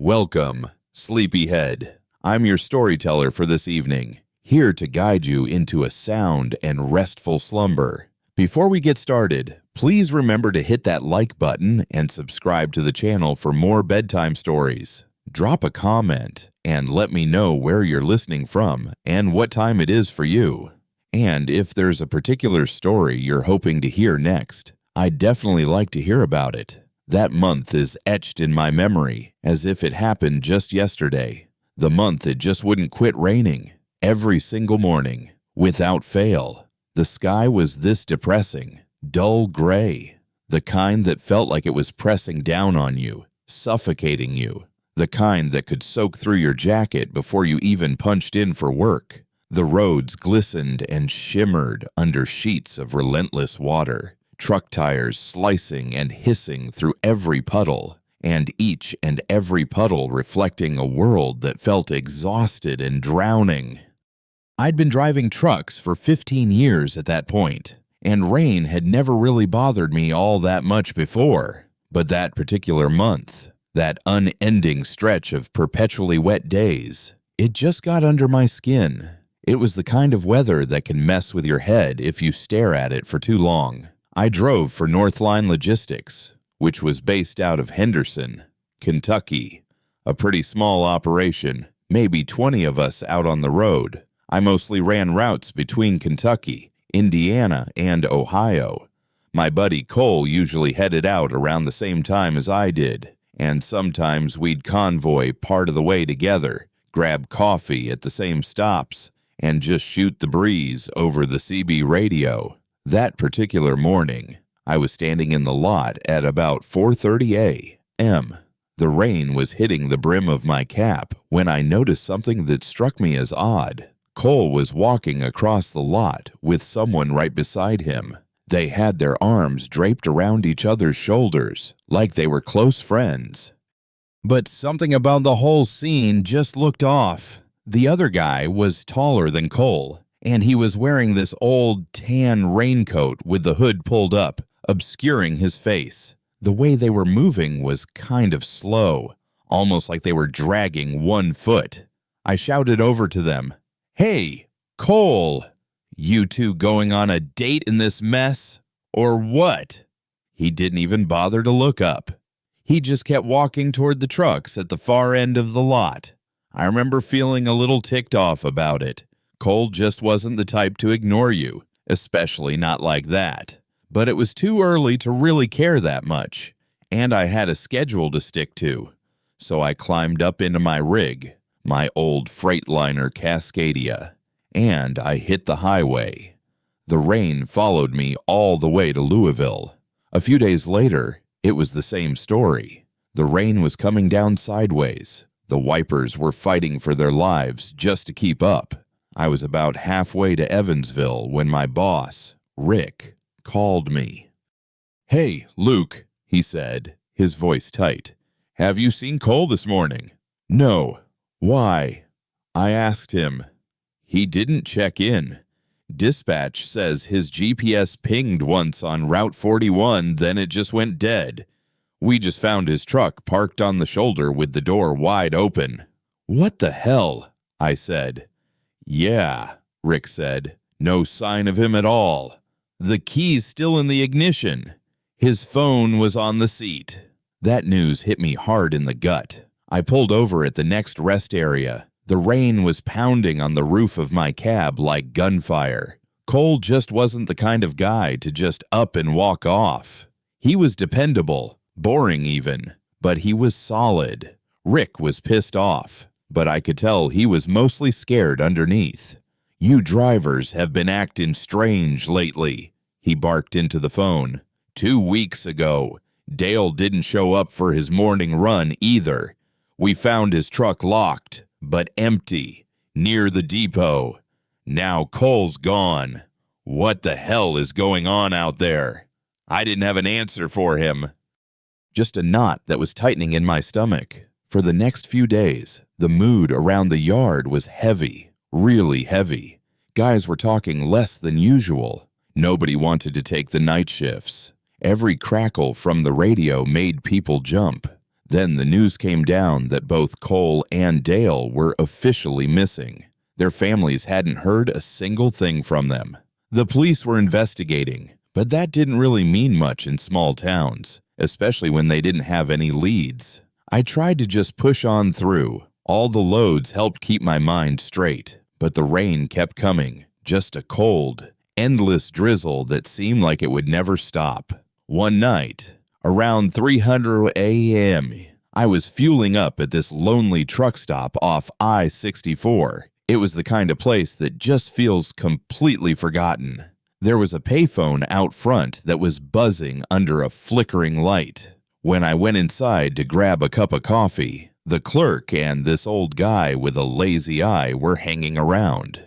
Welcome, Sleepyhead. I'm your storyteller for this evening, here to guide you into a sound and restful slumber. Before we get started, please remember to hit that like button and subscribe to the channel for more bedtime stories. Drop a comment and let me know where you're listening from and what time it is for you. And if there's a particular story you're hoping to hear next, I'd definitely like to hear about it. That month is etched in my memory as if it happened just yesterday. The month it just wouldn't quit raining. Every single morning, without fail. The sky was this depressing, dull gray. The kind that felt like it was pressing down on you, suffocating you. The kind that could soak through your jacket before you even punched in for work. The roads glistened and shimmered under sheets of relentless water. Truck tires slicing and hissing through every puddle, and each and every puddle reflecting a world that felt exhausted and drowning. I'd been driving trucks for 15 years at that point, and rain had never really bothered me all that much before. But that particular month, that unending stretch of perpetually wet days, it just got under my skin. It was the kind of weather that can mess with your head if you stare at it for too long. I drove for Northline Logistics, which was based out of Henderson, Kentucky. A pretty small operation, maybe 20 of us out on the road. I mostly ran routes between Kentucky, Indiana, and Ohio. My buddy Cole usually headed out around the same time as I did, and sometimes we'd convoy part of the way together, grab coffee at the same stops, and just shoot the breeze over the CB radio. That particular morning, I was standing in the lot at about 4:30 a.m. The rain was hitting the brim of my cap when I noticed something that struck me as odd. Cole was walking across the lot with someone right beside him. They had their arms draped around each other's shoulders, like they were close friends. But something about the whole scene just looked off. The other guy was taller than Cole, and he was wearing this old tan raincoat with the hood pulled up, obscuring his face. The way they were moving was kind of slow, almost like they were dragging one foot. I shouted over to them, "Hey, Cole, you two going on a date in this mess, or what?" He didn't even bother to look up. He just kept walking toward the trucks at the far end of the lot. I remember feeling a little ticked off about it. Cole just wasn't the type to ignore you, especially not like that. But it was too early to really care that much, and I had a schedule to stick to. So I climbed up into my rig, my old Freightliner Cascadia, and I hit the highway. The rain followed me all the way to Louisville. A few days later, it was the same story. The rain was coming down sideways. The wipers were fighting for their lives just to keep up. I was about halfway to Evansville when my boss, Rick, called me. "Hey, Luke," he said, his voice tight. "Have you seen Cole this morning?" "No." "Why?" I asked him. "He didn't check in. Dispatch says his GPS pinged once on Route 41, then it just went dead. We just found his truck parked on the shoulder with the door wide open." "What the hell?" I said. "Yeah," Rick said. "No sign of him at all. The key's still in the ignition. His phone was on the seat." That news hit me hard in the gut. I pulled over at the next rest area. The rain was pounding on the roof of my cab like gunfire. Cole just wasn't the kind of guy to just up and walk off. He was dependable, boring even, but he was solid. Rick was pissed off, but I could tell he was mostly scared underneath. "You drivers have been acting strange lately," he barked into the phone. 2 weeks ago, Dale didn't show up for his morning run either. We found his truck locked, but empty, near the depot. Now Cole's gone. What the hell is going on out there?" I didn't have an answer for him. Just a knot that was tightening in my stomach. For the next few days, the mood around the yard was heavy, really heavy. Guys were talking less than usual. Nobody wanted to take the night shifts. Every crackle from the radio made people jump. Then the news came down that both Cole and Dale were officially missing. Their families hadn't heard a single thing from them. The police were investigating, but that didn't really mean much in small towns, especially when they didn't have any leads. I tried to just push on through. All the loads helped keep my mind straight, but the rain kept coming, just a cold, endless drizzle that seemed like it would never stop. One night, around 3:00 a.m., I was fueling up at this lonely truck stop off I-64. It was the kind of place that just feels completely forgotten. There was a payphone out front that was buzzing under a flickering light. When I went inside to grab a cup of coffee, the clerk and this old guy with a lazy eye were hanging around.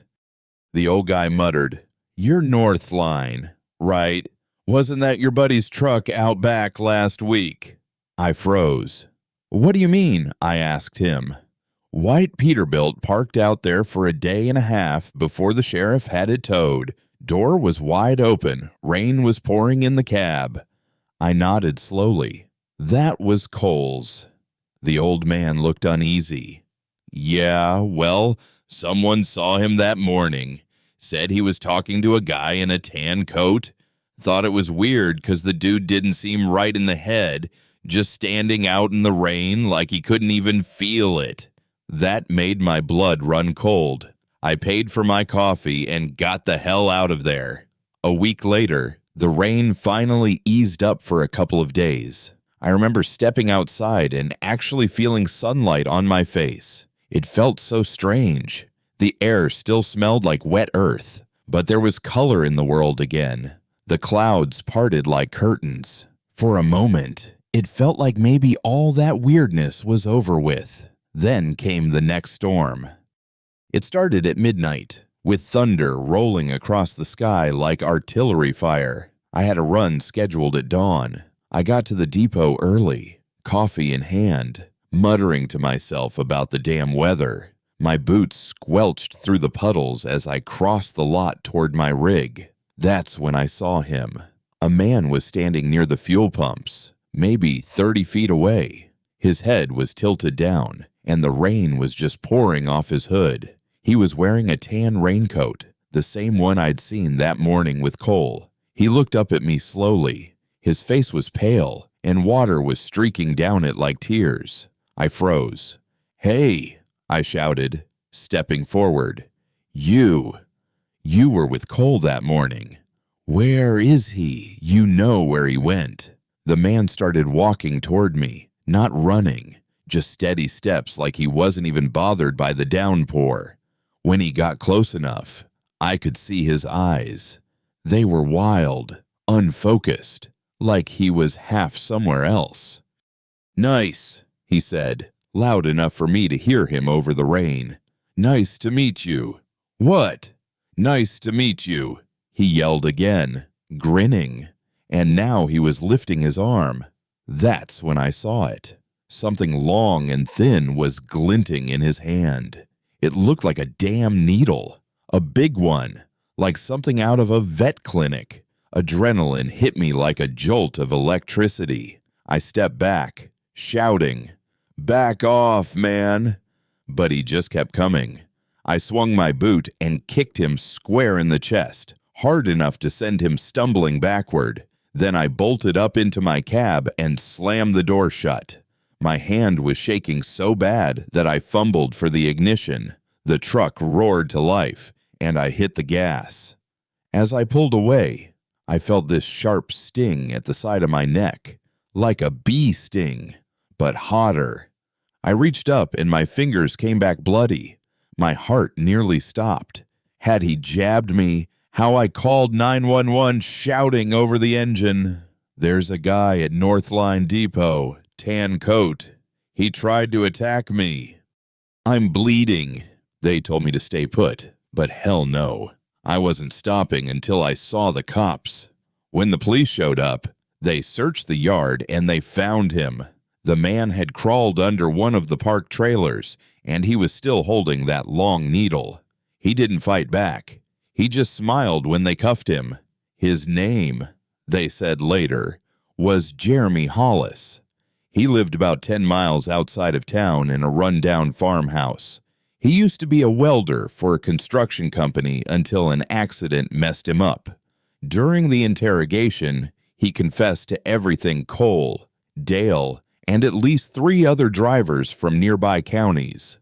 The old guy muttered, "You're North Line, right? Wasn't that your buddy's truck out back last week?" I froze. "What do you mean?" I asked him. "White Peterbilt parked out there for a day and a half before the sheriff had it towed. Door was wide open. Rain was pouring in the cab." I nodded slowly. "That was Cole's." The old man looked uneasy. "Yeah, well, someone saw him that morning. Said he was talking to a guy in a tan coat. Thought it was weird because the dude didn't seem right in the head, just standing out in the rain like he couldn't even feel it." That made my blood run cold. I paid for my coffee and got the hell out of there. A week later, the rain finally eased up for a couple of days. I remember stepping outside and actually feeling sunlight on my face. It felt so strange. The air still smelled like wet earth, but there was color in the world again. The clouds parted like curtains. For a moment, it felt like maybe all that weirdness was over with. Then came the next storm. It started at midnight, with thunder rolling across the sky like artillery fire. I had a run scheduled at dawn. I got to the depot early, coffee in hand, muttering to myself about the damn weather. My boots squelched through the puddles as I crossed the lot toward my rig. That's when I saw him. A man was standing near the fuel pumps, maybe 30 feet away. His head was tilted down, and the rain was just pouring off his hood. He was wearing a tan raincoat, the same one I'd seen that morning with Cole. He looked up at me slowly. His face was pale, and water was streaking down it like tears. I froze. "Hey," I shouted, stepping forward. You were with Cole that morning. Where is he? You know where he went." The man started walking toward me, not running, just steady steps like he wasn't even bothered by the downpour. When he got close enough, I could see his eyes. They were wild, unfocused, like he was half somewhere else. "Nice," he said, loud enough for me to hear him over the rain. "Nice to meet you." "What?" "Nice to meet you," he yelled again, grinning, and now he was lifting his arm. That's when I saw it. Something long and thin was glinting in his hand. It looked like a damn needle, a big one, like something out of a vet clinic. Adrenaline hit me like a jolt of electricity. I stepped back, shouting, "Back off, man!" But he just kept coming. I swung my boot and kicked him square in the chest, hard enough to send him stumbling backward. Then I bolted up into my cab and slammed the door shut. My hand was shaking so bad that I fumbled for the ignition. The truck roared to life, and I hit the gas. As I pulled away, I felt this sharp sting at the side of my neck, like a bee sting, but hotter. I reached up and my fingers came back bloody. My heart nearly stopped. Had he jabbed me, how I called 911 shouting over the engine, "There's a guy at North Line Depot, tan coat. He tried to attack me. I'm bleeding." They told me to stay put, but hell no. I wasn't stopping until I saw the cops. When the police showed up, they searched the yard and they found him. The man had crawled under one of the parked trailers, and he was still holding that long needle. He didn't fight back. He just smiled when they cuffed him. His name, they said later, was Jeremy Hollis. He lived about 10 miles outside of town in a rundown farmhouse. He used to be a welder for a construction company until an accident messed him up. During the interrogation, he confessed to everything Cole, Dale, and at least 3 other drivers from nearby counties.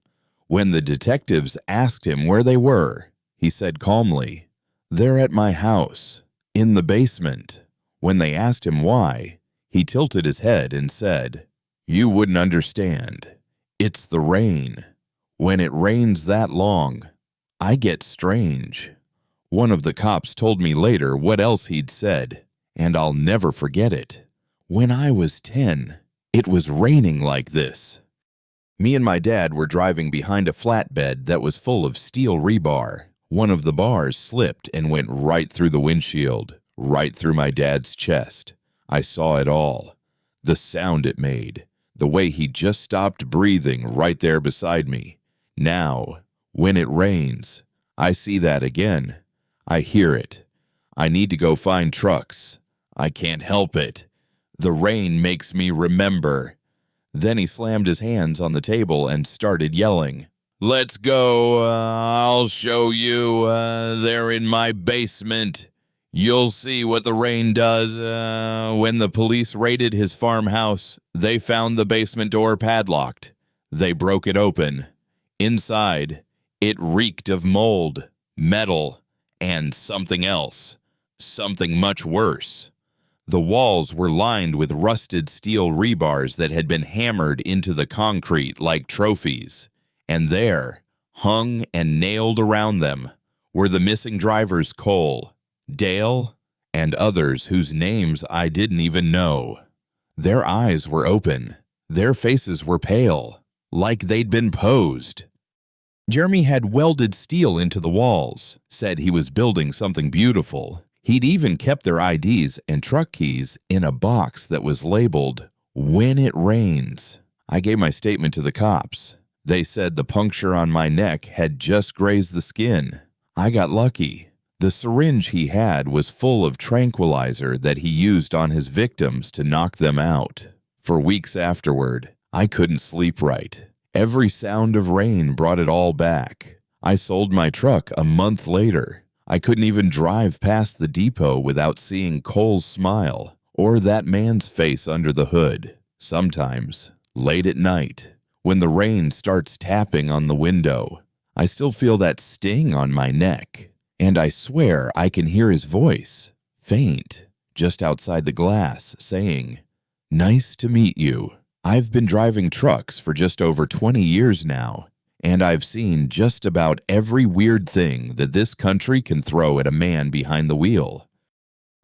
When the detectives asked him where they were, he said calmly, "They're at my house, in the basement." When they asked him why, he tilted his head and said, "You wouldn't understand. It's the rain. When it rains that long, I get strange." One of the cops told me later what else he'd said, and I'll never forget it. "When I was 10, it was raining like this." Me and my dad were driving behind a flatbed that was full of steel rebar. One of the bars slipped and went right through the windshield, right through my dad's chest. I saw it all. The sound it made, the way he just stopped breathing right there beside me. Now, when it rains, I see that again. I hear it. I need to go find trucks. I can't help it. The rain makes me remember. Then he slammed his hands on the table and started yelling, "Let's go, I'll show you, they're in my basement. You'll see what the rain does." When the police raided his farmhouse, they found the basement door padlocked. They broke it open. Inside, it reeked of mold, metal, and something else, something much worse. The walls were lined with rusted steel rebars that had been hammered into the concrete like trophies, and there, hung and nailed around them, were the missing drivers Cole, Dale, and others whose names I didn't even know. Their eyes were open. Their faces were pale, like they'd been posed. Jeremy had welded steel into the walls, said he was building something beautiful. He'd even kept their IDs and truck keys in a box that was labeled, "When it rains." I gave my statement to the cops. They said the puncture on my neck had just grazed the skin. I got lucky. The syringe he had was full of tranquilizer that he used on his victims to knock them out. For weeks afterward, I couldn't sleep right. Every sound of rain brought it all back. I sold my truck a month later. I couldn't even drive past the depot without seeing Cole's smile or that man's face under the hood. Sometimes, late at night, when the rain starts tapping on the window, I still feel that sting on my neck, and I swear I can hear his voice, faint, just outside the glass, saying, "Nice to meet you." I've been driving trucks for just over 20 years now, and I've seen just about every weird thing that this country can throw at a man behind the wheel.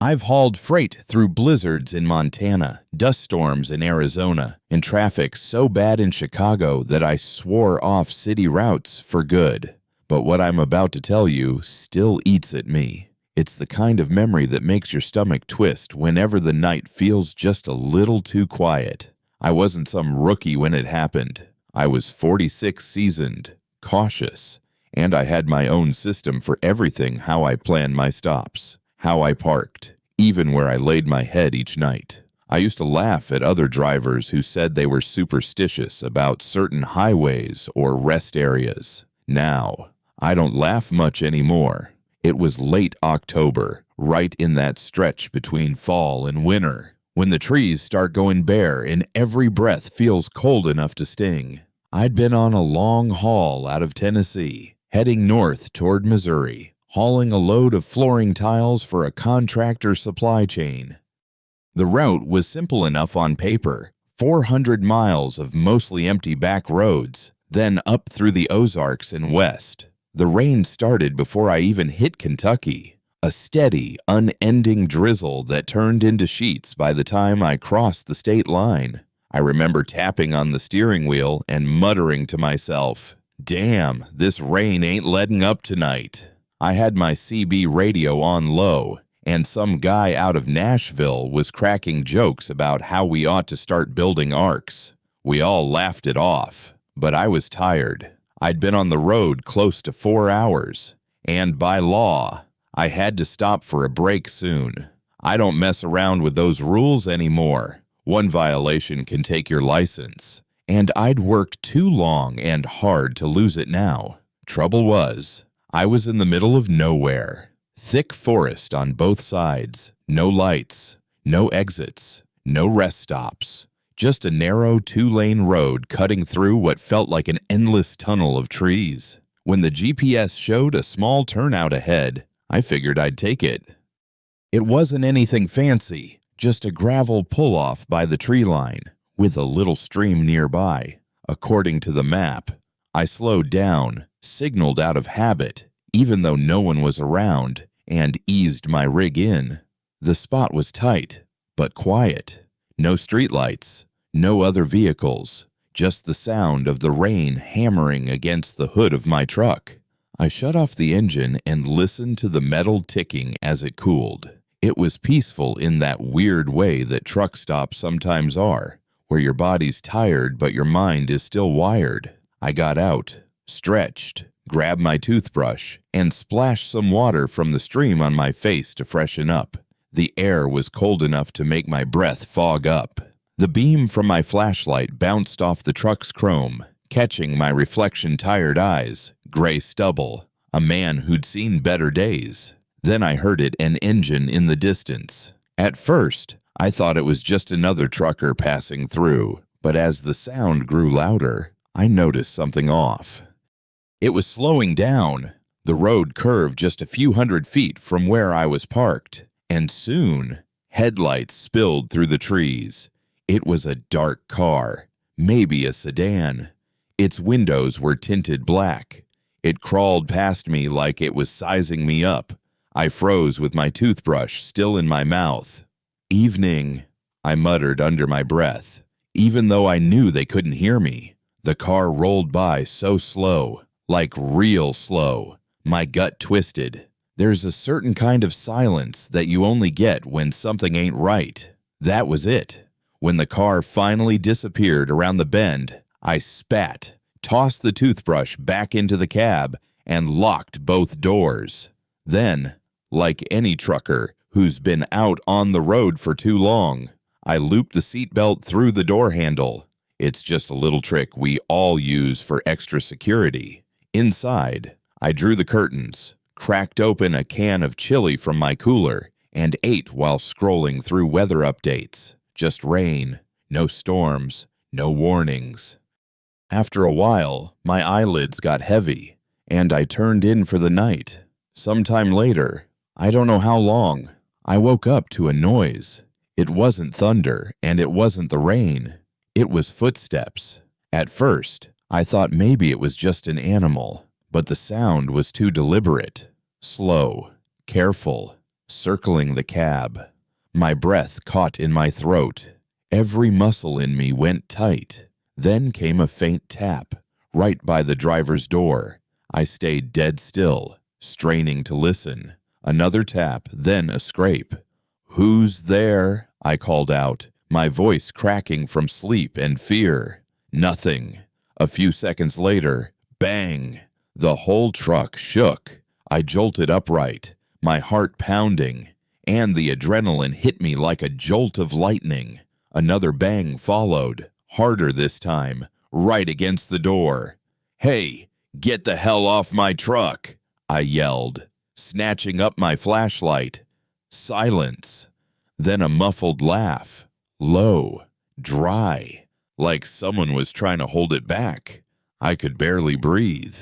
I've hauled freight through blizzards in Montana, dust storms in Arizona, and traffic so bad in Chicago that I swore off city routes for good. But what I'm about to tell you still eats at me. It's the kind of memory that makes your stomach twist whenever the night feels just a little too quiet. I wasn't some rookie when it happened. I was 46 seasoned, cautious, and I had my own system for everything: how I planned my stops, how I parked, even where I laid my head each night. I used to laugh at other drivers who said they were superstitious about certain highways or rest areas. Now, I don't laugh much anymore. It was late October, right in that stretch between fall and winter, when the trees start going bare and every breath feels cold enough to sting. I'd been on a long haul out of Tennessee, heading north toward Missouri, hauling a load of flooring tiles for a contractor supply chain. The route was simple enough on paper: 400 miles of mostly empty back roads, then up through the Ozarks and west. The rain started before I even hit Kentucky, a steady, unending drizzle that turned into sheets by the time I crossed the state line. I remember tapping on the steering wheel and muttering to myself, "Damn, this rain ain't letting up tonight." I had my CB radio on low, and some guy out of Nashville was cracking jokes about how we ought to start building arcs. We all laughed it off, but I was tired. I'd been on the road close to 4 hours, and by law, I had to stop for a break soon. I don't mess around with those rules anymore. One violation can take your license, and I'd worked too long and hard to lose it now. Trouble was, I was in the middle of nowhere. Thick forest on both sides, no lights, no exits, no rest stops. Just a narrow two-lane road cutting through what felt like an endless tunnel of trees. When the GPS showed a small turnout ahead, I figured I'd take it. It wasn't anything fancy, just a gravel pull-off by the tree line, with a little stream nearby. According to the map, I slowed down, signaled out of habit, even though no one was around, and eased my rig in. The spot was tight, but quiet. No streetlights, no other vehicles, just the sound of the rain hammering against the hood of my truck. I shut off the engine and listened to the metal ticking as it cooled. It was peaceful in that weird way that truck stops sometimes are, where your body's tired but your mind is still wired. I got out, stretched, grabbed my toothbrush, and splashed some water from the stream on my face to freshen up. The air was cold enough to make my breath fog up. The beam from my flashlight bounced off the truck's chrome, catching my reflection-tired eyes, gray stubble, a man who'd seen better days. Then I heard an engine in the distance. At first, I thought it was just another trucker passing through, but as the sound grew louder, I noticed something off. It was slowing down. The road curved just a few hundred feet from where I was parked, and soon, headlights spilled through the trees. It was a dark car, maybe a sedan. Its windows were tinted black. It crawled past me like it was sizing me up. I froze with my toothbrush still in my mouth. "Evening," I muttered under my breath, even though I knew they couldn't hear me. The car rolled by so slow, like real slow. My gut twisted. There's a certain kind of silence that you only get when something ain't right. That was it. When the car finally disappeared around the bend, I spat, tossed the toothbrush back into the cab, and locked both doors. Then, like any trucker who's been out on the road for too long, I looped the seatbelt through the door handle. It's just a little trick we all use for extra security. Inside, I drew the curtains, cracked open a can of chili from my cooler, and ate while scrolling through weather updates. Just rain, no storms, no warnings. After a while, my eyelids got heavy, and I turned in for the night. Sometime later, I don't know how long, I woke up to a noise. It wasn't thunder, and it wasn't the rain. It was footsteps. At first, I thought maybe it was just an animal, but the sound was too deliberate, slow, careful, circling the cab. My breath caught in my throat. Every muscle in me went tight. Then came a faint tap, right by the driver's door. I stayed dead still, straining to listen. Another tap, then a scrape. "Who's there?" I called out, my voice cracking from sleep and fear. Nothing. A few seconds later, bang! The whole truck shook. I jolted upright, my heart pounding, and the adrenaline hit me like a jolt of lightning. Another bang followed, harder this time, right against the door. "Hey, get the hell off my truck!" I yelled, snatching up my flashlight. Silence. Then a muffled laugh, low, dry, like someone was trying to hold it back. I could barely breathe.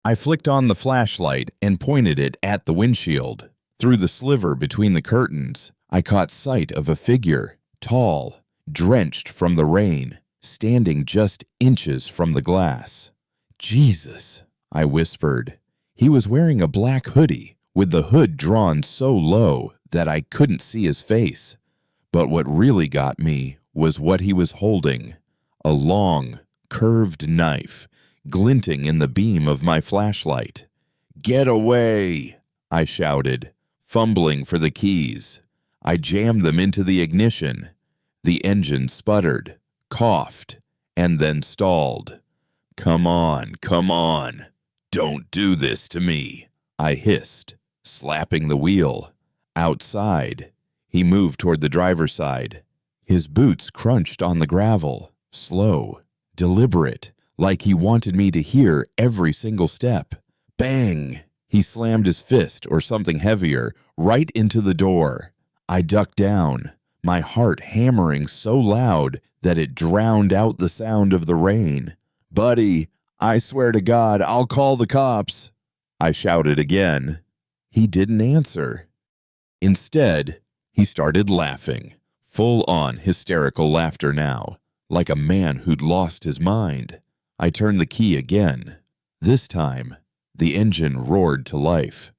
I flicked on the flashlight and pointed it at the windshield. Through the sliver between the curtains, I caught sight of a figure, tall, drenched from the rain, standing just inches from the glass. "Jesus," I whispered. He was wearing a black hoodie, with the hood drawn so low that I couldn't see his face. But what really got me was what he was holding, a long, curved knife, glinting in the beam of my flashlight. "Get away!" I shouted, fumbling for the keys. I jammed them into the ignition. The engine sputtered, coughed, and then stalled. Come on, don't do this to me," I hissed, slapping the wheel. Outside, he moved toward the driver's side. His boots crunched on the gravel, slow, deliberate, like he wanted me to hear every single step. Bang! He slammed his fist or something heavier right into the door. I ducked down, my heart hammering so loud that it drowned out the sound of the rain. "Buddy, I swear to God, I'll call the cops," I shouted again. He didn't answer. Instead, he started laughing, full-on hysterical laughter now, like a man who'd lost his mind. I turned the key again. This time, the engine roared to life.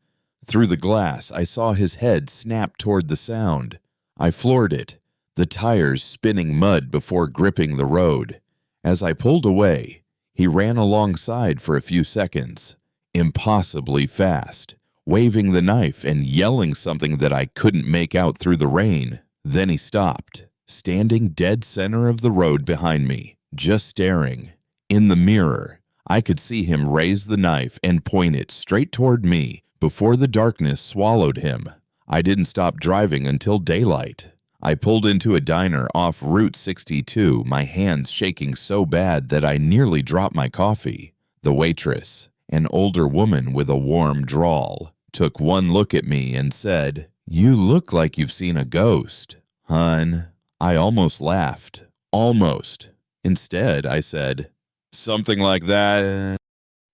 Through the glass, I saw his head snap toward the sound. I floored it, the tires spinning mud before gripping the road. As I pulled away, he ran alongside for a few seconds, impossibly fast, waving the knife and yelling something that I couldn't make out through the rain. Then he stopped, standing dead center of the road behind me, just staring. In the mirror, I could see him raise the knife and point it straight toward me before the darkness swallowed him. I didn't stop driving until daylight. I pulled into a diner off Route 62, my hands shaking so bad that I nearly dropped my coffee. The waitress, an older woman with a warm drawl, took one look at me and said, "You look like you've seen a ghost, hun." I almost laughed. Almost. Instead, I said, "Something like that."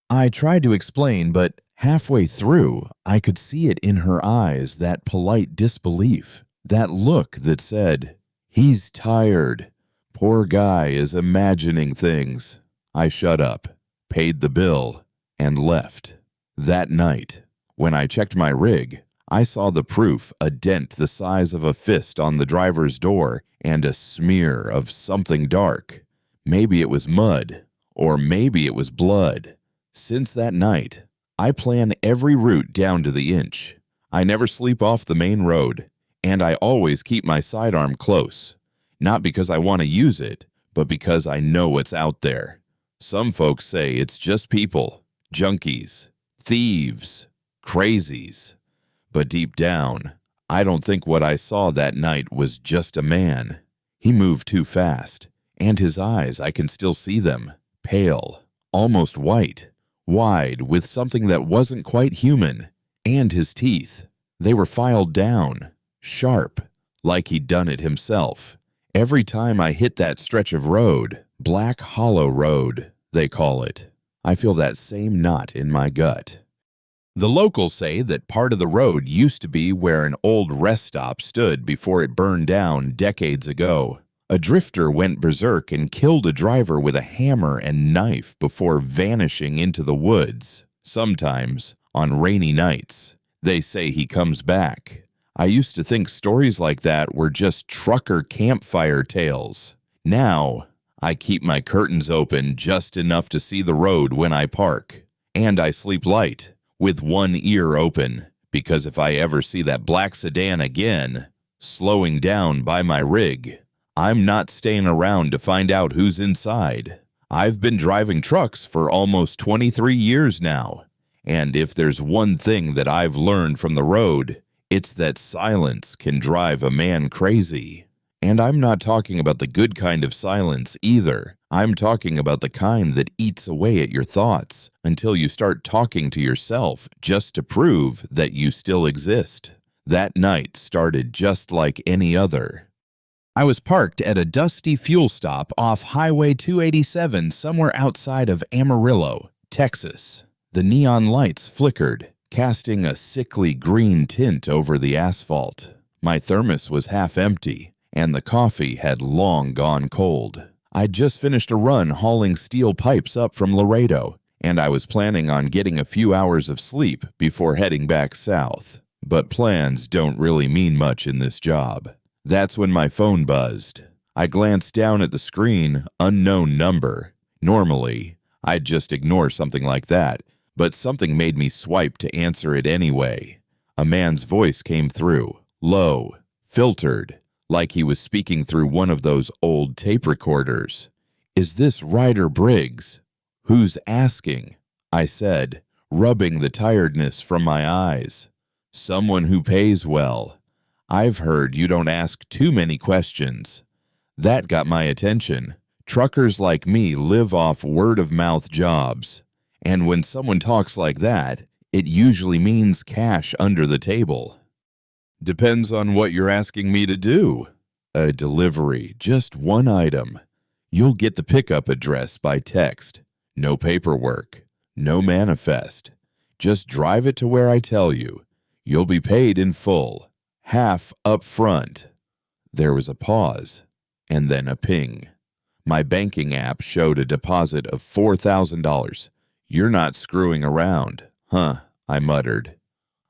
I tried to explain, but halfway through, I could see it in her eyes, that polite disbelief, that look that said, "He's tired. Poor guy is imagining things." I shut up, paid the bill, and left. That night, when I checked my rig, I saw the proof, a dent the size of a fist on the driver's door and a smear of something dark. Maybe it was mud, or maybe it was blood. Since that night, I plan every route down to the inch. I never sleep off the main road, and I always keep my sidearm close. Not because I want to use it, but because I know what's out there. Some folks say it's just people, junkies, thieves, crazies. But deep down, I don't think what I saw that night was just a man. He moved too fast, and his eyes, I can still see them, pale, almost white, wide with something that wasn't quite human, and his teeth. They were filed down, sharp, like he'd done it himself. Every time I hit that stretch of road, Black Hollow Road, they call it, I feel that same knot in my gut. The locals say that part of the road used to be where an old rest stop stood before it burned down decades ago. A drifter went berserk and killed a driver with a hammer and knife before vanishing into the woods. Sometimes, on rainy nights, they say he comes back. I used to think stories like that were just trucker campfire tales. Now, I keep my curtains open just enough to see the road when I park. And I sleep light, with one ear open, because if I ever see that black sedan again, slowing down by my rig, I'm not staying around to find out who's inside. I've been driving trucks for almost 23 years now, and if there's one thing that I've learned from the road, it's that silence can drive a man crazy. And I'm not talking about the good kind of silence either. I'm talking about the kind that eats away at your thoughts until you start talking to yourself just to prove that you still exist. That night started just like any other. I was parked at a dusty fuel stop off Highway 287 somewhere outside of Amarillo, Texas. The neon lights flickered, casting a sickly green tint over the asphalt. My thermos was half empty, and the coffee had long gone cold. I'd just finished a run hauling steel pipes up from Laredo, and I was planning on getting a few hours of sleep before heading back south. But plans don't really mean much in this job. That's when my phone buzzed. I glanced down at the screen, unknown number. Normally, I'd just ignore something like that, but something made me swipe to answer it anyway. A man's voice came through, low, filtered, like he was speaking through one of those old tape recorders. "Is this Ryder Briggs?" "Who's asking?" I said, rubbing the tiredness from my eyes. "Someone who pays well. I've heard you don't ask too many questions." That got my attention. Truckers like me live off word-of-mouth jobs. And when someone talks like that, it usually means cash under the table. Depends on what you're asking me to do. A delivery, just one item. You'll get the pickup address by text. No paperwork. No manifest. Just drive it to where I tell you. You'll be paid in full. Half up front. There was a pause, and then a ping. My banking app showed a deposit of $4,000. You're not screwing around, huh? I muttered.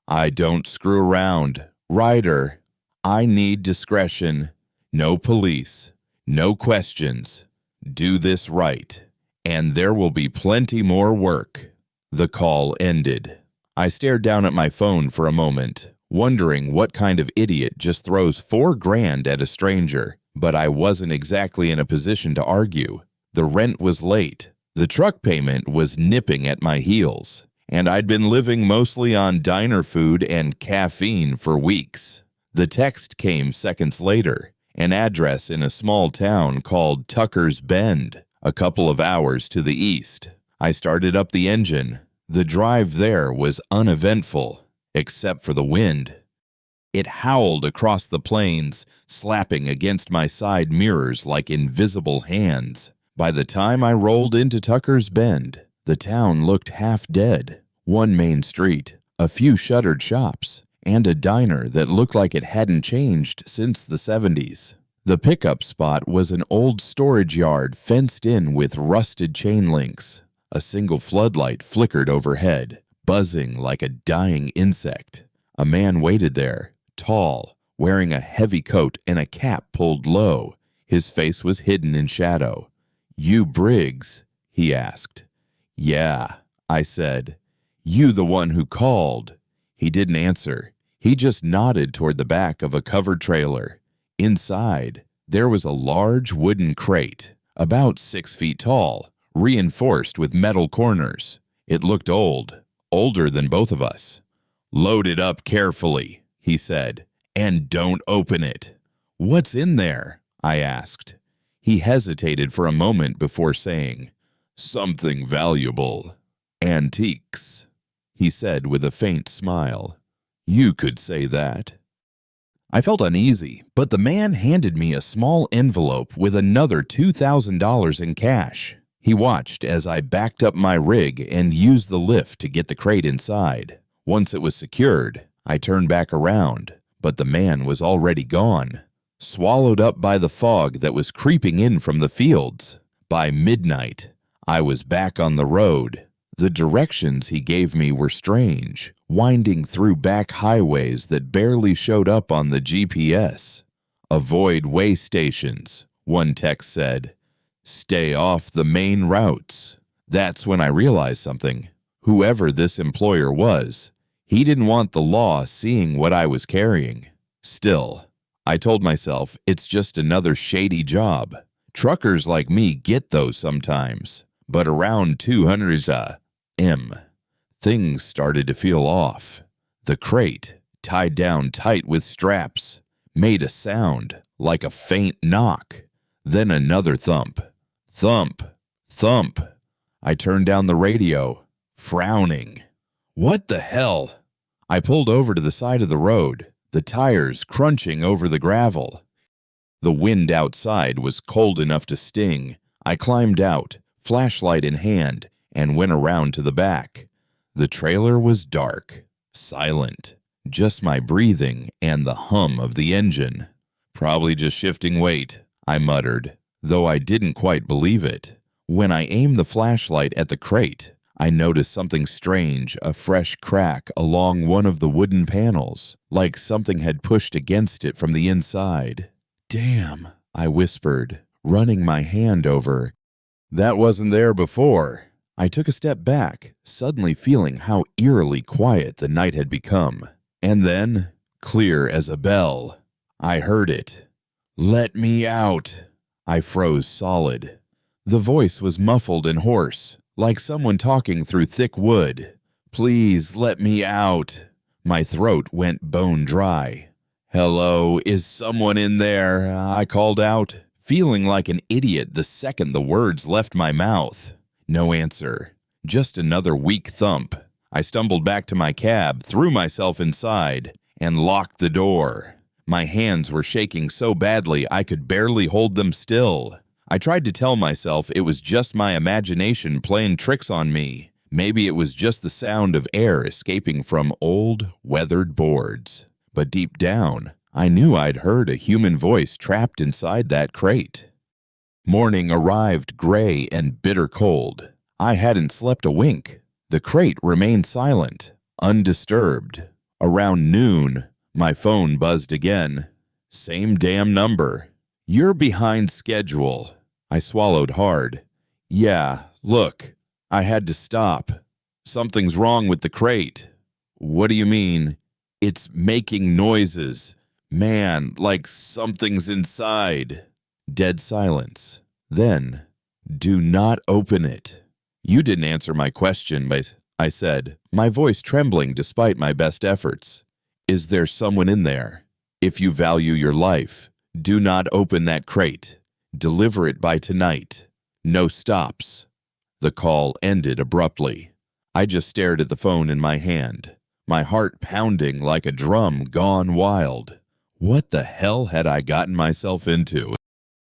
I don't screw around. Ryder, I need discretion. No police. No questions. Do this right, and there will be plenty more work. The call ended. I stared down at my phone for a moment, wondering what kind of idiot just throws $4,000 at a stranger, but I wasn't exactly in a position to argue. The rent was late. The truck payment was nipping at my heels, and I'd been living mostly on diner food and caffeine for weeks. The text came seconds later, an address in a small town called Tucker's Bend, a couple of hours to the east. I started up the engine. The drive there was uneventful, except for the wind. It howled across the plains, slapping against my side mirrors like invisible hands. By the time I rolled into Tucker's Bend, the town looked half dead. One main street, a few shuttered shops, and a diner that looked like it hadn't changed since the 70s. The pickup spot was an old storage yard fenced in with rusted chain links. A single floodlight flickered overhead, buzzing like a dying insect. A man waited there, tall, wearing a heavy coat and a cap pulled low. His face was hidden in shadow. "You Briggs?" he asked. "Yeah," I said. "You the one who called?" He didn't answer. He just nodded toward the back of a covered trailer. Inside, there was a large wooden crate, about 6 feet tall, reinforced with metal corners. It looked old, older than both of us. "Load it up carefully," he said, "and don't open it." "What's in there?" I asked. He hesitated for a moment before saying, "Something valuable. Antiques," he said with a faint smile. "You could say that." I felt uneasy, but the man handed me a small envelope with another $2,000 in cash. He watched as I backed up my rig and used the lift to get the crate inside. Once it was secured, I turned back around, but the man was already gone, swallowed up by the fog that was creeping in from the fields. By midnight, I was back on the road. The directions he gave me were strange, winding through back highways that barely showed up on the GPS. "Avoid way stations," one text said. "Stay off the main routes." That's when I realized something. Whoever this employer was, he didn't want the law seeing what I was carrying. Still, I told myself it's just another shady job. Truckers like me get those sometimes, but around 200 things started to feel off. The crate, tied down tight with straps, made a sound like a faint knock, then another thump. Thump, thump. I turned down the radio, frowning. What the hell? I pulled over to the side of the road, the tires crunching over the gravel. The wind outside was cold enough to sting. I climbed out, flashlight in hand, and went around to the back. The trailer was dark, silent, just my breathing and the hum of the engine. "Probably just shifting weight," I muttered, though I didn't quite believe it. When I aimed the flashlight at the crate, I noticed something strange, a fresh crack along one of the wooden panels, like something had pushed against it from the inside. "Damn," I whispered, running my hand over. "That wasn't there before." I took a step back, suddenly feeling how eerily quiet the night had become. And then, clear as a bell, I heard it. "Let me out." I froze solid. The voice was muffled and hoarse, like someone talking through thick wood. "Please let me out." My throat went bone dry. "Hello, is someone in there?" I called out, feeling like an idiot the second the words left my mouth. No answer, just another weak thump. I stumbled back to my cab, threw myself inside, and locked the door. My hands were shaking so badly I could barely hold them still. I tried to tell myself it was just my imagination playing tricks on me. Maybe it was just the sound of air escaping from old, weathered boards. But deep down, I knew I'd heard a human voice trapped inside that crate. Morning arrived gray and bitter cold. I hadn't slept a wink. The crate remained silent, undisturbed. Around noon, my phone buzzed again. Same damn number. "You're behind schedule." I swallowed hard. "Yeah, look, I had to stop. Something's wrong with the crate." "What do you mean?" "It's making noises. Man, like something's inside." Dead silence. Then, "Do not open it." "You didn't answer my question, but," I said, my voice trembling despite my best efforts. "Is there someone in there? If you value your life, do not open that crate. Deliver it by tonight. No stops." The call ended abruptly. I just stared at the phone in my hand, my heart pounding like a drum gone wild. What the hell had I gotten myself into?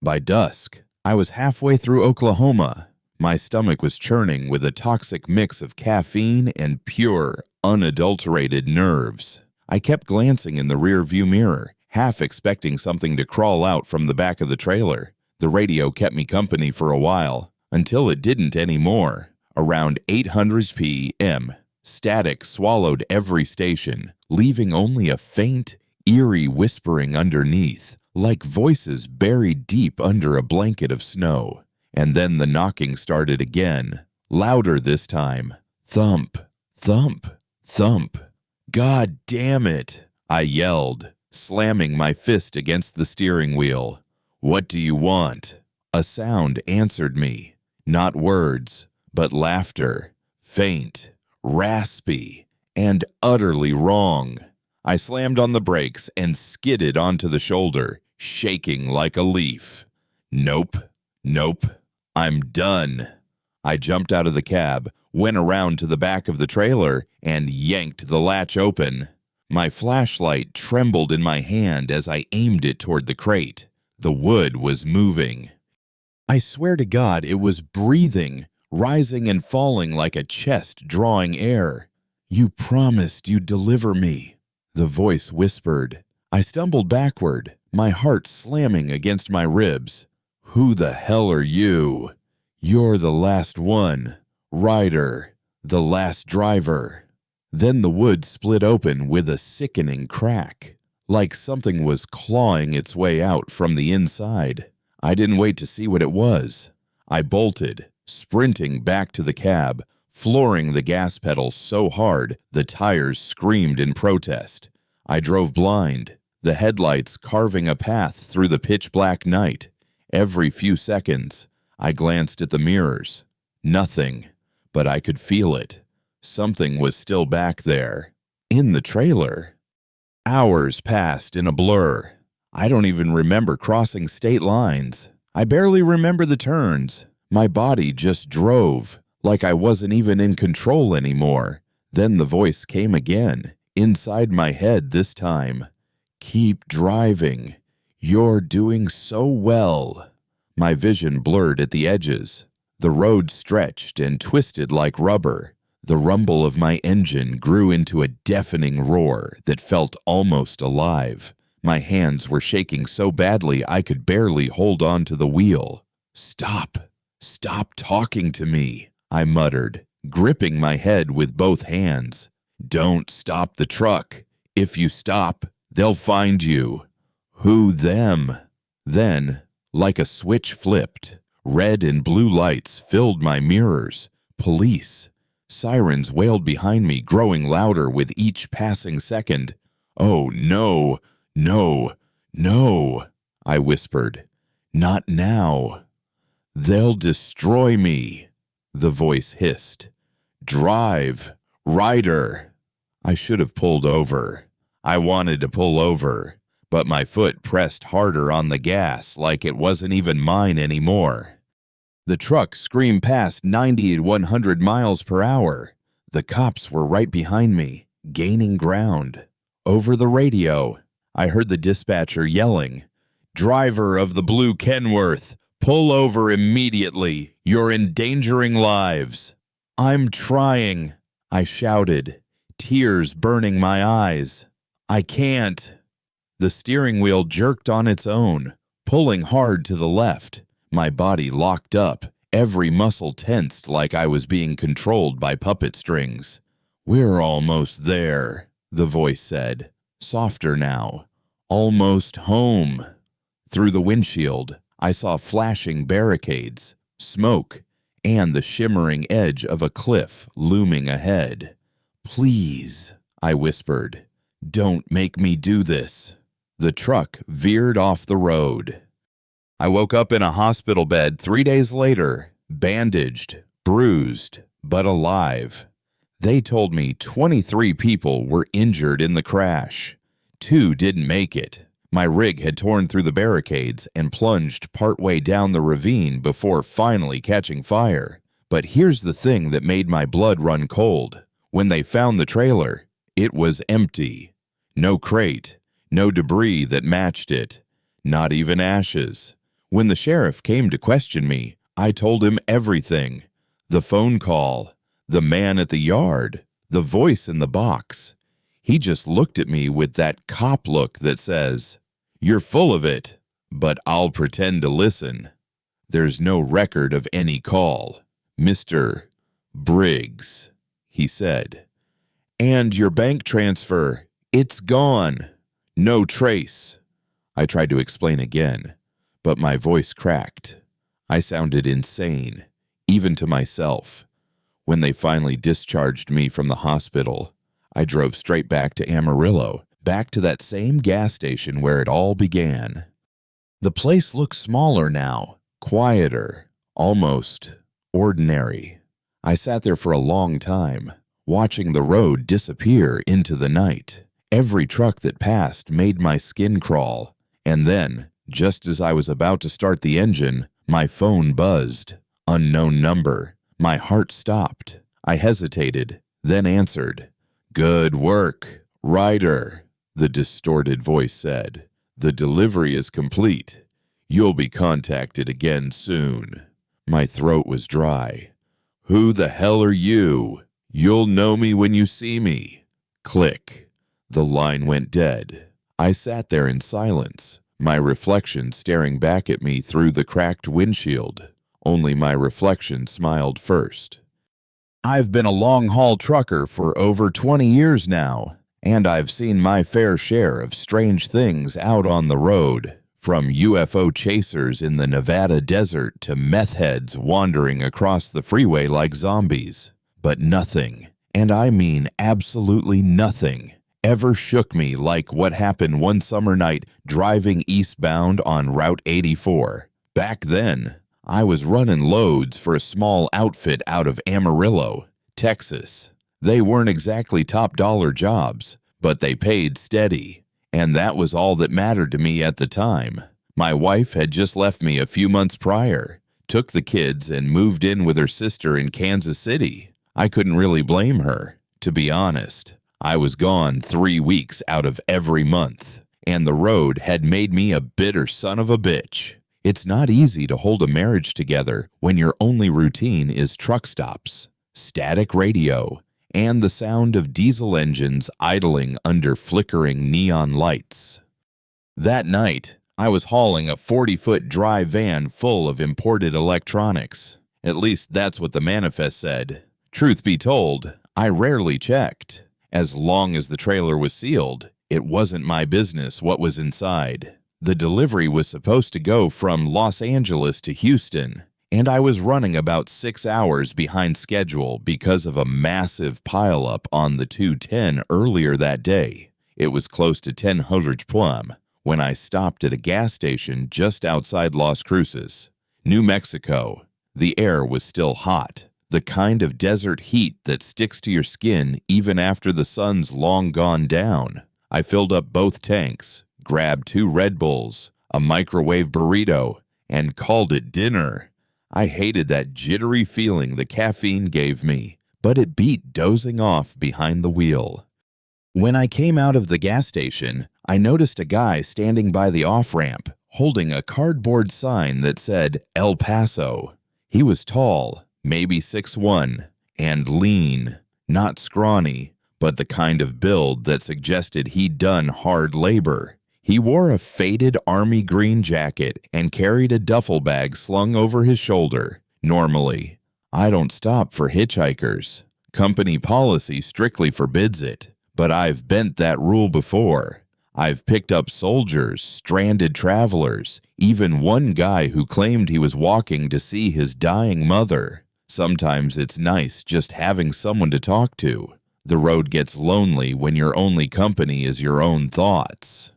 By dusk, I was halfway through Oklahoma. My stomach was churning with a toxic mix of caffeine and pure, unadulterated nerves. I kept glancing in the rear-view mirror, half expecting something to crawl out from the back of the trailer. The radio kept me company for a while, until it didn't anymore. Around 8:00 p.m., static swallowed every station, leaving only a faint, eerie whispering underneath, like voices buried deep under a blanket of snow. And then the knocking started again, louder this time. Thump, thump, thump. "God damn it," I yelled, slamming my fist against the steering wheel. "What do you want?" A sound answered me. Not words, but laughter. Faint, raspy, and utterly wrong. I slammed on the brakes and skidded onto the shoulder, shaking like a leaf. Nope, nope, I'm done. I jumped out of the cab, went around to the back of the trailer, and yanked the latch open. My flashlight trembled in my hand as I aimed it toward the crate. The wood was moving. I swear to God, it was breathing, rising and falling like a chest drawing air. "You promised you'd deliver me," the voice whispered. I stumbled backward, my heart slamming against my ribs. "Who the hell are you?" "You're the last one. Rider. The last driver." Then the wood split open with a sickening crack, like something was clawing its way out from the inside. I didn't wait to see what it was. I bolted, sprinting back to the cab, flooring the gas pedal so hard the tires screamed in protest. I drove blind, the headlights carving a path through the pitch-black night. Every few seconds, I glanced at the mirrors. Nothing, but I could feel it. Something was still back there, in the trailer. Hours passed in a blur. I don't even remember crossing state lines. I barely remember the turns. My body just drove, like I wasn't even in control anymore. Then the voice came again, inside my head this time. "Keep driving. You're doing so well." My vision blurred at the edges. The road stretched and twisted like rubber. The rumble of my engine grew into a deafening roar that felt almost alive. My hands were shaking so badly I could barely hold on to the wheel. "Stop. Stop talking to me," I muttered, gripping my head with both hands. "Don't stop the truck. If you stop, they'll find you." "Who them?" Then, like a switch flipped, red and blue lights filled my mirrors. Police. Sirens wailed behind me, growing louder with each passing second. "Oh, no, no, no," I whispered. "Not now." "They'll destroy me," the voice hissed. "Drive, Ryder." I should have pulled over. I wanted to pull over, but my foot pressed harder on the gas like it wasn't even mine anymore. The truck screamed past 90 to 100 miles per hour. The cops were right behind me, gaining ground. Over the radio, I heard the dispatcher yelling, "Driver of the blue Kenworth, pull over immediately. You're endangering lives." "I'm trying," I shouted, tears burning my eyes. "I can't." The steering wheel jerked on its own, pulling hard to the left. My body locked up, every muscle tensed like I was being controlled by puppet strings. "We're almost there," the voice said, softer now. "Almost home." Through the windshield, I saw flashing barricades, smoke, and the shimmering edge of a cliff looming ahead. "Please," I whispered, "don't make me do this." The truck veered off the road. I woke up in a hospital bed 3 days later, bandaged, bruised, but alive. They told me 23 people were injured in the crash. 2 didn't make it. My rig had torn through the barricades and plunged partway down the ravine before finally catching fire. But here's the thing that made my blood run cold. When they found the trailer, it was empty. No crate, no debris that matched it, not even ashes. When the sheriff came to question me, I told him everything. The phone call, the man at the yard, the voice in the box. He just looked at me with that cop look that says, "You're full of it, but I'll pretend to listen." "There's no record of any call, Mr. Briggs," he said. "And your bank transfer, it's gone. No trace." I tried to explain again, but my voice cracked. I sounded insane, even to myself. When they finally discharged me from the hospital, I drove straight back to Amarillo, back to that same gas station where it all began. The place looks smaller now, quieter, almost ordinary. I sat there for a long time, watching the road disappear into the night. Every truck that passed made my skin crawl, and then, just as I was about to start the engine, my phone buzzed. Unknown number. My heart stopped. I hesitated, then answered. "Good work, Ryder," the distorted voice said. "The delivery is complete. You'll be contacted again soon." My throat was dry. "Who the hell are you? You'll know me when you see me." Click. The line went dead. I sat there in silence, my reflection staring back at me through the cracked windshield. Only my reflection smiled first. I've been a long-haul trucker for over 20 years now, and I've seen my fair share of strange things out on the road, from UFO chasers in the Nevada desert to meth heads wandering across the freeway like zombies. But nothing, and I mean absolutely nothing, ever shook me like what happened one summer night driving eastbound on Route 84. Back then, I was running loads for a small outfit out of Amarillo, Texas. They weren't exactly top-dollar jobs, but they paid steady, and that was all that mattered to me at the time. My wife had just left me a few months prior, took the kids, and moved in with her sister in Kansas City. I couldn't really blame her, to be honest. I was gone 3 weeks out of every month, and the road had made me a bitter son of a bitch. It's not easy to hold a marriage together when your only routine is truck stops, static radio, and the sound of diesel engines idling under flickering neon lights. That night, I was hauling a 40-foot dry van full of imported electronics. At least that's what the manifest said. Truth be told, I rarely checked. As long as the trailer was sealed, it wasn't my business what was inside. The delivery was supposed to go from Los Angeles to Houston, and I was running about 6 hours behind schedule because of a massive pileup on the 210 earlier that day. It was close to 10:00 p.m. when I stopped at a gas station just outside Las Cruces, New Mexico. The air was still hot, the kind of desert heat that sticks to your skin even after the sun's long gone down. I filled up both tanks, grabbed 2 Red Bulls, a microwave burrito, and called it dinner. I hated that jittery feeling the caffeine gave me, but it beat dozing off behind the wheel. When I came out of the gas station, I noticed a guy standing by the off-ramp, holding a cardboard sign that said El Paso. He was tall, maybe 6'1", and lean, not scrawny, but the kind of build that suggested he'd done hard labor. He wore a faded army green jacket and carried a duffel bag slung over his shoulder. Normally, I don't stop for hitchhikers. Company policy strictly forbids it, but I've bent that rule before. I've picked up soldiers, stranded travelers, even one guy who claimed he was walking to see his dying mother. Sometimes it's nice just having someone to talk to. The road gets lonely when your only company is your own thoughts.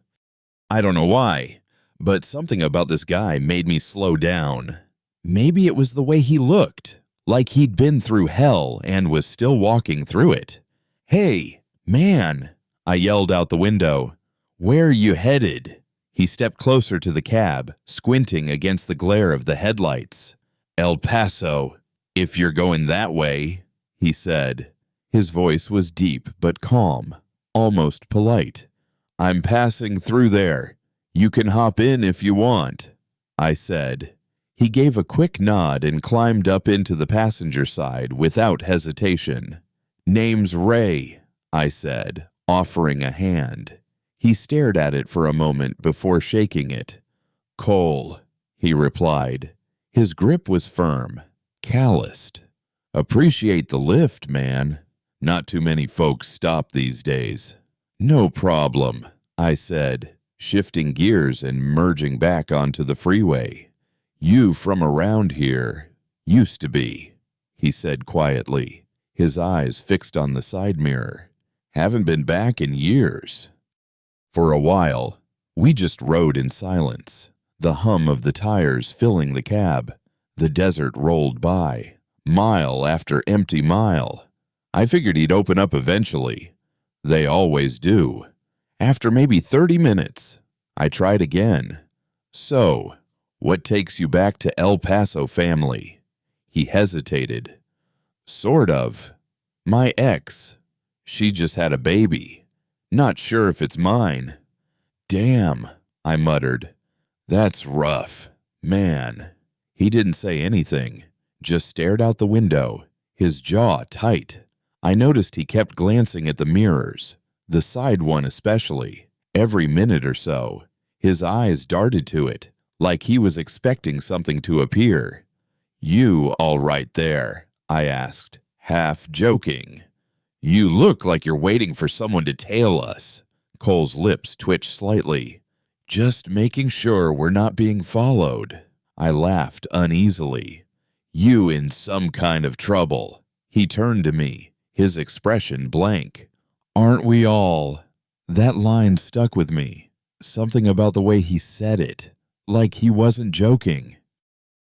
I don't know why, but something about this guy made me slow down. Maybe it was the way he looked, like he'd been through hell and was still walking through it. "Hey, man," I yelled out the window. "Where are you headed?" He stepped closer to the cab, squinting against the glare of the headlights. "El Paso, if you're going that way," he said. His voice was deep but calm, almost polite. "I'm passing through there. You can hop in if you want," I said. He gave a quick nod and climbed up into the passenger side without hesitation. "Name's Ray," I said, offering a hand. He stared at it for a moment before shaking it. "Cole," he replied. His grip was firm, calloused. "Appreciate the lift, man. Not too many folks stop these days." "No problem," I said, shifting gears and merging back onto the freeway. "You from around here?" "Used to be," he said quietly, his eyes fixed on the side mirror. "Haven't been back in years." For a while, we just rode in silence, the hum of the tires filling the cab. The desert rolled by, mile after empty mile. I figured he'd open up eventually. They always do. After maybe 30 minutes, I tried again. "So, what takes you back to El Paso, family?" He hesitated. "Sort of. My ex. She just had a baby. Not sure if it's mine." "Damn," I muttered. "That's rough. Man." He didn't say anything, just stared out the window, his jaw tight. I noticed he kept glancing at the mirrors, the side one especially. Every minute or so, his eyes darted to it, like he was expecting something to appear. "You all right there?" I asked, half joking. "You look like you're waiting for someone to tail us." Cole's lips twitched slightly. "Just making sure we're not being followed." I laughed uneasily. "You in some kind of trouble." He turned to me, his expression blank. "Aren't we all?" That line stuck with me. Something about the way he said it, like he wasn't joking.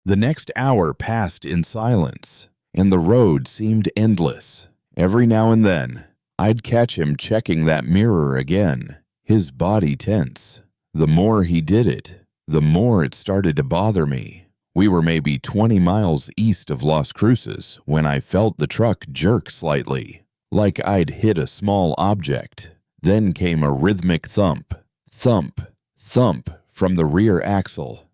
The next hour passed in silence, and the road seemed endless. Every now and then, I'd catch him checking that mirror again, his body tense. The more he did it, the more it started to bother me. We were maybe 20 miles east of Las Cruces when I felt the truck jerk slightly, like I'd hit a small object. Then came a rhythmic thump, thump, thump from the rear axle.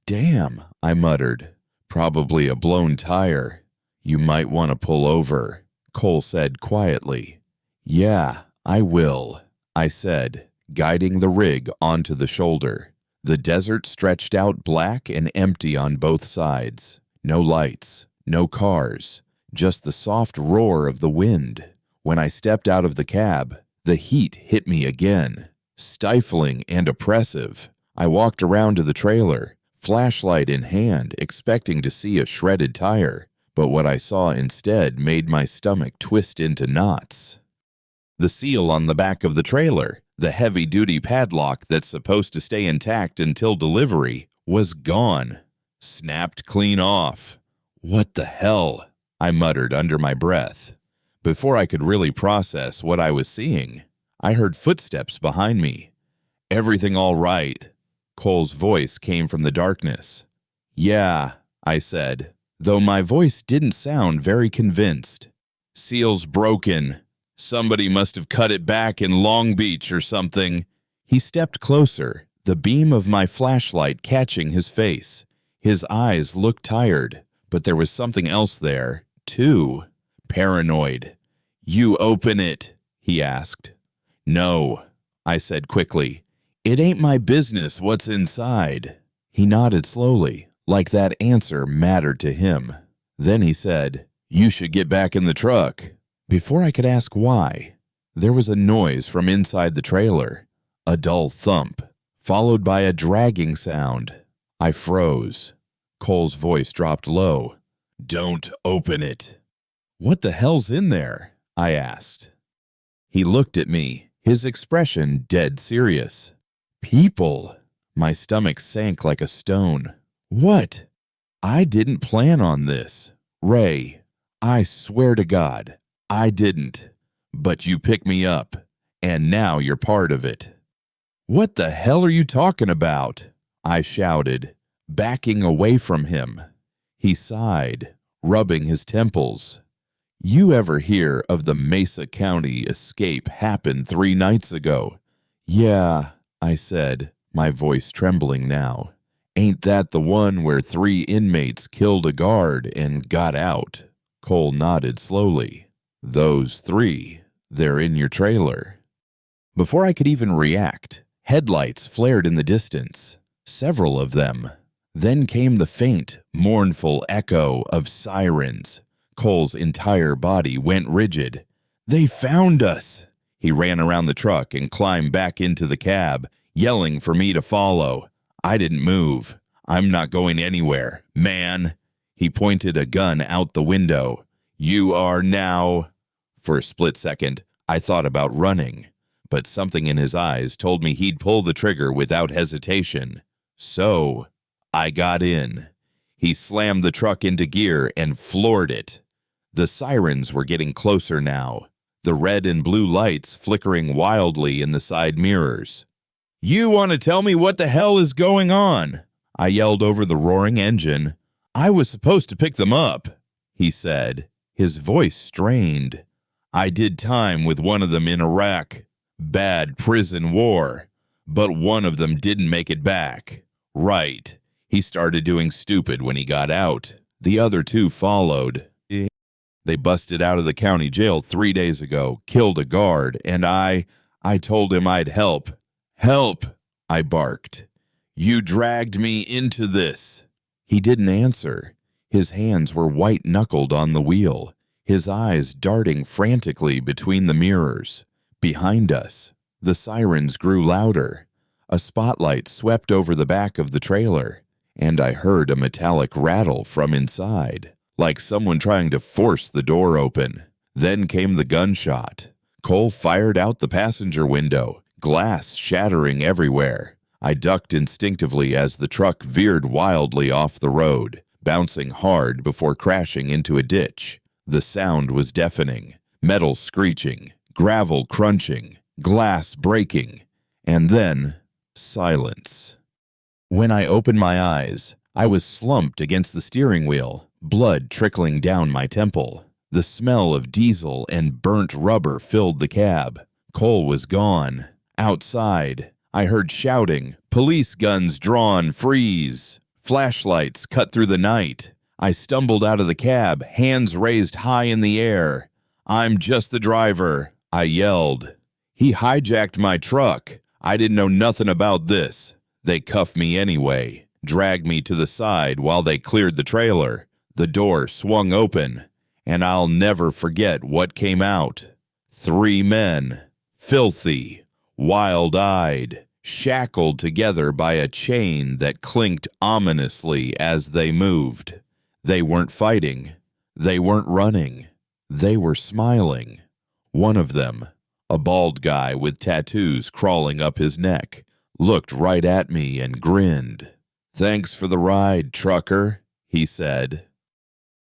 "Damn," I muttered. "Probably a blown tire." "You might want to pull over," Cole said quietly. "Yeah, I will," I said, guiding the rig onto the shoulder. The desert stretched out black and empty on both sides. No lights, no cars, just the soft roar of the wind. When I stepped out of the cab, the heat hit me again, stifling and oppressive. I walked around to the trailer, flashlight in hand, expecting to see a shredded tire, but what I saw instead made my stomach twist into knots. The seal on the back of the trailer, the heavy-duty padlock that's supposed to stay intact until delivery, was gone. Snapped clean off. "What the hell?" I muttered under my breath. Before I could really process what I was seeing, I heard footsteps behind me. Everything all right? Cole's voice came from the darkness. Yeah, I said, though my voice didn't sound very convinced. Seal's broken. Somebody must have cut it back in Long Beach or something. He stepped closer, the beam of my flashlight catching his face. His eyes looked tired, but there was something else there, too. Paranoid. You open it, he asked. No, I said quickly. It ain't my business what's inside. He nodded slowly, like that answer mattered to him. Then he said, You should get back in the truck. Before I could ask why, there was a noise from inside the trailer, a dull thump, followed by a dragging sound. I froze. Cole's voice dropped low. Don't open it. What the hell's in there? I asked. He looked at me, his expression dead serious. People. My stomach sank like a stone. What? I didn't plan on this. Ray, I swear to God, I didn't. But you picked me up, and now you're part of it. What the hell are you talking about? I shouted, backing away from him. He sighed, rubbing his temples. You ever hear of the Mesa County escape happened 3 nights ago? Yeah, I said, my voice trembling now. Ain't that the one where 3 inmates killed a guard and got out? Cole nodded slowly. Those 3, they're in your trailer. Before I could even react, headlights flared in the distance, several of them. Then came the faint, mournful echo of sirens. Cole's entire body went rigid. They found us! He ran around the truck and climbed back into the cab, yelling for me to follow. I didn't move. I'm not going anywhere, man. He pointed a gun out the window. You are now... For a split second, I thought about running, but something in his eyes told me he'd pull the trigger without hesitation. So, I got in. He slammed the truck into gear and floored it. The sirens were getting closer now, the red and blue lights flickering wildly in the side mirrors. You want to tell me what the hell is going on? I yelled over the roaring engine. I was supposed to pick them up, he said, his voice strained. I did time with one of them in Iraq. Bad prison war. But one of them didn't make it back. Right. He started doing stupid when he got out. The other 2 followed. They busted out of the county jail 3 days ago, killed a guard, and I told him I'd help. Help, I barked. You dragged me into this. He didn't answer. His hands were white-knuckled on the wheel, his eyes darting frantically between the mirrors. Behind us, the sirens grew louder. A spotlight swept over the back of the trailer, and I heard a metallic rattle from inside, like someone trying to force the door open. Then came the gunshot. Cole fired out the passenger window, glass shattering everywhere. I ducked instinctively as the truck veered wildly off the road, bouncing hard before crashing into a ditch. The sound was deafening, metal screeching, gravel crunching, glass breaking, and then silence. When I opened my eyes, I was slumped against the steering wheel, blood trickling down my temple. The smell of diesel and burnt rubber filled the cab. Cole was gone. Outside, I heard shouting, police guns drawn, freeze. Flashlights cut through the night. I stumbled out of the cab, hands raised high in the air. I'm just the driver, I yelled. He hijacked my truck. I didn't know nothing about this. They cuffed me anyway, dragged me to the side while they cleared the trailer. The door swung open, and I'll never forget what came out. 3 men, filthy, wild-eyed, shackled together by a chain that clinked ominously as they moved. They weren't fighting. They weren't running. They were smiling. One of them, a bald guy with tattoos crawling up his neck, looked right at me and grinned. Thanks for the ride, trucker, he said.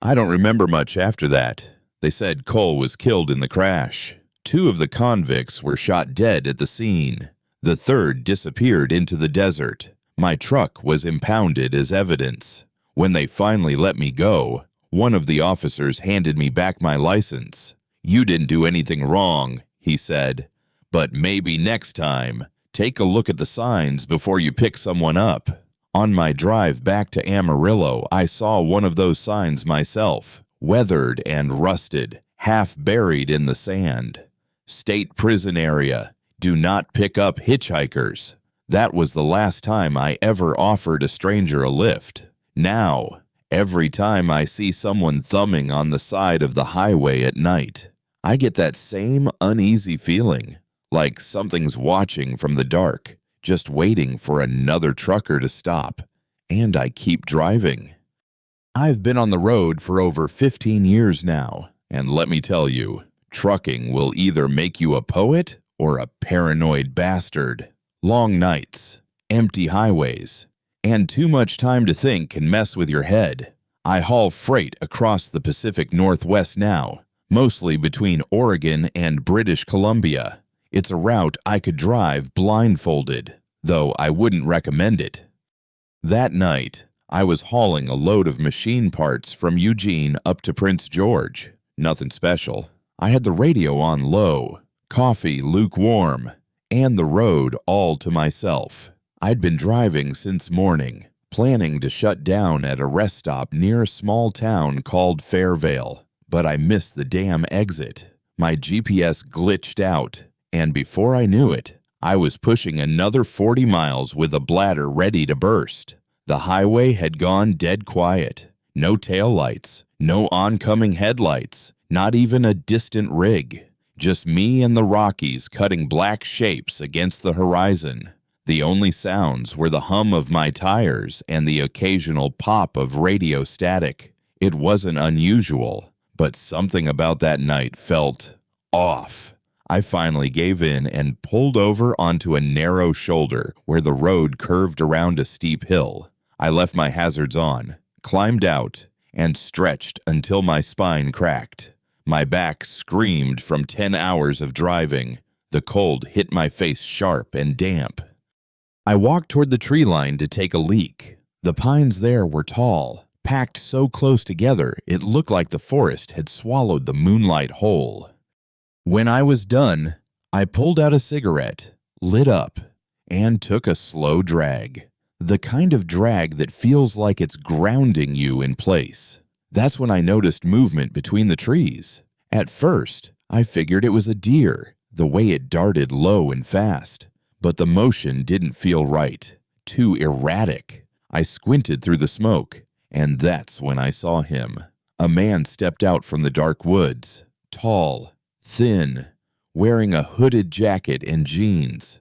I don't remember much after that. They said Cole was killed in the crash. 2 of the convicts were shot dead at the scene. The third disappeared into the desert. My truck was impounded as evidence. When they finally let me go, one of the officers handed me back my license. "You didn't do anything wrong," he said, "but maybe next time, take a look at the signs before you pick someone up." On my drive back to Amarillo, I saw one of those signs myself, weathered and rusted, half buried in the sand. "State prison area. Do not pick up hitchhikers." That was the last time I ever offered a stranger a lift. Now, every time I see someone thumbing on the side of the highway at night, I get that same uneasy feeling, like something's watching from the dark, just waiting for another trucker to stop, and I keep driving. I've been on the road for over 15 years now, and let me tell you, trucking will either make you a poet or a paranoid bastard. Long nights, empty highways, and too much time to think can mess with your head. I haul freight across the Pacific Northwest now, mostly between Oregon and British Columbia. It's a route I could drive blindfolded, though I wouldn't recommend it. That night, I was hauling a load of machine parts from Eugene up to Prince George. Nothing special. I had the radio on low, coffee lukewarm, and the road all to myself. I'd been driving since morning, planning to shut down at a rest stop near a small town called Fairvale, but I missed the damn exit. My GPS glitched out, and before I knew it, I was pushing another 40 miles with a bladder ready to burst. The highway had gone dead quiet. No taillights, no oncoming headlights, not even a distant rig. Just me and the Rockies cutting black shapes against the horizon. The only sounds were the hum of my tires and the occasional pop of radio static. It wasn't unusual, but something about that night felt off. I finally gave in and pulled over onto a narrow shoulder where the road curved around a steep hill. I left my hazards on, climbed out, and stretched until my spine cracked. My back screamed from 10 hours of driving. The cold hit my face sharp and damp. I walked toward the tree line to take a leak. The pines there were tall, packed so close together it looked like the forest had swallowed the moonlight whole. When I was done, I pulled out a cigarette, lit up, and took a slow drag. The kind of drag that feels like it's grounding you in place. That's when I noticed movement between the trees. At first, I figured it was a deer, the way it darted low and fast. But the motion didn't feel right, too erratic. I squinted through the smoke, and that's when I saw him. A man stepped out from the dark woods, tall, thin, wearing a hooded jacket and jeans.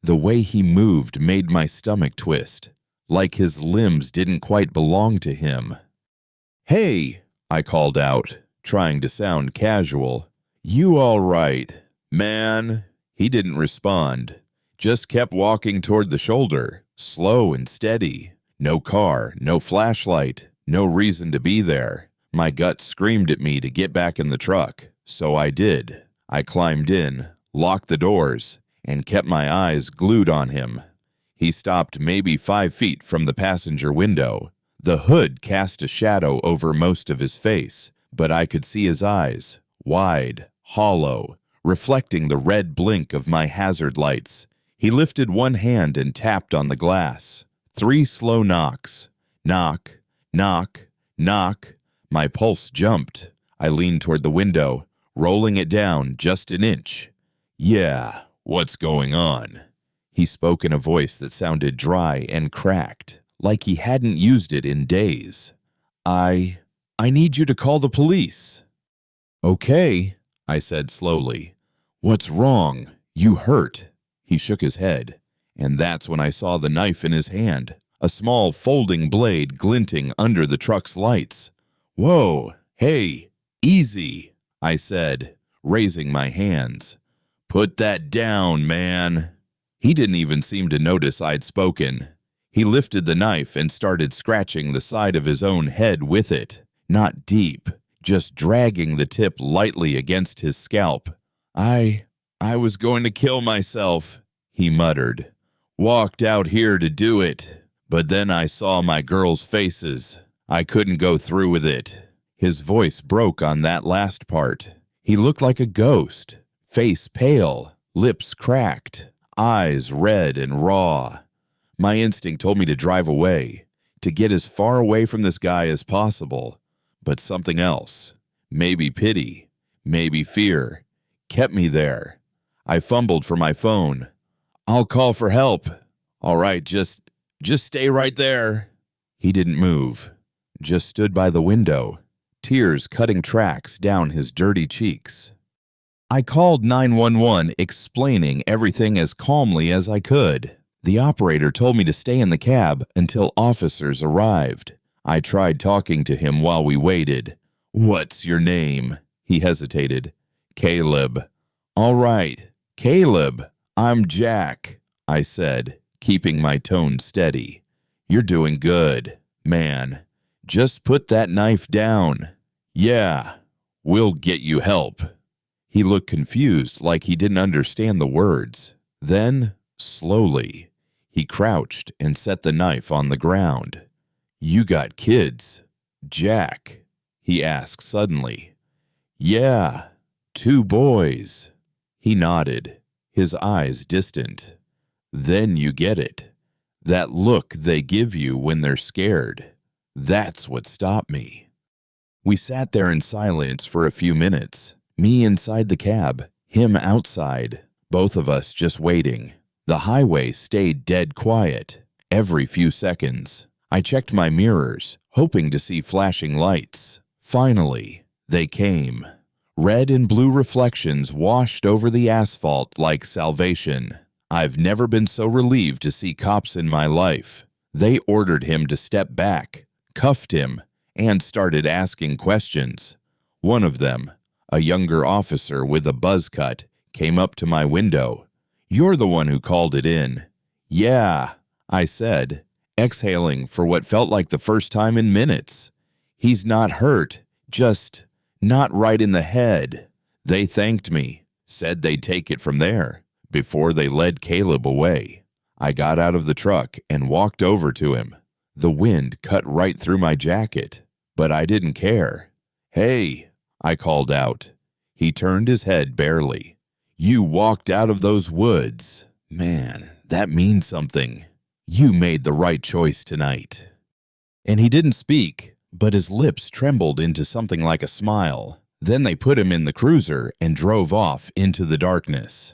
The way he moved made my stomach twist, like his limbs didn't quite belong to him. "Hey," I called out, trying to sound casual. "You all right, man?" He didn't respond. Just kept walking toward the shoulder, slow and steady. No car, no flashlight, no reason to be there. My gut screamed at me to get back in the truck, so I did. I climbed in, locked the doors, and kept my eyes glued on him. He stopped maybe 5 feet from the passenger window. The hood cast a shadow over most of his face, but I could see his eyes, wide, hollow, reflecting the red blink of my hazard lights. He lifted one hand and tapped on the glass. 3 slow knocks. Knock, knock, knock. My pulse jumped. I leaned toward the window, rolling it down just an inch. "Yeah, what's going on?" He spoke in a voice that sounded dry and cracked, like he hadn't used it in days. I need you to call the police." "Okay," I said slowly. "What's wrong? You hurt." He shook his head, and that's when I saw the knife in his hand, a small folding blade glinting under the truck's lights. "Whoa, hey, easy," I said, raising my hands. "Put that down, man." He didn't even seem to notice I'd spoken. He lifted the knife and started scratching the side of his own head with it, not deep, just dragging the tip lightly against his scalp. I was going to kill myself," he muttered. "Walked out here to do it, but then I saw my girls' faces. I couldn't go through with it." His voice broke on that last part. He looked like a ghost, face pale, lips cracked, eyes red and raw. My instinct told me to drive away, to get as far away from this guy as possible. But something else, maybe pity, maybe fear, kept me there. I fumbled for my phone. "I'll call for help." "All right, just stay right there." He didn't move, just stood by the window, tears cutting tracks down his dirty cheeks. I called 911, explaining everything as calmly as I could. The operator told me to stay in the cab until officers arrived. I tried talking to him while we waited. "What's your name?" He hesitated. "Caleb." "All right, Caleb, I'm Jack," I said, keeping my tone steady. "You're doing good, man. Just put that knife down." "Yeah, we'll get you help." He looked confused, like he didn't understand the words. Then, slowly, he crouched and set the knife on the ground. "You got kids, Jack?" he asked suddenly. "Yeah, 2 boys." He nodded, his eyes distant. "Then you get it. That look they give you when they're scared. That's what stopped me." We sat there in silence for a few minutes, me inside the cab, him outside, both of us just waiting. The highway stayed dead quiet. Every few seconds, I checked my mirrors, hoping to see flashing lights. Finally, they came. Red and blue reflections washed over the asphalt like salvation. I've never been so relieved to see cops in my life. They ordered him to step back, cuffed him, and started asking questions. One of them, a younger officer with a buzz cut, came up to my window. "You're the one who called it in." "Yeah," I said, exhaling for what felt like the first time in minutes. "He's not hurt, just not right in the head." They thanked me, said they'd take it from there, before they led Caleb away. I got out of the truck and walked over to him. The wind cut right through my jacket, but I didn't care. "Hey," I called out. He turned his head barely. "You walked out of those woods. Man, that means something. You made the right choice tonight." And he didn't speak, but his lips trembled into something like a smile. Then they put him in the cruiser and drove off into the darkness.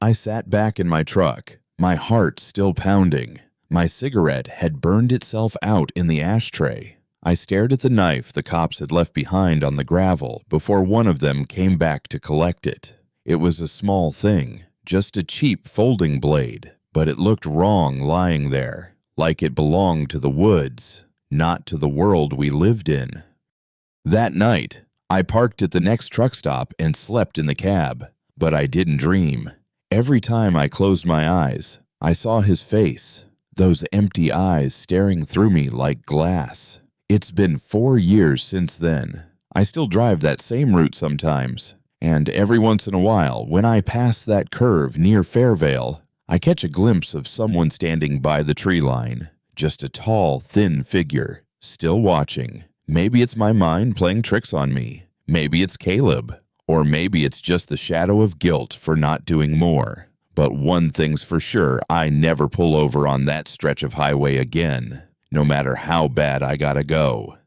I sat back in my truck, my heart still pounding. My cigarette had burned itself out in the ashtray. I stared at the knife the cops had left behind on the gravel before one of them came back to collect it. It was a small thing, just a cheap folding blade, but it looked wrong lying there, like it belonged to the woods, not to the world we lived in. That night, I parked at the next truck stop and slept in the cab, but I didn't dream. Every time I closed my eyes, I saw his face, those empty eyes staring through me like glass. It's been 4 years since then. I still drive that same route sometimes, and every once in a while, when I pass that curve near Fairvale, I catch a glimpse of someone standing by the tree line. Just a tall, thin figure, still watching. Maybe it's my mind playing tricks on me. Maybe it's Caleb. Or maybe it's just the shadow of guilt for not doing more. But one thing's for sure, I never pull over on that stretch of highway again, no matter how bad I gotta go.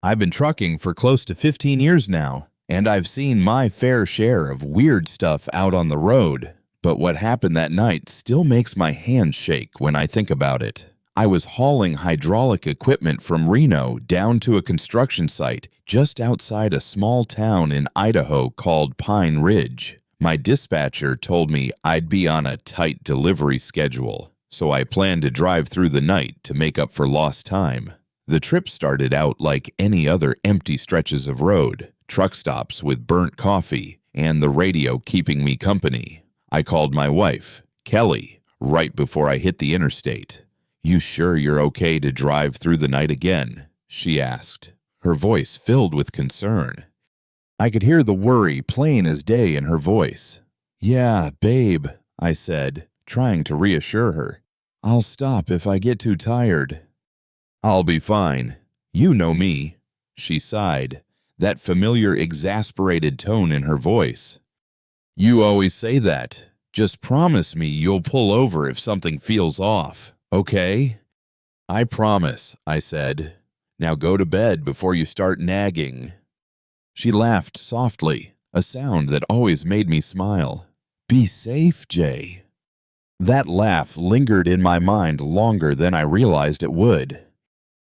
I've been trucking for close to 15 years now, and I've seen my fair share of weird stuff out on the road. But what happened that night still makes my hands shake when I think about it. I was hauling hydraulic equipment from Reno down to a construction site just outside a small town in Idaho called Pine Ridge. My dispatcher told me I'd be on a tight delivery schedule, so I planned to drive through the night to make up for lost time. The trip started out like any other empty stretches of road, truck stops with burnt coffee, and the radio keeping me company. I called my wife, Kelly, right before I hit the interstate. "You sure you're okay to drive through the night again?" she asked, her voice filled with concern. I could hear the worry plain as day in her voice. "Yeah, babe," I said, trying to reassure her. "I'll stop if I get too tired." "I'll be fine. You know me." She sighed, that familiar exasperated tone in her voice. "You always say that. Just promise me you'll pull over if something feels off, okay?" "I promise," I said. "Now go to bed before you start nagging." She laughed softly, a sound that always made me smile. "Be safe, Jay." That laugh lingered in my mind longer than I realized it would.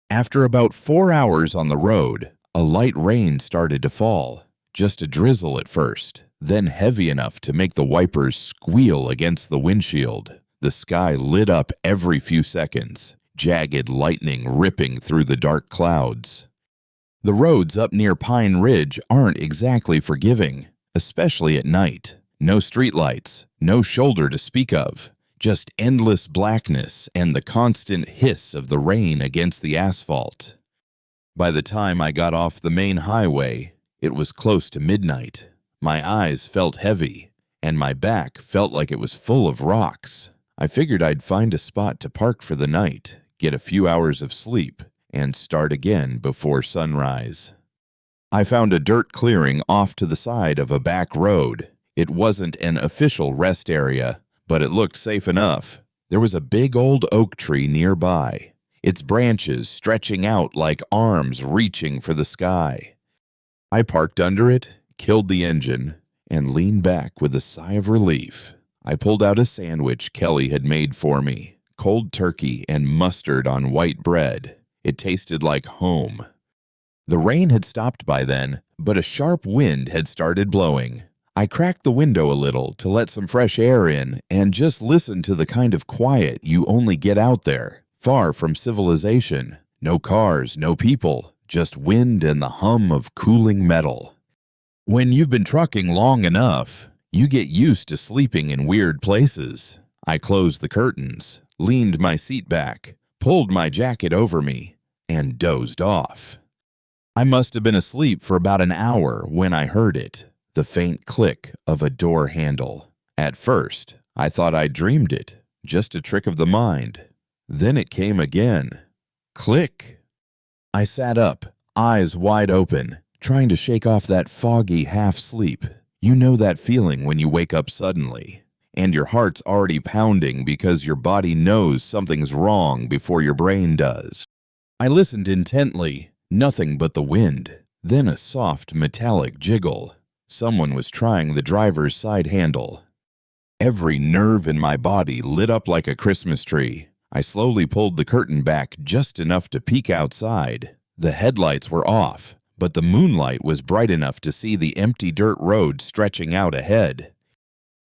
After about 4 hours on the road, a light rain started to fall. Just a drizzle at first, then heavy enough to make the wipers squeal against the windshield. The sky lit up every few seconds, jagged lightning ripping through the dark clouds. The roads up near Pine Ridge aren't exactly forgiving, especially at night. No streetlights, no shoulder to speak of, just endless blackness and the constant hiss of the rain against the asphalt. By the time I got off the main highway, it was close to midnight. My eyes felt heavy, and my back felt like it was full of rocks. I figured I'd find a spot to park for the night, get a few hours of sleep, and start again before sunrise. I found a dirt clearing off to the side of a back road. It wasn't an official rest area, but it looked safe enough. There was a big old oak tree nearby, its branches stretching out like arms reaching for the sky. I parked under it, killed the engine, and leaned back with a sigh of relief. I pulled out a sandwich Kelly had made for me, cold turkey and mustard on white bread. It tasted like home. The rain had stopped by then, but a sharp wind had started blowing. I cracked the window a little to let some fresh air in and just listened to the kind of quiet you only get out there, far from civilization. No cars, no people, just wind and the hum of cooling metal. When you've been trucking long enough, you get used to sleeping in weird places. I closed the curtains, leaned my seat back, pulled my jacket over me, and dozed off. I must have been asleep for about an hour when I heard it, the faint click of a door handle. At first, I thought I dreamed it, just a trick of the mind. Then it came again. Click. I sat up, eyes wide open, trying to shake off that foggy half-sleep. You know that feeling when you wake up suddenly, and your heart's already pounding because your body knows something's wrong before your brain does. I listened intently, nothing but the wind, then a soft metallic jiggle. Someone was trying the driver's side handle. Every nerve in my body lit up like a Christmas tree. I slowly pulled the curtain back just enough to peek outside. The headlights were off, but the moonlight was bright enough to see the empty dirt road stretching out ahead.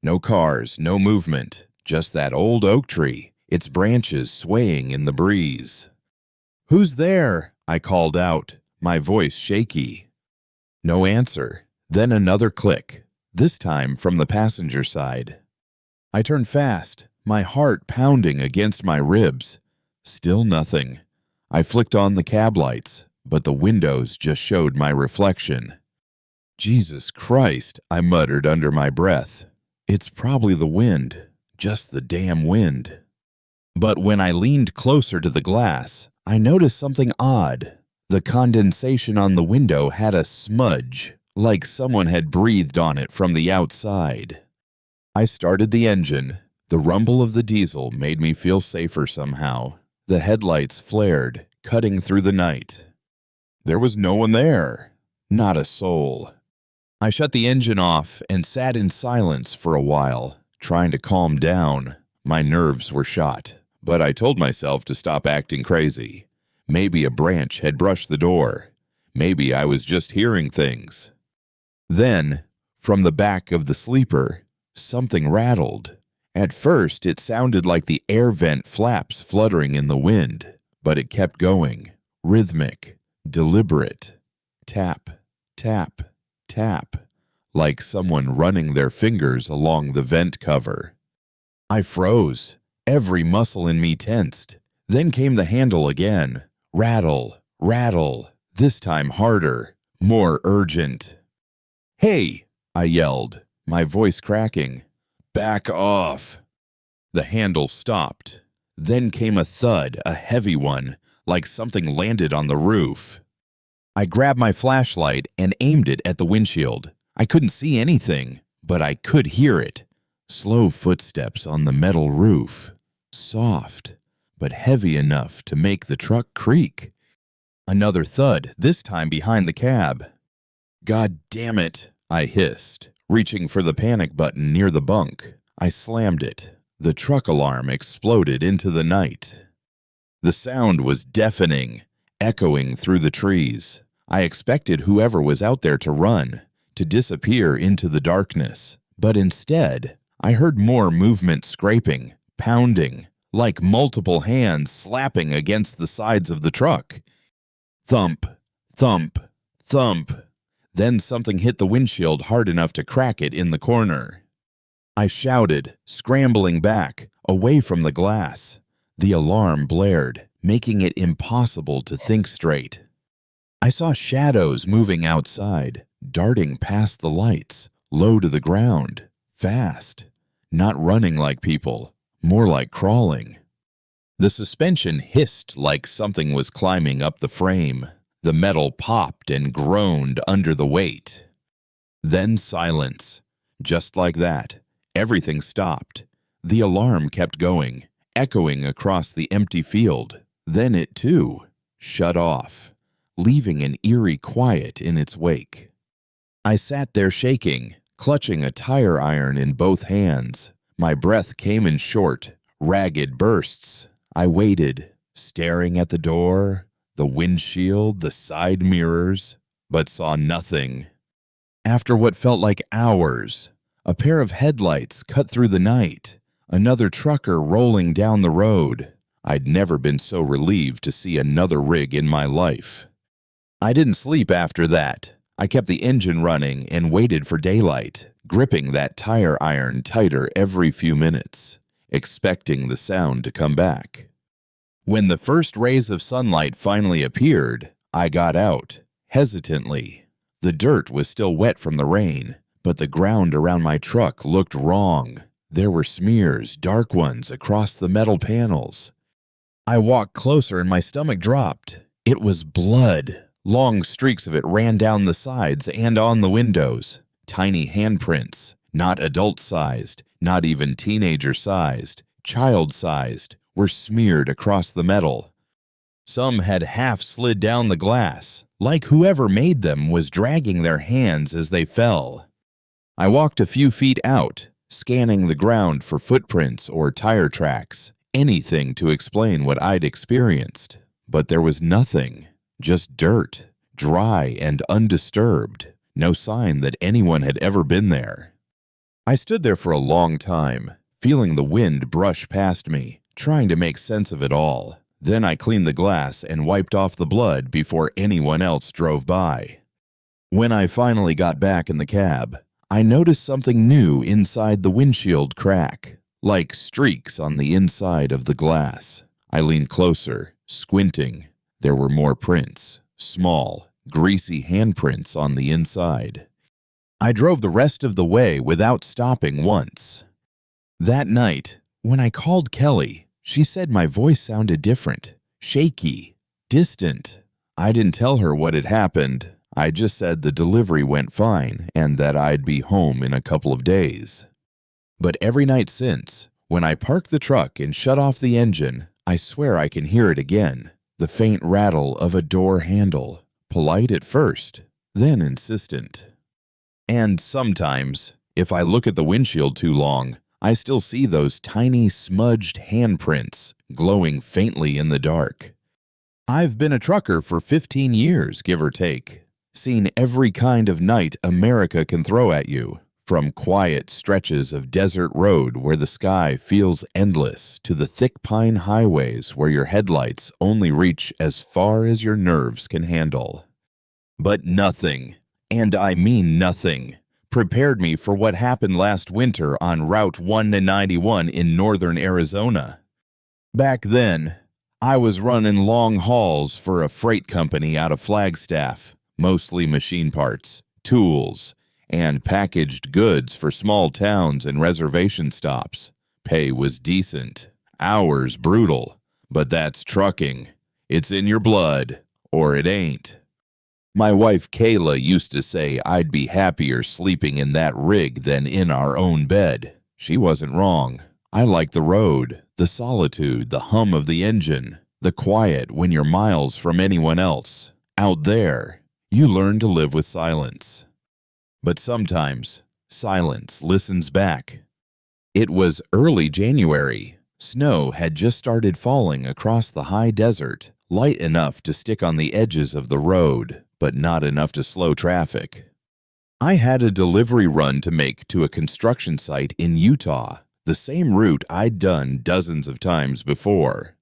No cars, no movement, just that old oak tree, its branches swaying in the breeze. "Who's there?" I called out, my voice shaky. No answer. Then another click, this time from the passenger side. I turned fast, my heart pounding against my ribs. Still nothing. I flicked on the cab lights, but the windows just showed my reflection. "Jesus Christ," I muttered under my breath. "It's probably the wind, just the damn wind." But when I leaned closer to the glass, I noticed something odd. The condensation on the window had a smudge, like someone had breathed on it from the outside. I started the engine. The rumble of the diesel made me feel safer somehow. The headlights flared, cutting through the night. There was no one there. Not a soul. I shut the engine off and sat in silence for a while, trying to calm down. My nerves were shot, but I told myself to stop acting crazy. Maybe a branch had brushed the door. Maybe I was just hearing things. Then, from the back of the sleeper, something rattled. At first, it sounded like the air vent flaps fluttering in the wind, but it kept going, rhythmic, deliberate. Tap, tap, tap, like someone running their fingers along the vent cover. I froze, every muscle in me tensed. Then came the handle again. Rattle, rattle, this time harder, more urgent. "Hey!" I yelled, my voice cracking. "Back off!" The handle stopped. Then came a thud, a heavy one, like something landed on the roof. I grabbed my flashlight and aimed it at the windshield. I couldn't see anything, but I could hear it. Slow footsteps on the metal roof. Soft, but heavy enough to make the truck creak. Another thud, this time behind the cab. "God damn it," I hissed, reaching for the panic button near the bunk. I slammed it. The truck alarm exploded into the night. The sound was deafening, echoing through the trees. I expected whoever was out there to run, to disappear into the darkness. But instead, I heard more movement, scraping, pounding, like multiple hands slapping against the sides of the truck. Thump, thump, thump. Then something hit the windshield hard enough to crack it in the corner. I shouted, scrambling back, away from the glass. The alarm blared, making it impossible to think straight. I saw shadows moving outside, darting past the lights, low to the ground, fast. Not running like people, more like crawling. The suspension hissed like something was climbing up the frame. The metal popped and groaned under the weight. Then silence. Just like that, everything stopped. The alarm kept going, echoing across the empty field. Then it, too, shut off, leaving an eerie quiet in its wake. I sat there shaking, clutching a tire iron in both hands. My breath came in short, ragged bursts. I waited, staring at the door, the windshield, the side mirrors, but saw nothing. After what felt like hours, a pair of headlights cut through the night, another trucker rolling down the road. I'd never been so relieved to see another rig in my life. I didn't sleep after that. I kept the engine running and waited for daylight, gripping that tire iron tighter every few minutes, expecting the sound to come back. When the first rays of sunlight finally appeared, I got out, hesitantly. The dirt was still wet from the rain, but the ground around my truck looked wrong. There were smears, dark ones, across the metal panels. I walked closer and my stomach dropped. It was blood. Long streaks of it ran down the sides and on the windows. Tiny handprints, not adult-sized, not even teenager-sized, child-sized, were smeared across the metal. Some had half slid down the glass, like whoever made them was dragging their hands as they fell. I walked a few feet out, scanning the ground for footprints or tire tracks, anything to explain what I'd experienced. But there was nothing, just dirt, dry and undisturbed, no sign that anyone had ever been there. I stood there for a long time, feeling the wind brush past me, trying to make sense of it all. Then I cleaned the glass and wiped off the blood before anyone else drove by. When I finally got back in the cab, I noticed something new inside the windshield crack, like streaks on the inside of the glass. I leaned closer, squinting. There were more prints, small, greasy handprints on the inside. I drove the rest of the way without stopping once. That night, when I called Kelly, she said my voice sounded different, shaky, distant. I didn't tell her what had happened. I just said the delivery went fine and that I'd be home in a couple of days. But every night since, when I park the truck and shut off the engine, I swear I can hear it again. The faint rattle of a door handle, polite at first, then insistent. And sometimes, if I look at the windshield too long, I still see those tiny smudged handprints glowing faintly in the dark. I've been a trucker for 15 years, give or take, seen every kind of night America can throw at you, from quiet stretches of desert road where the sky feels endless to the thick pine highways where your headlights only reach as far as your nerves can handle. But nothing, and I mean nothing, prepared me for what happened last winter on Route 191 in northern Arizona. Back then, I was running long hauls for a freight company out of Flagstaff, mostly machine parts, tools, and packaged goods for small towns and reservation stops. Pay was decent. Hours brutal. But that's trucking. It's in your blood, or it ain't. My wife Kayla used to say I'd be happier sleeping in that rig than in our own bed. She wasn't wrong. I like the road, the solitude, the hum of the engine, the quiet when you're miles from anyone else. Out there, you learn to live with silence. But sometimes, silence listens back. It was early January. Snow had just started falling across the high desert, light enough to stick on the edges of the road, but not enough to slow traffic. I had a delivery run to make to a construction site in Utah, the same route I'd done dozens of times before.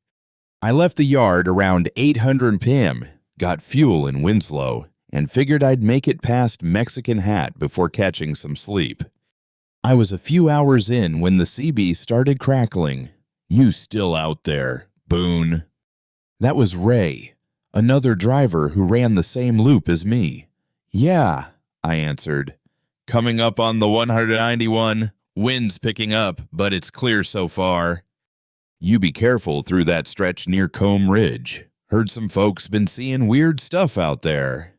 I left the yard around 800 p.m., got fuel in Winslow, and figured I'd make it past Mexican Hat before catching some sleep. I was a few hours in when the CB started crackling. "You still out there, Boone?" That was Ray, another driver who ran the same loop as me. "Yeah," I answered. "Coming up on the 191. Wind's picking up, but it's clear so far." "You be careful through that stretch near Comb Ridge. Heard some folks been seeing weird stuff out there."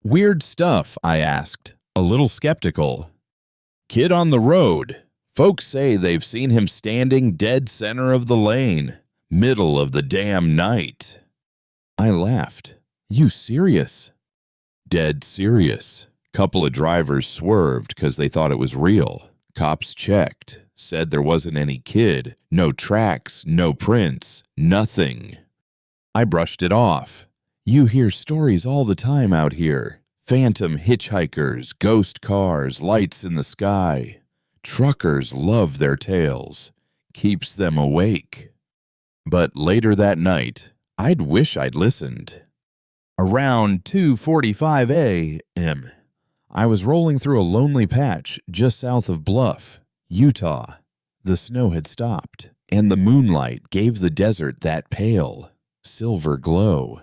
"Weird stuff?" I asked, a little skeptical. "Kid on the road. Folks say they've seen him standing dead center of the lane, middle of the damn night." I laughed. "You serious?" "Dead serious. Couple of drivers swerved because they thought it was real. Cops checked, said there wasn't any kid, no tracks, no prints, nothing." I brushed it off. "You hear stories all the time out here. Phantom hitchhikers, ghost cars, lights in the sky. Truckers love their tales. Keeps them awake." But later that night, I'd wish I'd listened. Around 2:45 a.m., I was rolling through a lonely patch just south of Bluff, Utah. The snow had stopped, and the moonlight gave the desert that pale, silver glow.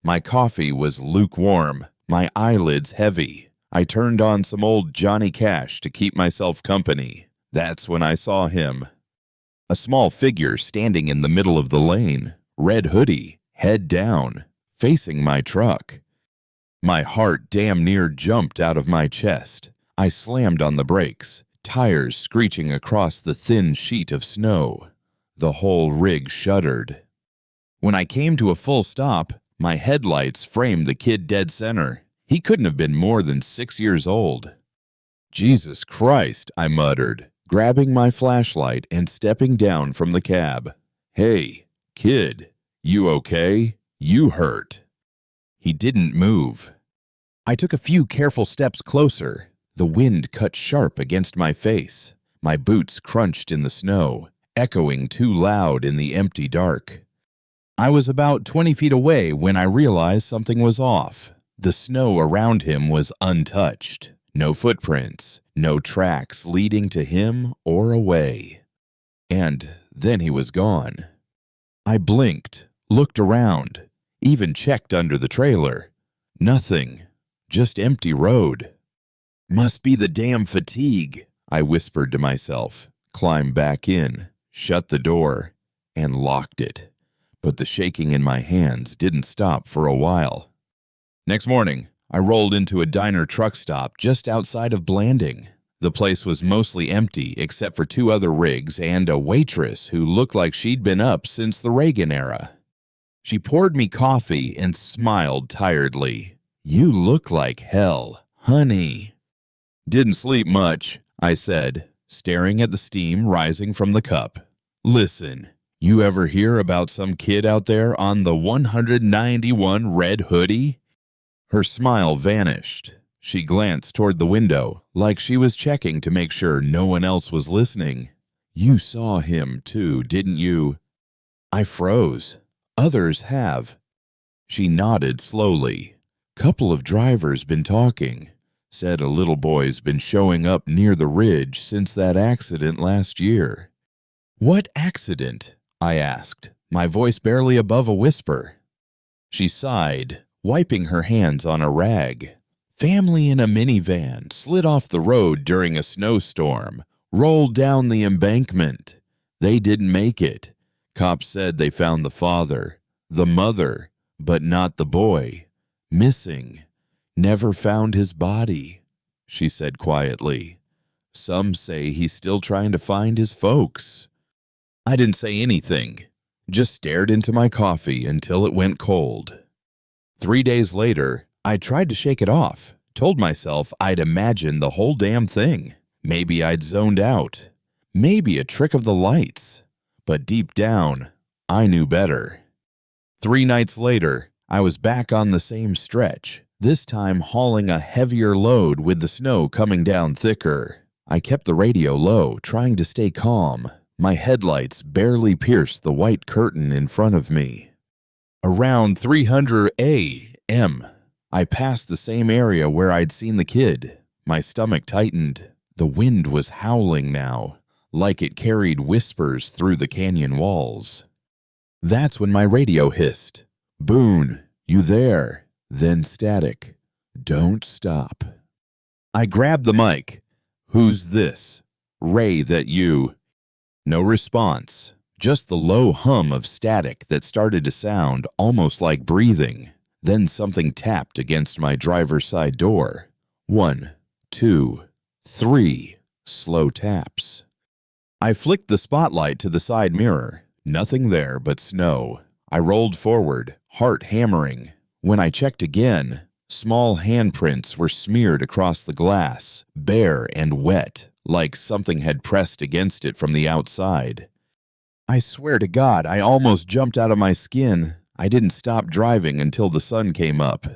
My coffee was lukewarm, my eyelids heavy. I turned on some old Johnny Cash to keep myself company. That's when I saw him. A small figure standing in the middle of the lane, red hoodie, head down, facing my truck. My heart damn near jumped out of my chest. I slammed on the brakes, tires screeching across the thin sheet of snow. The whole rig shuddered. When I came to a full stop, my headlights framed the kid dead center. He couldn't have been more than 6 years old. "Jesus Christ," I muttered, grabbing my flashlight and stepping down from the cab. "Hey, kid, you okay? You hurt." He didn't move. I took a few careful steps closer. The wind cut sharp against my face. My boots crunched in the snow, echoing too loud in the empty dark. I was about 20 feet away when I realized something was off. The snow around him was untouched. No footprints, no tracks leading to him or away. And then he was gone. I blinked, looked around, even checked under the trailer. Nothing, just empty road. "Must be the damn fatigue," I whispered to myself, climbed back in, shut the door, and locked it. But the shaking in my hands didn't stop for a while. Next morning, I rolled into a diner truck stop just outside of Blanding. The place was mostly empty except for 2 other rigs and a waitress who looked like she'd been up since the Reagan era. She poured me coffee and smiled tiredly. "You look like hell, honey." "Didn't sleep much," I said, staring at the steam rising from the cup. "Listen, you ever hear about some kid out there on the 191 red hoodie?" Her smile vanished. She glanced toward the window, like she was checking to make sure no one else was listening. "You saw him too, didn't you?" I froze. "Others have." She nodded slowly. "Couple of drivers been talking. Said a little boy's been showing up near the ridge since that accident last year." "What accident?" I asked, my voice barely above a whisper. She sighed, wiping her hands on a rag. "Family in a minivan slid off the road during a snowstorm. Rolled down the embankment. They didn't make it. Cops said they found the father, the mother, but not the boy. Missing. Never found his body, she said quietly. Some say he's still trying to find his folks. I didn't say anything, just stared into my coffee until it went cold. 3 days later, I tried to shake it off, told myself I'd imagined the whole damn thing. Maybe I'd zoned out. Maybe a trick of the lights. But deep down, I knew better. 3 nights later, I was back on the same stretch, this time hauling a heavier load with the snow coming down thicker. I kept the radio low, trying to stay calm. My headlights barely pierced the white curtain in front of me. Around 300 a.m., I passed the same area where I'd seen the kid. My stomach tightened. The wind was howling now, like it carried whispers through the canyon walls. That's when my radio hissed. Boone, you there? Then static. Don't stop. I grabbed the mic. Who's this? Ray, that you? No response. Just the low hum of static that started to sound almost like breathing. Then something tapped against my driver's side door. 1, 2, 3 slow taps. I flicked the spotlight to the side mirror. Nothing there but snow. I rolled forward, heart hammering. When I checked again, small handprints were smeared across the glass, bare and wet, like something had pressed against it from the outside. I swear to God, I almost jumped out of my skin. I didn't stop driving until the sun came up.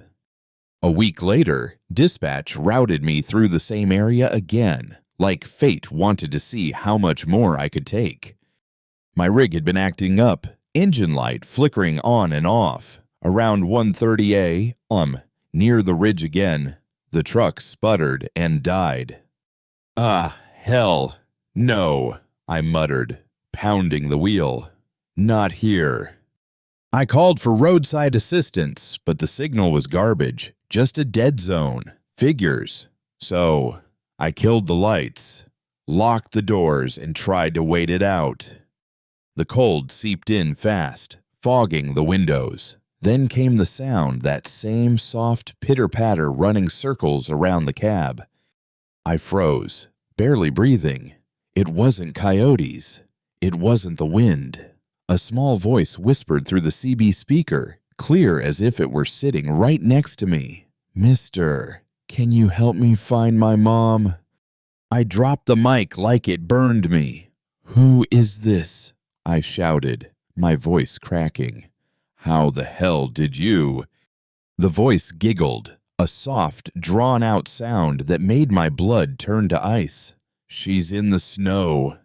A week later, dispatch routed me through the same area again, like fate wanted to see how much more I could take. My rig had been acting up, engine light flickering on and off. Around 1:30 a.m., near the ridge again, the truck sputtered and died. Ah, hell, no, I muttered, pounding the wheel. Not here. I called for roadside assistance, but the signal was garbage, just a dead zone, figures. So, I killed the lights, locked the doors, and tried to wait it out. The cold seeped in fast, fogging the windows. Then came the sound, that same soft pitter-patter running circles around the cab. I froze, barely breathing. It wasn't coyotes. It wasn't the wind. A small voice whispered through the CB speaker, clear as if it were sitting right next to me. Mister, can you help me find my mom? I dropped the mic like it burned me. Who is this? I shouted, my voice cracking. How the hell did you? The voice giggled, a soft, drawn-out sound that made my blood turn to ice. She's in the snow.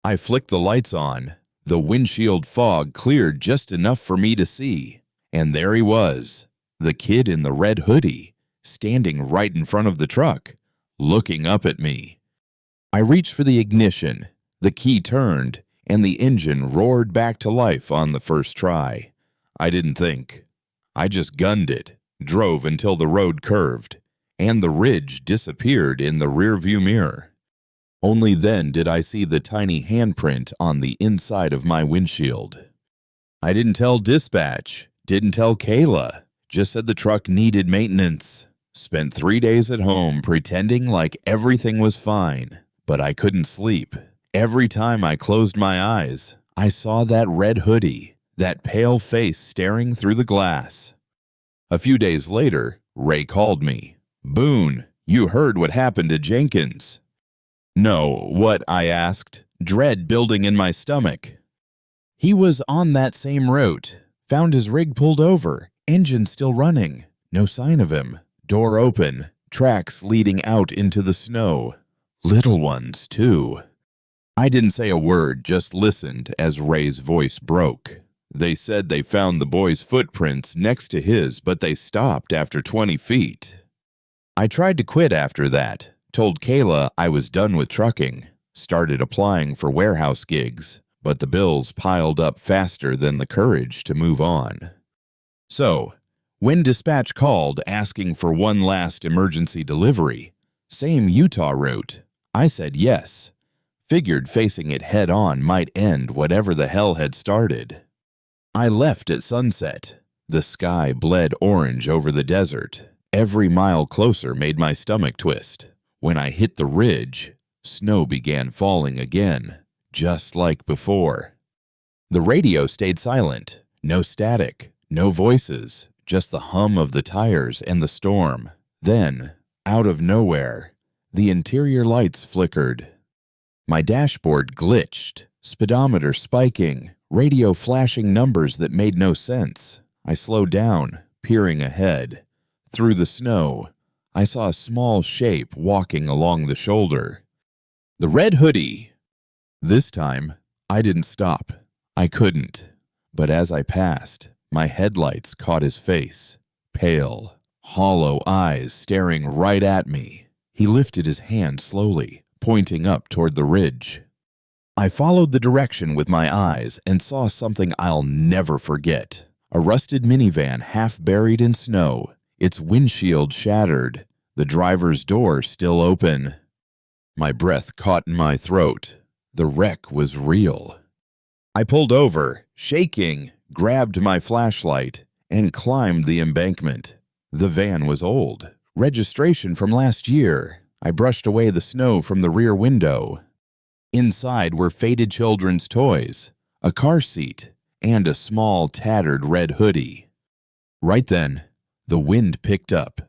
I flicked the lights on. The windshield fog cleared just enough for me to see. And there he was, the kid in the red hoodie, standing right in front of the truck, looking up at me. I reached for the ignition. The key turned, and the engine roared back to life on the first try. I didn't think. I just gunned it, drove until the road curved, and the ridge disappeared in the rearview mirror. Only then did I see the tiny handprint on the inside of my windshield. I didn't tell dispatch, didn't tell Kayla, just said the truck needed maintenance. Spent 3 days at home pretending like everything was fine, but I couldn't sleep. Every time I closed my eyes, I saw that red hoodie, that pale face staring through the glass. A few days later, Ray called me. Boone, you heard what happened to Jenkins. No, what? I asked, dread building in my stomach. He was on that same route, found his rig pulled over, engine still running, no sign of him, door open, tracks leading out into the snow. Little ones, too. I didn't say a word, just listened as Ray's voice broke. They said they found the boy's footprints next to his, but they stopped after 20 feet. I tried to quit after that, told Kayla I was done with trucking, started applying for warehouse gigs, but the bills piled up faster than the courage to move on. So, when dispatch called asking for one last emergency delivery, same Utah route, I said yes. Figured facing it head-on might end whatever the hell had started. I left at sunset. The sky bled orange over the desert. Every mile closer made my stomach twist. When I hit the ridge, snow began falling again, just like before. The radio stayed silent. No static, no voices, just the hum of the tires and the storm. Then, out of nowhere, the interior lights flickered. My dashboard glitched, speedometer spiking, radio flashing numbers that made no sense. I slowed down, peering ahead. Through the snow, I saw a small shape walking along the shoulder. The red hoodie. This time, I didn't stop. I couldn't. But as I passed, my headlights caught his face. Pale, hollow eyes staring right at me. He lifted his hand slowly, pointing up toward the ridge. I followed the direction with my eyes and saw something I'll never forget. A rusted minivan half buried in snow, its windshield shattered, the driver's door still open. My breath caught in my throat. The wreck was real. I pulled over, shaking, grabbed my flashlight, and climbed the embankment. The van was old. Registration from last year. I brushed away the snow from the rear window. Inside were faded children's toys, a car seat, and a small, tattered red hoodie. Right then, the wind picked up.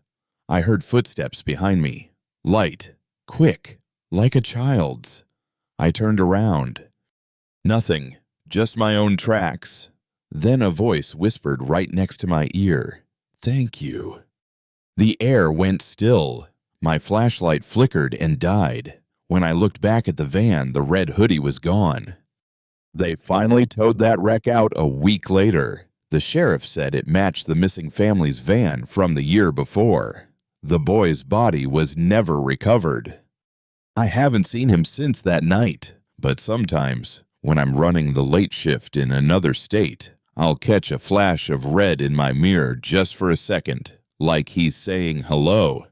I heard footsteps behind me. Light, quick, like a child's. I turned around. Nothing, just my own tracks. Then a voice whispered right next to my ear. "Thank you." The air went still. My flashlight flickered and died. When I looked back at the van, the red hoodie was gone. They finally towed that wreck out a week later. The sheriff said it matched the missing family's van from the year before. The boy's body was never recovered. I haven't seen him since that night, but sometimes, when I'm running the late shift in another state, I'll catch a flash of red in my mirror just for a second, like he's saying hello.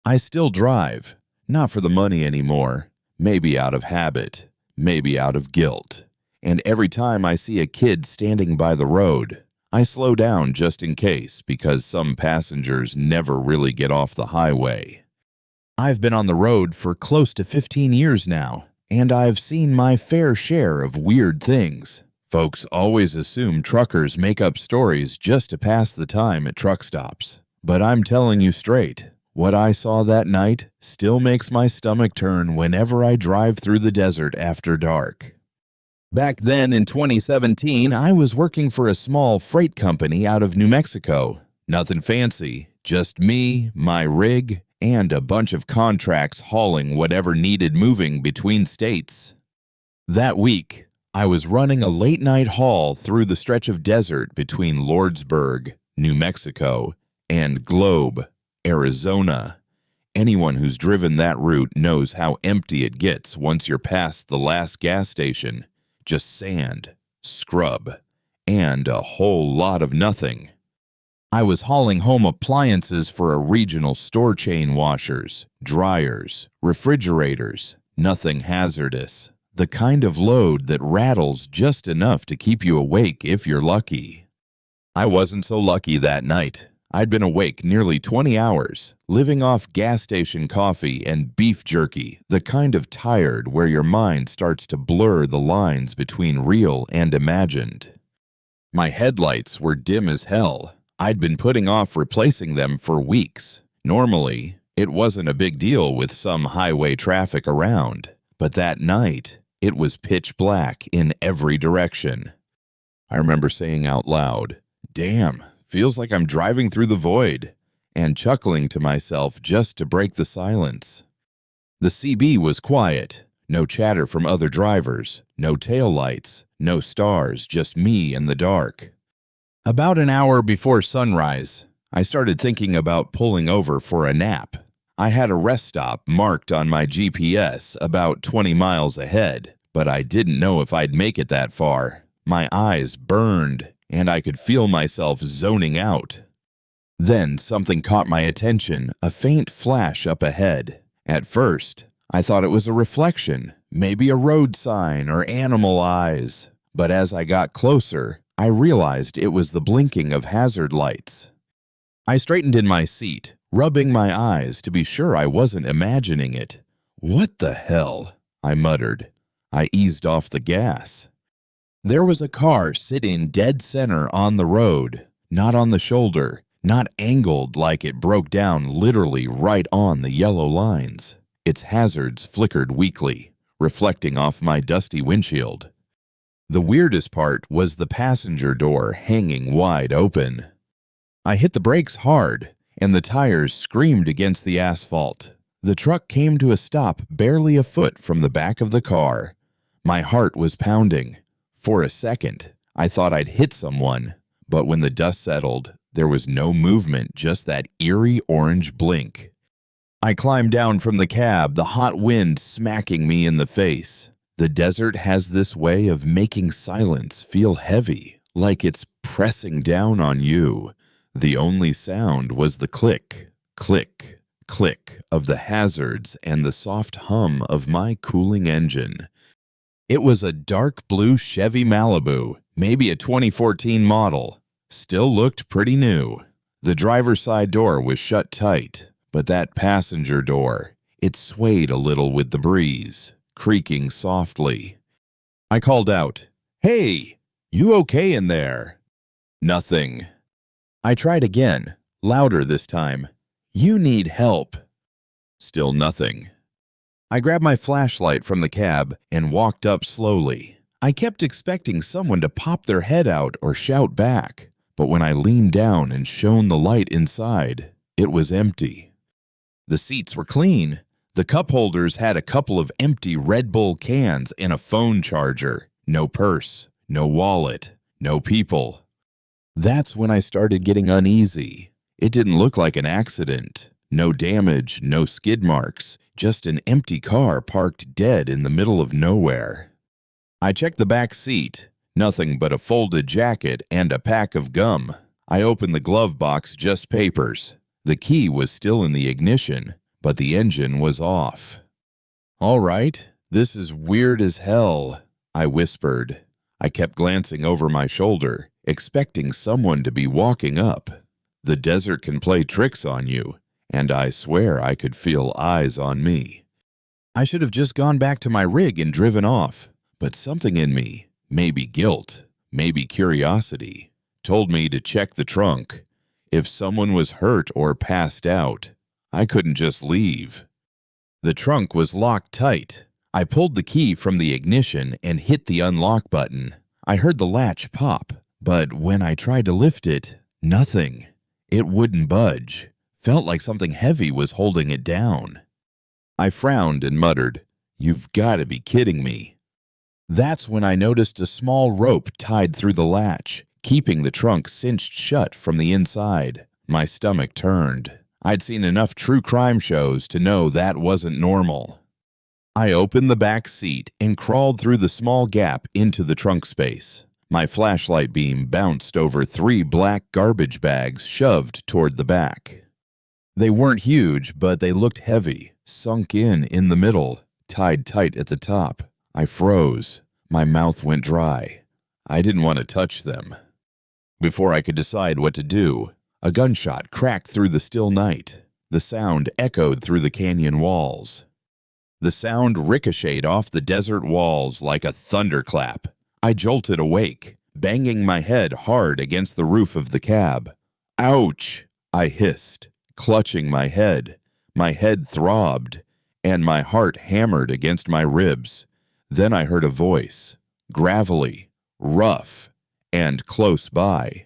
I still drive, not for the money anymore, maybe out of habit, maybe out of guilt. And every time I see a kid standing by the road, I slow down just in case because some passengers never really get off the highway. I've been on the road for close to 15 years now, and I've seen my fair share of weird things. Folks always assume truckers make up stories just to pass the time at truck stops. But I'm telling you straight, what I saw that night still makes my stomach turn whenever I drive through the desert after dark. Back then in 2017, I was working for a small freight company out of New Mexico. Nothing fancy, just me, my rig, and a bunch of contracts hauling whatever needed moving between states. That week, I was running a late-night haul through the stretch of desert between Lordsburg, New Mexico, and Globe, Arizona. Anyone who's driven that route knows how empty it gets once you're past the last gas station. Just sand, scrub, and a whole lot of nothing. I was hauling home appliances for a regional store chain, washers, dryers, refrigerators, nothing hazardous. The kind of load that rattles just enough to keep you awake if you're lucky. I wasn't so lucky that night. I'd been awake nearly 20 hours, living off gas station coffee and beef jerky, the kind of tired where your mind starts to blur the lines between real and imagined. My headlights were dim as hell. I'd been putting off replacing them for weeks. Normally, it wasn't a big deal with some highway traffic around, but that night, it was pitch black in every direction. I remember saying out loud, "Damn, feels like I'm driving through the void," and chuckling to myself just to break the silence. The CB was quiet, no chatter from other drivers, no taillights, no stars, just me in the dark. About an hour before sunrise, I started thinking about pulling over for a nap. I had a rest stop marked on my GPS about 20 miles ahead, but I didn't know if I'd make it that far. My eyes burned, and I could feel myself zoning out. Then something caught my attention, a faint flash up ahead. At first, I thought it was a reflection, maybe a road sign or animal eyes. But as I got closer, I realized it was the blinking of hazard lights. I straightened in my seat, rubbing my eyes to be sure I wasn't imagining it. "What the hell?" I muttered. I eased off the gas. There was a car sitting dead center on the road, not on the shoulder, not angled like it broke down literally right on the yellow lines. Its hazards flickered weakly, reflecting off my dusty windshield. The weirdest part was the passenger door hanging wide open. I hit the brakes hard, and the tires screamed against the asphalt. The truck came to a stop barely a foot from the back of the car. My heart was pounding. For a second, I thought I'd hit someone, but when the dust settled, there was no movement, just that eerie orange blink. I climbed down from the cab, the hot wind smacking me in the face. The desert has this way of making silence feel heavy, like it's pressing down on you. The only sound was the click, click, click of the hazards and the soft hum of my cooling engine. It was a dark blue Chevy Malibu, maybe a 2014 model. Still looked pretty new. The driver's side door was shut tight, but that passenger door, it swayed a little with the breeze, creaking softly. I called out, "Hey, you okay in there?" Nothing. I tried again, louder this time. "You need help." Still nothing. I grabbed my flashlight from the cab and walked up slowly. I kept expecting someone to pop their head out or shout back, but when I leaned down and shone the light inside, it was empty. The seats were clean. The cup holders had a couple of empty Red Bull cans and a phone charger. No purse, no wallet, no people. That's when I started getting uneasy. It didn't look like an accident. No damage, no skid marks, just an empty car parked dead in the middle of nowhere. I checked the back seat. Nothing but a folded jacket and a pack of gum. I opened the glove box, just papers. The key was still in the ignition, but the engine was off. "All right, this is weird as hell," I whispered. I kept glancing over my shoulder, expecting someone to be walking up. The desert can play tricks on you, and I swear I could feel eyes on me. I should have just gone back to my rig and driven off, but something in me, maybe guilt, maybe curiosity, told me to check the trunk. If someone was hurt or passed out, I couldn't just leave. The trunk was locked tight. I pulled the key from the ignition and hit the unlock button. I heard the latch pop, but when I tried to lift it, nothing. It wouldn't budge. Felt like something heavy was holding it down. I frowned and muttered, "You've got to be kidding me." That's when I noticed a small rope tied through the latch, keeping the trunk cinched shut from the inside. My stomach turned. I'd seen enough true crime shows to know that wasn't normal. I opened the back seat and crawled through the small gap into the trunk space. My flashlight beam bounced over 3 black garbage bags shoved toward the back. They weren't huge, but they looked heavy, sunk in the middle, tied tight at the top. I froze. My mouth went dry. I didn't want to touch them. Before I could decide what to do, a gunshot cracked through the still night. The sound echoed through the canyon walls. The sound ricocheted off the desert walls like a thunderclap. I jolted awake, banging my head hard against the roof of the cab. "Ouch!" I hissed, clutching my head. My head throbbed, and my heart hammered against my ribs. Then I heard a voice, gravelly, rough, and close by.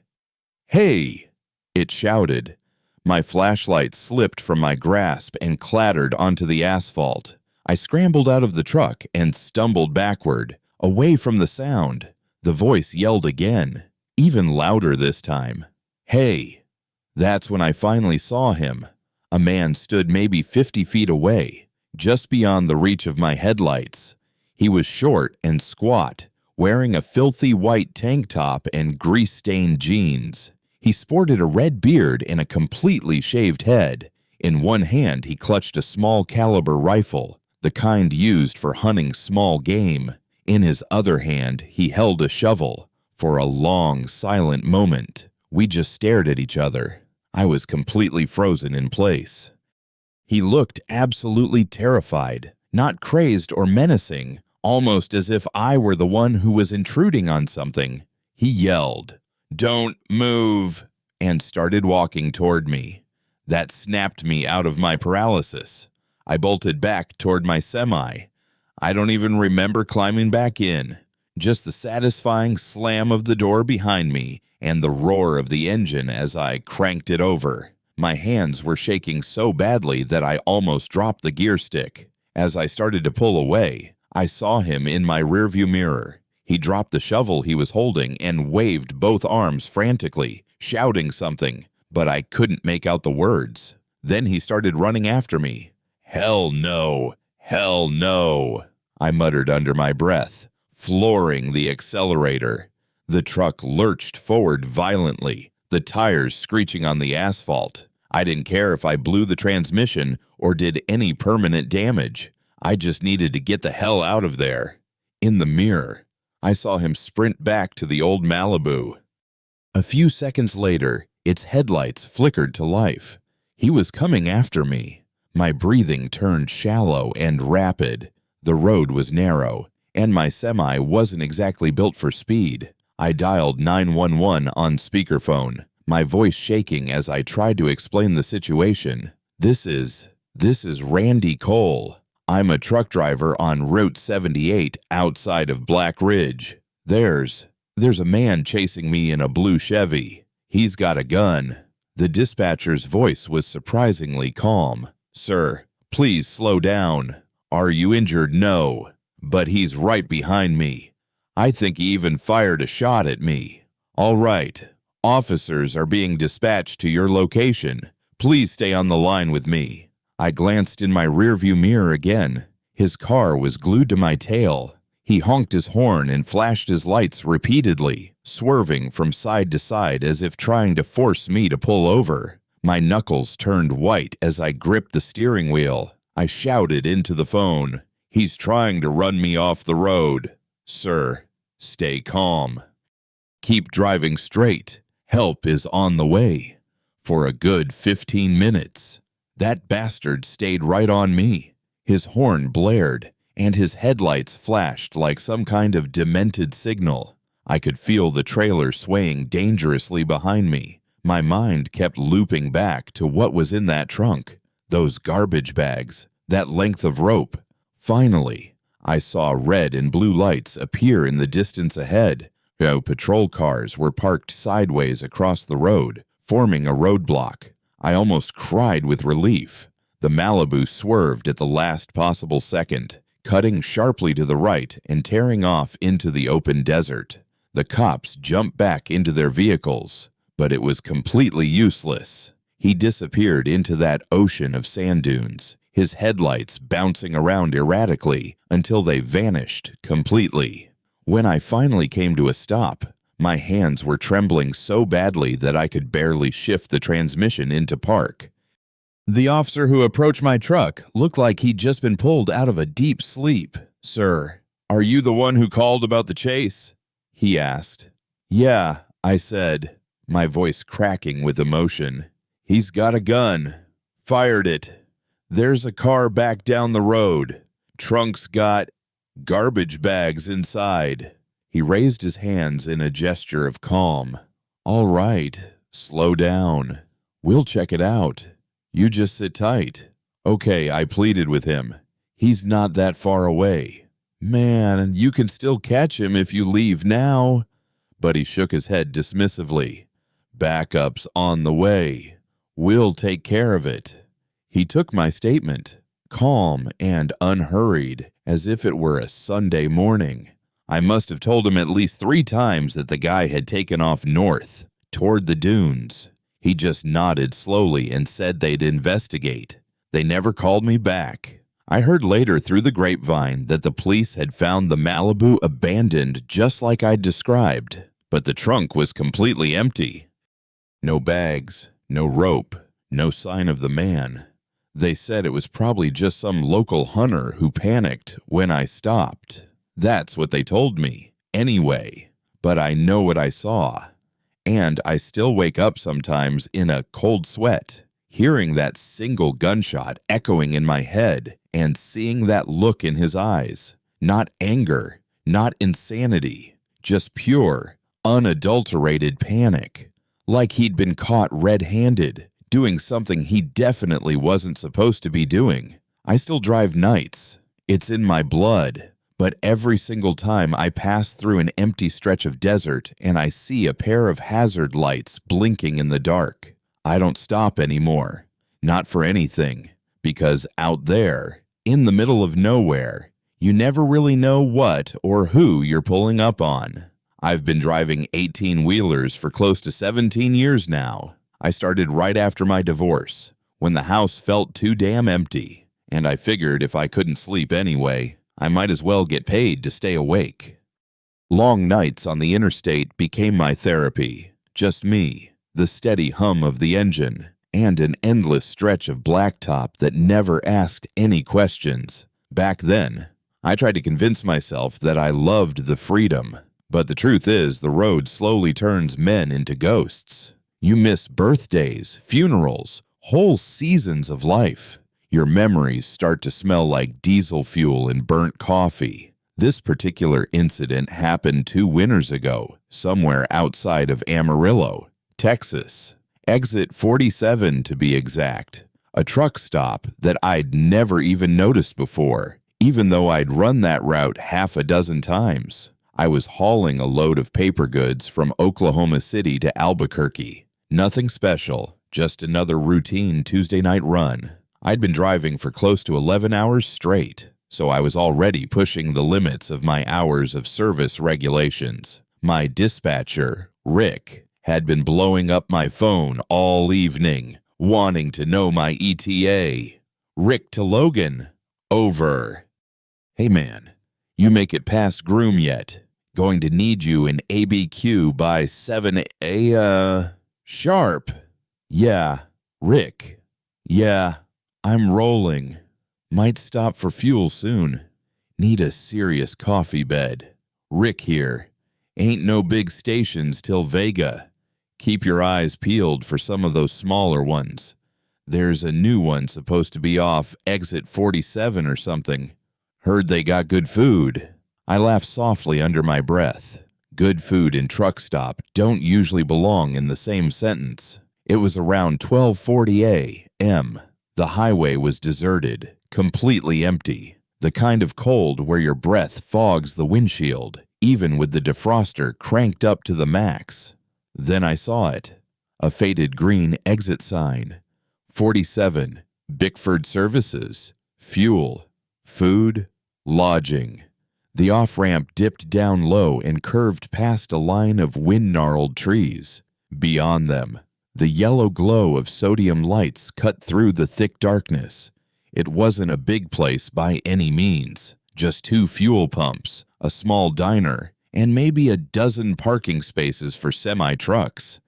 "Hey!" it shouted. My flashlight slipped from my grasp and clattered onto the asphalt. I scrambled out of the truck and stumbled backward, away from the sound. The voice yelled again, even louder this time. "Hey!" That's when I finally saw him. A man stood maybe 50 feet away, just beyond the reach of my headlights. He was short and squat, wearing a filthy white tank top and grease-stained jeans. He sported a red beard and a completely shaved head. In one hand, he clutched a small-caliber rifle, the kind used for hunting small game. In his other hand, he held a shovel. For a long, silent moment, we just stared at each other. I was completely frozen in place. He looked absolutely terrified, not crazed or menacing, almost as if I were the one who was intruding on something. He yelled, "Don't move," and started walking toward me. That snapped me out of my paralysis. I bolted back toward my semi. I don't even remember climbing back in. Just the satisfying slam of the door behind me and the roar of the engine as I cranked it over. My hands were shaking so badly that I almost dropped the gear stick. As I started to pull away, I saw him in my rearview mirror. He dropped the shovel he was holding and waved both arms frantically, shouting something, but I couldn't make out the words. Then he started running after me. "Hell no! Hell no!" I muttered under my breath, flooring the accelerator. The truck lurched forward violently, the tires screeching on the asphalt. I didn't care if I blew the transmission or did any permanent damage. I just needed to get the hell out of there. In the mirror, I saw him sprint back to the old Malibu. A few seconds later, its headlights flickered to life. He was coming after me. My breathing turned shallow and rapid. The road was narrow, and my semi wasn't exactly built for speed. I dialed 911 on speakerphone, my voice shaking as I tried to explain the situation. This is Randy Cole. I'm a truck driver on Route 78 outside of Black Ridge. There's a man chasing me in a blue Chevy. He's got a gun." The dispatcher's voice was surprisingly calm. "Sir, please slow down. Are you injured? No. But he's right behind me. I think he even fired a shot at me. All right. Officers are being dispatched to your location. Please stay on the line with me." I glanced in my rearview mirror again. His car was glued to my tail. He honked his horn and flashed his lights repeatedly, swerving from side to side as if trying to force me to pull over. My knuckles turned white as I gripped the steering wheel. I shouted into the phone, "He's trying to run me off the road. Sir, stay calm. Keep driving straight. Help is on the way." For a good 15 minutes, that bastard stayed right on me. His horn blared, and his headlights flashed like some kind of demented signal. I could feel the trailer swaying dangerously behind me. My mind kept looping back to what was in that trunk, those garbage bags, that length of rope. Finally, I saw red and blue lights appear in the distance ahead. Patrol cars were parked sideways across the road, forming a roadblock. I almost cried with relief. The Malibu swerved at the last possible second, cutting sharply to the right and tearing off into the open desert. The cops jumped back into their vehicles, but it was completely useless. He disappeared into that ocean of sand dunes, his headlights bouncing around erratically until they vanished completely. When I finally came to a stop, my hands were trembling so badly that I could barely shift the transmission into park. The officer who approached my truck looked like he'd just been pulled out of a deep sleep. "Sir, are you the one who called about the chase?" he asked. "Yeah," I said, my voice cracking with emotion. "He's got a gun. Fired it. There's a car back down the road. Trunk's got garbage bags inside." He raised his hands in a gesture of calm. "All right, slow down. We'll check it out. You just sit tight." "Okay," I pleaded with him. "He's not that far away." "Man, you can still catch him if you leave now." But he shook his head dismissively. "Backup's on the way. We'll take care of it." He took my statement, calm and unhurried, as if it were a Sunday morning. I must have told him at least 3 times that the guy had taken off north, toward the dunes. He just nodded slowly and said they'd investigate. They never called me back. I heard later through the grapevine that the police had found the Malibu abandoned just like I'd described, but the trunk was completely empty. No bags, no rope, no sign of the man. They said it was probably just some local hunter who panicked when I stopped. That's what they told me, anyway. But I know what I saw. And I still wake up sometimes in a cold sweat, hearing that single gunshot echoing in my head and seeing that look in his eyes. Not anger, not insanity, just pure, unadulterated panic. Like he'd been caught red-handed, doing something he definitely wasn't supposed to be doing. I still drive nights. It's in my blood. But every single time I pass through an empty stretch of desert and I see a pair of hazard lights blinking in the dark, I don't stop anymore. Not for anything. Because out there, in the middle of nowhere, you never really know what or who you're pulling up on. I've been driving 18-wheelers for close to 17 years now. I started right after my divorce, when the house felt too damn empty, and I figured if I couldn't sleep anyway, I might as well get paid to stay awake. Long nights on the interstate became my therapy. Just me, the steady hum of the engine, and an endless stretch of blacktop that never asked any questions. Back then, I tried to convince myself that I loved the freedom, but the truth is the road slowly turns men into ghosts. You miss birthdays, funerals, whole seasons of life. Your memories start to smell like diesel fuel and burnt coffee. This particular incident happened 2 winters ago, somewhere outside of Amarillo, Texas. Exit 47 to be exact. A truck stop that I'd never even noticed before, even though I'd run that route half a dozen times. I was hauling a load of paper goods from Oklahoma City to Albuquerque. Nothing special, just another routine Tuesday night run. I'd been driving for close to 11 hours straight, so I was already pushing the limits of my hours of service regulations. My dispatcher, Rick, had been blowing up my phone all evening, wanting to know my ETA. Rick to Logan, over. Hey man, you make it past Groom yet? Going to need you in ABQ by 7 sharp. Yeah, Rick. Yeah. I'm rolling. Might stop for fuel soon. Need a serious coffee bed. Rick here. Ain't no big stations till Vega. Keep your eyes peeled for some of those smaller ones. There's a new one supposed to be off exit 47 or something. Heard they got good food. I laugh softly under my breath. Good food and truck stop don't usually belong in the same sentence. It was around 12:40 a.m. The highway was deserted, completely empty. The kind of cold where your breath fogs the windshield, even with the defroster cranked up to the max. Then I saw it. A faded green exit sign. 47, Bickford Services, fuel, food, lodging. The off-ramp dipped down low and curved past a line of wind-gnarled trees. Beyond them, the yellow glow of sodium lights cut through the thick darkness. It wasn't a big place by any means. Just 2 fuel pumps, a small diner, and maybe a dozen parking spaces for semi-trucks.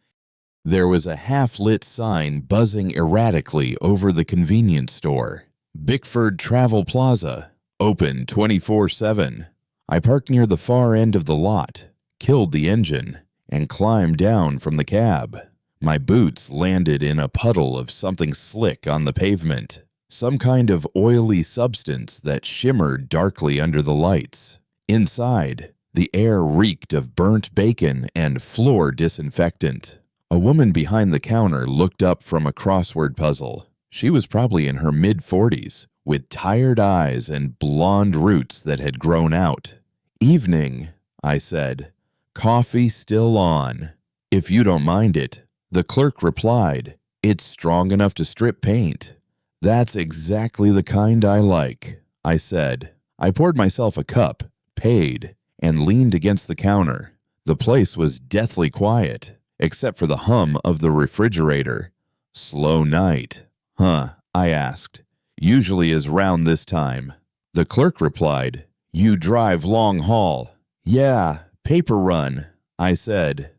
There was a half-lit sign buzzing erratically over the convenience store. Bickford Travel Plaza, open 24/7. I parked near the far end of the lot, killed the engine, and climbed down from the cab. My boots landed in a puddle of something slick on the pavement, some kind of oily substance that shimmered darkly under the lights. Inside, the air reeked of burnt bacon and floor disinfectant. A woman behind the counter looked up from a crossword puzzle. She was probably in her mid-40s, with tired eyes and blonde roots that had grown out. "Evening," I said. "Coffee still on. If you don't mind it." The clerk replied, "It's strong enough to strip paint." "That's exactly the kind I like," I said. I poured myself a cup, paid, and leaned against the counter. The place was deathly quiet, except for the hum of the refrigerator. "Slow night, huh?" I asked. "Usually is round this time." The clerk replied, "You drive long haul." "Yeah, paper run," I said.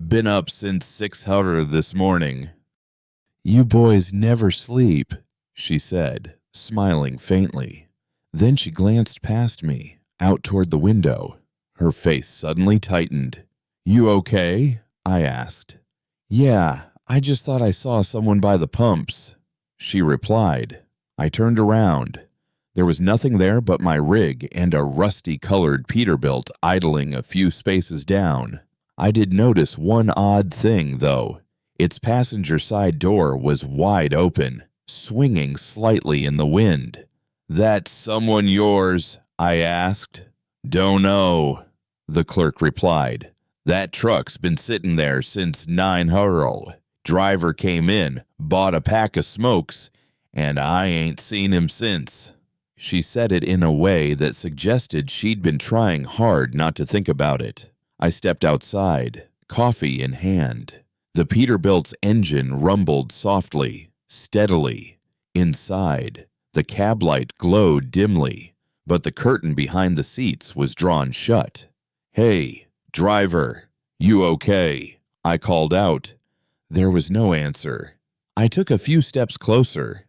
"Been up since 600 this morning." "You boys never sleep," she said, smiling faintly. Then she glanced past me, out toward the window. Her face suddenly tightened. "You okay?" I asked. "Yeah, I just thought I saw someone by the pumps," she replied. I turned around. There was nothing there but my rig and a rusty-colored Peterbilt idling a few spaces down. I did notice one odd thing, though. Its passenger side door was wide open, swinging slightly in the wind. "That's someone yours?" I asked. "Don't know," the clerk replied. "That truck's been sitting there since 9:00. Driver came in, bought a pack of smokes, and I ain't seen him since." She said it in a way that suggested she'd been trying hard not to think about it. I stepped outside, coffee in hand. The Peterbilt's engine rumbled softly, steadily. Inside, the cab light glowed dimly, but the curtain behind the seats was drawn shut. "Hey, driver, you okay?" I called out. There was no answer. I took a few steps closer.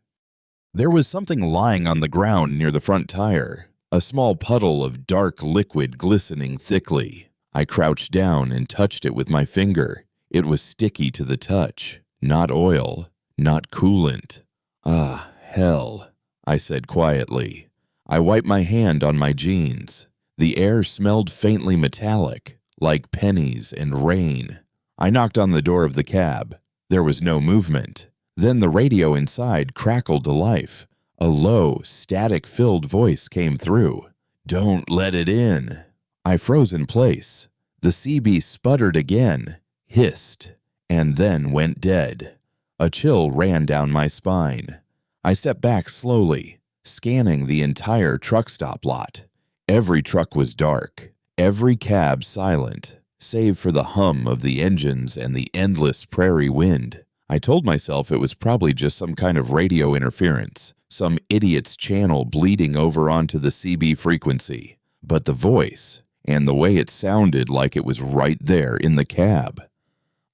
There was something lying on the ground near the front tire, a small puddle of dark liquid glistening thickly. I crouched down and touched it with my finger. It was sticky to the touch, not oil, not coolant. "Ah, hell," I said quietly. I wiped my hand on my jeans. The air smelled faintly metallic, like pennies and rain. I knocked on the door of the cab. There was no movement. Then the radio inside crackled to life. A low, static-filled voice came through. "Don't let it in." I froze in place. The CB sputtered again, hissed, and then went dead. A chill ran down my spine. I stepped back slowly, scanning the entire truck stop lot. Every truck was dark, every cab silent, save for the hum of the engines and the endless prairie wind. I told myself it was probably just some kind of radio interference, some idiot's channel bleeding over onto the CB frequency. But the voice, and the way it sounded like it was right there in the cab.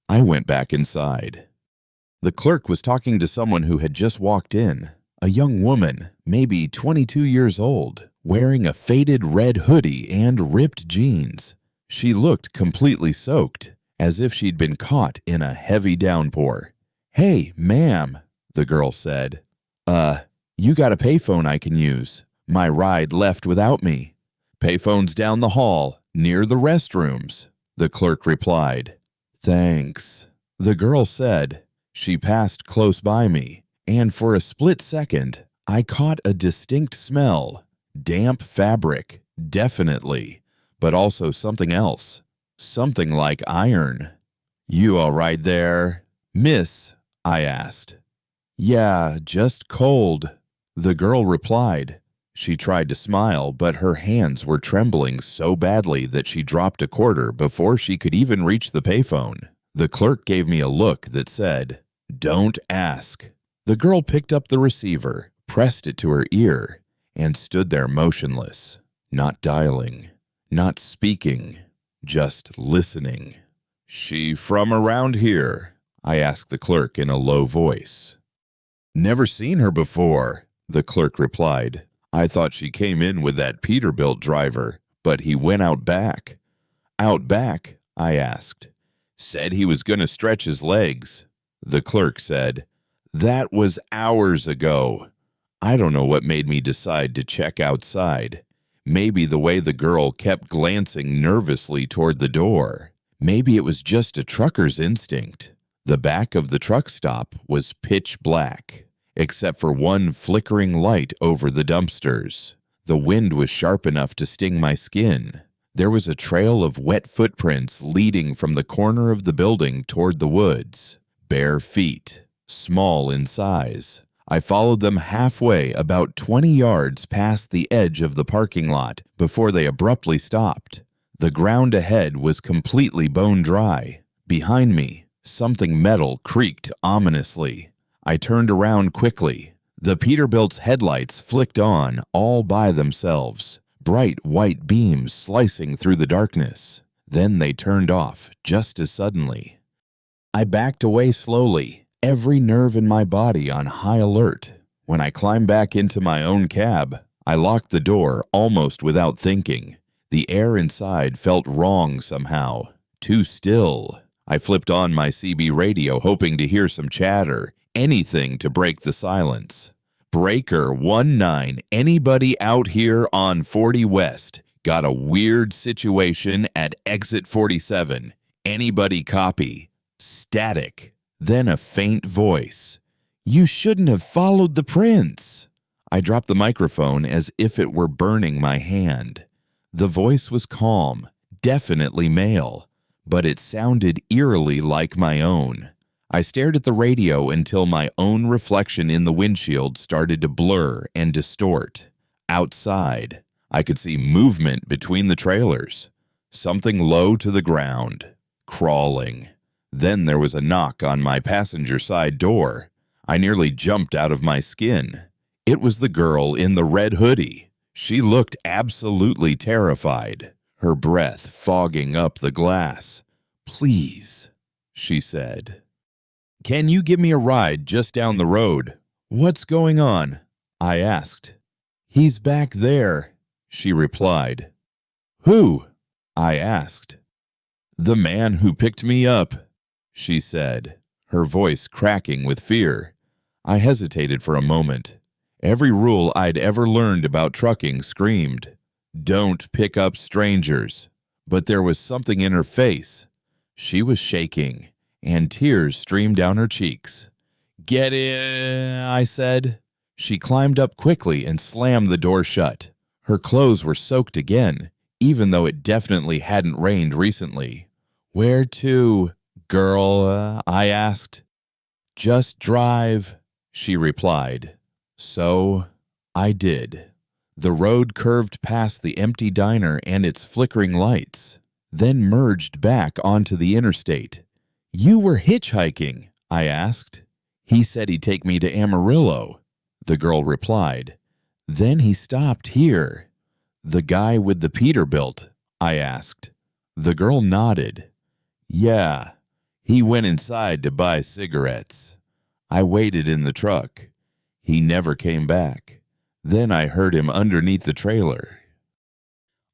I went back inside. The clerk was talking to someone who had just walked in, a young woman, maybe 22 years old, wearing a faded red hoodie and ripped jeans. She looked completely soaked, as if she'd been caught in a heavy downpour. "Hey, ma'am," the girl said. You got a payphone I can use. My ride left without me." "Payphone's down the hall, near the restrooms," the clerk replied. "Thanks," the girl said. She passed close by me, and for a split second, I caught a distinct smell. Damp fabric, definitely, but also something else. Something like iron. "You all right there, miss?" I asked. "Yeah, just cold," the girl replied. She tried to smile, but her hands were trembling so badly that she dropped a quarter before she could even reach the payphone. The clerk gave me a look that said, "Don't ask." The girl picked up the receiver, pressed it to her ear, and stood there motionless, not dialing, not speaking, just listening. "She from around here?" I asked the clerk in a low voice. "Never seen her before," the clerk replied. "I thought she came in with that Peterbilt driver, but he went out back." "Out back?" I asked. "Said he was going to stretch his legs," the clerk said. "That was hours ago." I don't know what made me decide to check outside. Maybe the way the girl kept glancing nervously toward the door. Maybe it was just a trucker's instinct. The back of the truck stop was pitch black, except for one flickering light over the dumpsters. The wind was sharp enough to sting my skin. There was a trail of wet footprints leading from the corner of the building toward the woods. Bare feet, small in size. I followed them halfway, about 20 yards past the edge of the parking lot, before they abruptly stopped. The ground ahead was completely bone dry. Behind me, something metal creaked ominously. I turned around quickly. The Peterbilt's headlights flicked on all by themselves, bright white beams slicing through the darkness. Then they turned off just as suddenly. I backed away slowly, every nerve in my body on high alert. When I climbed back into my own cab, I locked the door almost without thinking. The air inside felt wrong somehow. Too still. I flipped on my CB radio hoping to hear some chatter, anything to break the silence. Breaker 19, anybody out here on 40 West? Got a weird situation at exit 47. Anybody copy? Static. Then a faint voice. You shouldn't have followed the prince. I dropped the microphone as if it were burning my hand. The voice was calm, definitely male, but it sounded eerily like my own. I stared at the radio until my own reflection in the windshield started to blur and distort. Outside, I could see movement between the trailers. Something low to the ground, crawling. Then there was a knock on my passenger side door. I nearly jumped out of my skin. It was the girl in the red hoodie. She looked absolutely terrified, her breath fogging up the glass. "Please," she said. "Can you give me a ride just down the road?" "What's going on?" I asked. "He's back there," she replied. "Who?" I asked. "The man who picked me up," she said, her voice cracking with fear. I hesitated for a moment. Every rule I'd ever learned about trucking screamed, "Don't pick up strangers." But there was something in her face. She was shaking, and tears streamed down her cheeks. "Get in," I said. She climbed up quickly and slammed the door shut. Her clothes were soaked again, even though it definitely hadn't rained recently. "Where to, girl?" I asked. "Just drive," she replied. So I did. The road curved past the empty diner and its flickering lights, then merged back onto the interstate. "You were hitchhiking?" I asked. "He said he'd take me to Amarillo," the girl replied. "Then he stopped here." "The guy with the Peterbilt?" I asked. The girl nodded. "Yeah, he went inside to buy cigarettes. I waited in the truck. He never came back. Then I heard him underneath the trailer."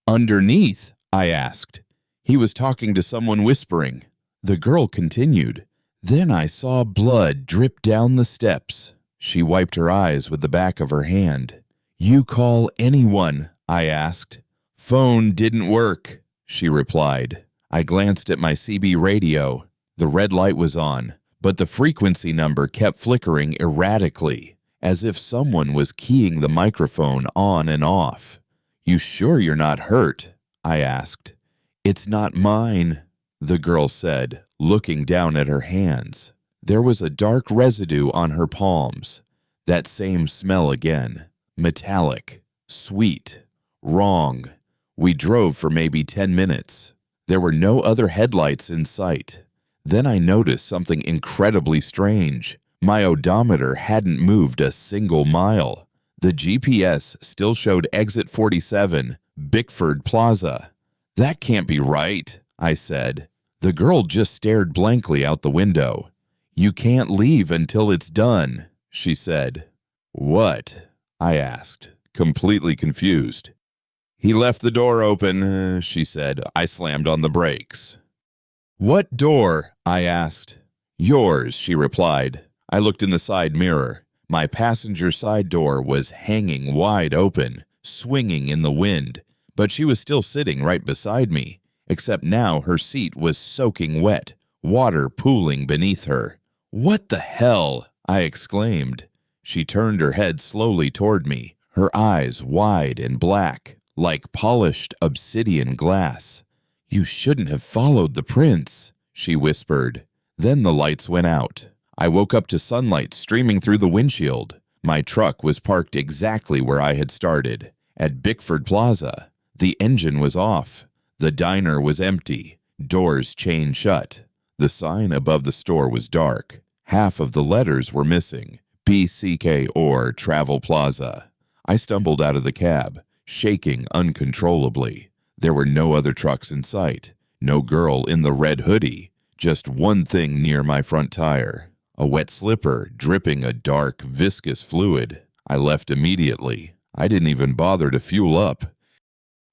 "Underneath?" I asked. "He was talking to someone whispering." The girl continued. "Then I saw blood drip down the steps." She wiped her eyes with the back of her hand. "You call anyone?" I asked. "Phone didn't work," she replied. I glanced at my CB radio. The red light was on, but the frequency number kept flickering erratically, as if someone was keying the microphone on and off. "You sure you're not hurt?" I asked. "It's not mine," the girl said, looking down at her hands. There was a dark residue on her palms. That same smell again. Metallic. Sweet. Wrong. We drove for maybe 10 minutes. There were no other headlights in sight. Then I noticed something incredibly strange. My odometer hadn't moved a single mile. The GPS still showed exit 47, Bickford Plaza. "That can't be right," I said. The girl just stared blankly out the window. "You can't leave until it's done," she said. "What?" I asked, completely confused. "He left the door open," she said. I slammed on the brakes. "What door?" I asked. "Yours," she replied. I looked in the side mirror. My passenger side door was hanging wide open, swinging in the wind, but she was still sitting right beside me, except now her seat was soaking wet, water pooling beneath her. "What the hell?" I exclaimed. She turned her head slowly toward me, her eyes wide and black, like polished obsidian glass. "You shouldn't have followed the prince," she whispered. Then the lights went out. I woke up to sunlight streaming through the windshield. My truck was parked exactly where I had started, at Bickford Plaza. The engine was off. The diner was empty, doors chained shut. The sign above the store was dark. Half of the letters were missing, BCK or Travel Plaza. I stumbled out of the cab, shaking uncontrollably. There were no other trucks in sight, no girl in the red hoodie, just one thing near my front tire. A wet slipper dripping a dark, viscous fluid. I left immediately. I didn't even bother to fuel up.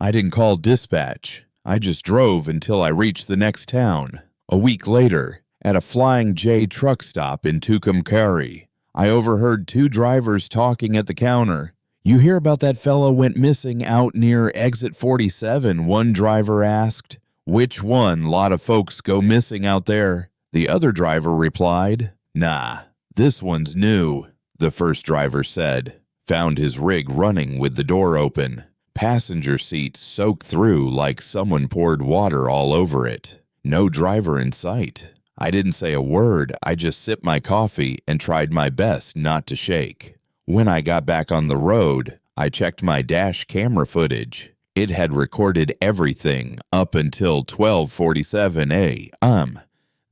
I didn't call dispatch. I just drove until I reached the next town. A week later, at a Flying J truck stop in Tucumcari, I overheard two drivers talking at the counter. "You hear about that fellow went missing out near exit 47, one driver asked. "Which one? Lot of folks go missing out there." The other driver replied, "Nah, this one's new," the first driver said. Found his rig running with the door open. Passenger seat soaked through like someone poured water all over it. No driver in sight. I didn't say a word. I just sipped my coffee and tried my best not to shake. When I got back on the road, I checked my dash camera footage. It had recorded everything up until 12:47 a.m.,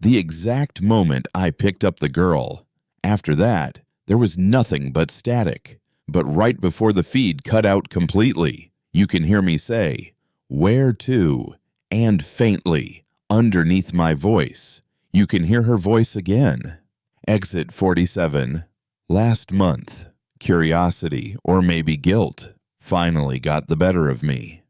the exact moment I picked up the girl. After that, there was nothing but static. But right before the feed cut out completely, you can hear me say, "Where to?" And faintly, underneath my voice, you can hear her voice again. Exit 47. Last month, curiosity, or maybe guilt, finally got the better of me.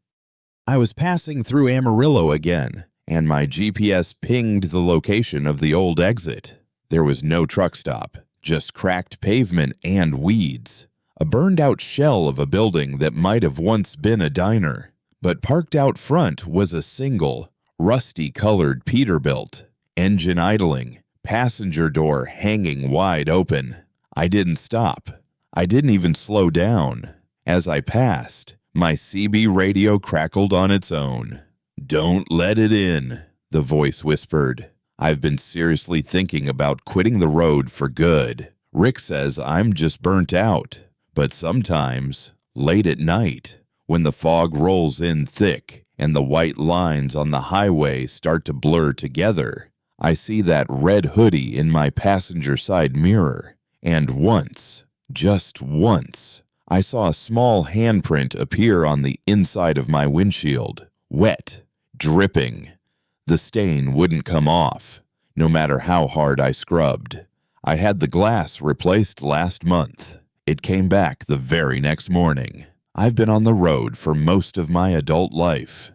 I was passing through Amarillo again, and my GPS pinged the location of the old exit. There was no truck stop, just cracked pavement and weeds. A burned-out shell of a building that might have once been a diner. But parked out front was a single, rusty-colored Peterbilt, engine idling, passenger door hanging wide open. I didn't stop. I didn't even slow down. As I passed, my CB radio crackled on its own. "Don't let it in," the voice whispered. "I've been seriously thinking about quitting the road for good. Rick says I'm just burnt out. But sometimes, late at night, when the fog rolls in thick and the white lines on the highway start to blur together, I see that red hoodie in my passenger side mirror. And once, just once, I saw a small handprint appear on the inside of my windshield, wet, dripping. The stain wouldn't come off, no matter how hard I scrubbed. I had the glass replaced last month. It came back the very next morning. I've been on the road for most of my adult life.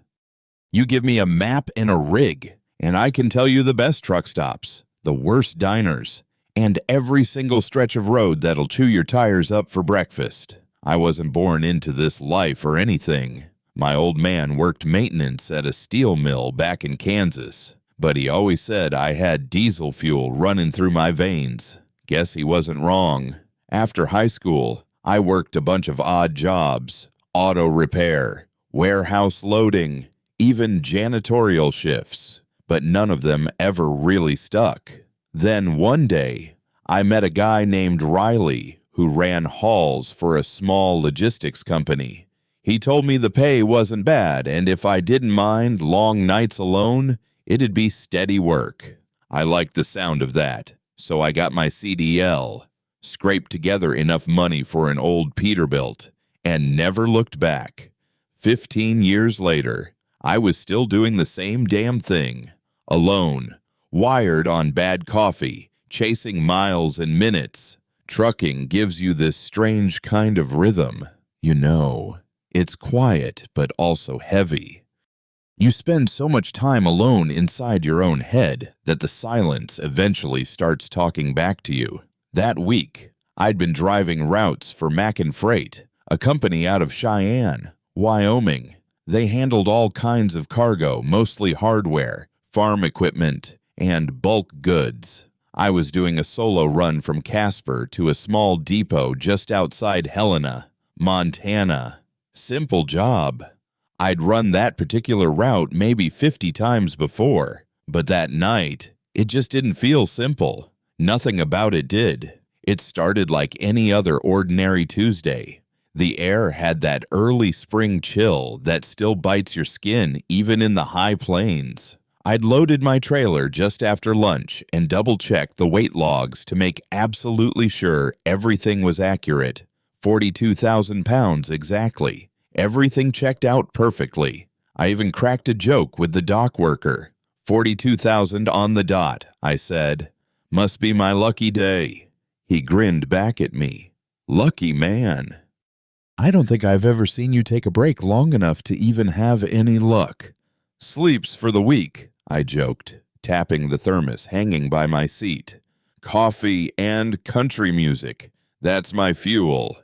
You give me a map and a rig, and I can tell you the best truck stops, the worst diners, and every single stretch of road that'll chew your tires up for breakfast. I wasn't born into this life or anything. My old man worked maintenance at a steel mill back in Kansas, but he always said I had diesel fuel running through my veins. Guess he wasn't wrong. After high school, I worked a bunch of odd jobs, auto repair, warehouse loading, even janitorial shifts, but none of them ever really stuck. Then one day, I met a guy named Riley who ran hauls for a small logistics company. He told me the pay wasn't bad, and if I didn't mind long nights alone, it'd be steady work. I liked the sound of that, so I got my CDL, scraped together enough money for an old Peterbilt, and never looked back. 15 years later, I was still doing the same damn thing, alone, wired on bad coffee, chasing miles and minutes. Trucking gives you this strange kind of rhythm. You know, it's quiet but also heavy. You spend so much time alone inside your own head that the silence eventually starts talking back to you. That week, I'd been driving routes for Mackin Freight, a company out of Cheyenne, Wyoming. They handled all kinds of cargo, mostly hardware, farm equipment, and bulk goods. I was doing a solo run from Casper to a small depot just outside Helena, Montana. Simple job. I'd run that particular route maybe 50 times before, but that night, it just didn't feel simple. Nothing about it did. It started like any other ordinary Tuesday. The air had that early spring chill that still bites your skin even in the high plains. I'd loaded my trailer just after lunch and double-checked the weight logs to make absolutely sure everything was accurate. 42,000 pounds exactly. Everything checked out perfectly. I even cracked a joke with the dock worker. 42,000 on the dot, I said. Must be my lucky day. He grinned back at me. Lucky man. I don't think I've ever seen you take a break long enough to even have any luck. Sleeps for the week, I joked, tapping the thermos hanging by my seat. Coffee and country music. That's my fuel.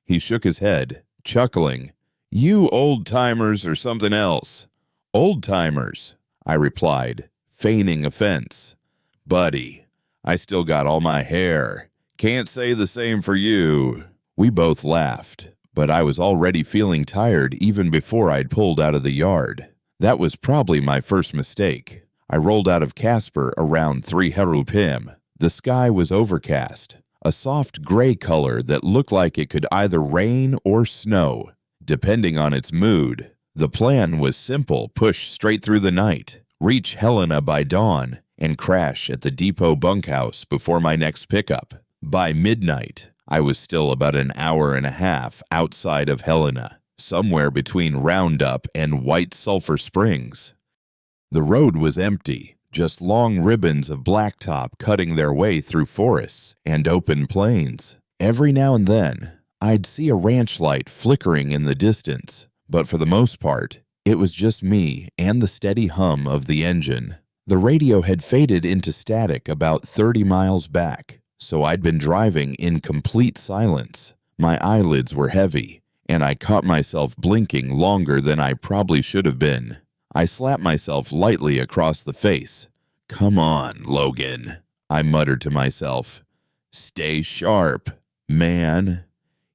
He shook his head, chuckling. You old-timers or something else. Old-timers, I replied, feigning offense. Buddy, I still got all my hair. Can't say the same for you. We both laughed, but I was already feeling tired even before I'd pulled out of the yard. That was probably my first mistake. I rolled out of Casper around 3 p.m. The sky was overcast, a soft gray color that looked like it could either rain or snow, depending on its mood. The plan was simple: push straight through the night, reach Helena by dawn, and crash at the depot bunkhouse before my next pickup. By midnight, I was still about an hour and a half outside of Helena, somewhere between Roundup and White Sulphur Springs. The road was empty, just long ribbons of blacktop cutting their way through forests and open plains. Every now and then, I'd see a ranch light flickering in the distance, but for the most part, it was just me and the steady hum of the engine. The radio had faded into static about 30 miles back, so I'd been driving in complete silence. My eyelids were heavy, and I caught myself blinking longer than I probably should have been. I slapped myself lightly across the face. Come on, Logan, I muttered to myself. Stay sharp, man.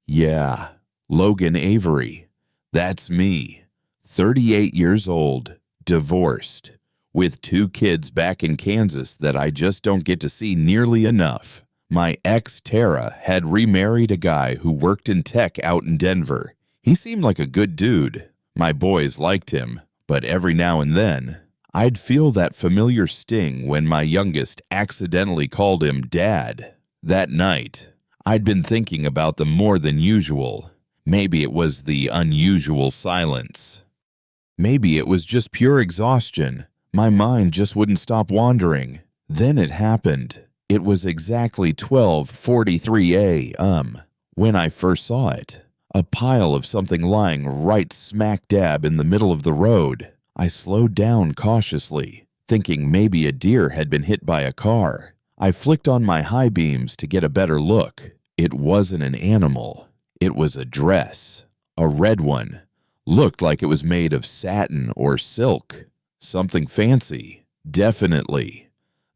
Yeah, Logan Avery. That's me. 38 years old, divorced, with 2 kids back in Kansas that I just don't get to see nearly enough. My ex, Tara, had remarried a guy who worked in tech out in Denver. He seemed like a good dude. My boys liked him, but every now and then, I'd feel that familiar sting when my youngest accidentally called him Dad. That night, I'd been thinking about them more than usual. Maybe it was the unusual silence. Maybe it was just pure exhaustion. My mind just wouldn't stop wandering. Then it happened. It was exactly 12:43 a.m. when I first saw it. A pile of something lying right smack dab in the middle of the road. I slowed down cautiously, thinking maybe a deer had been hit by a car. I flicked on my high beams to get a better look. It wasn't an animal. It was a dress. A red one. Looked like it was made of satin or silk. Something fancy. Definitely.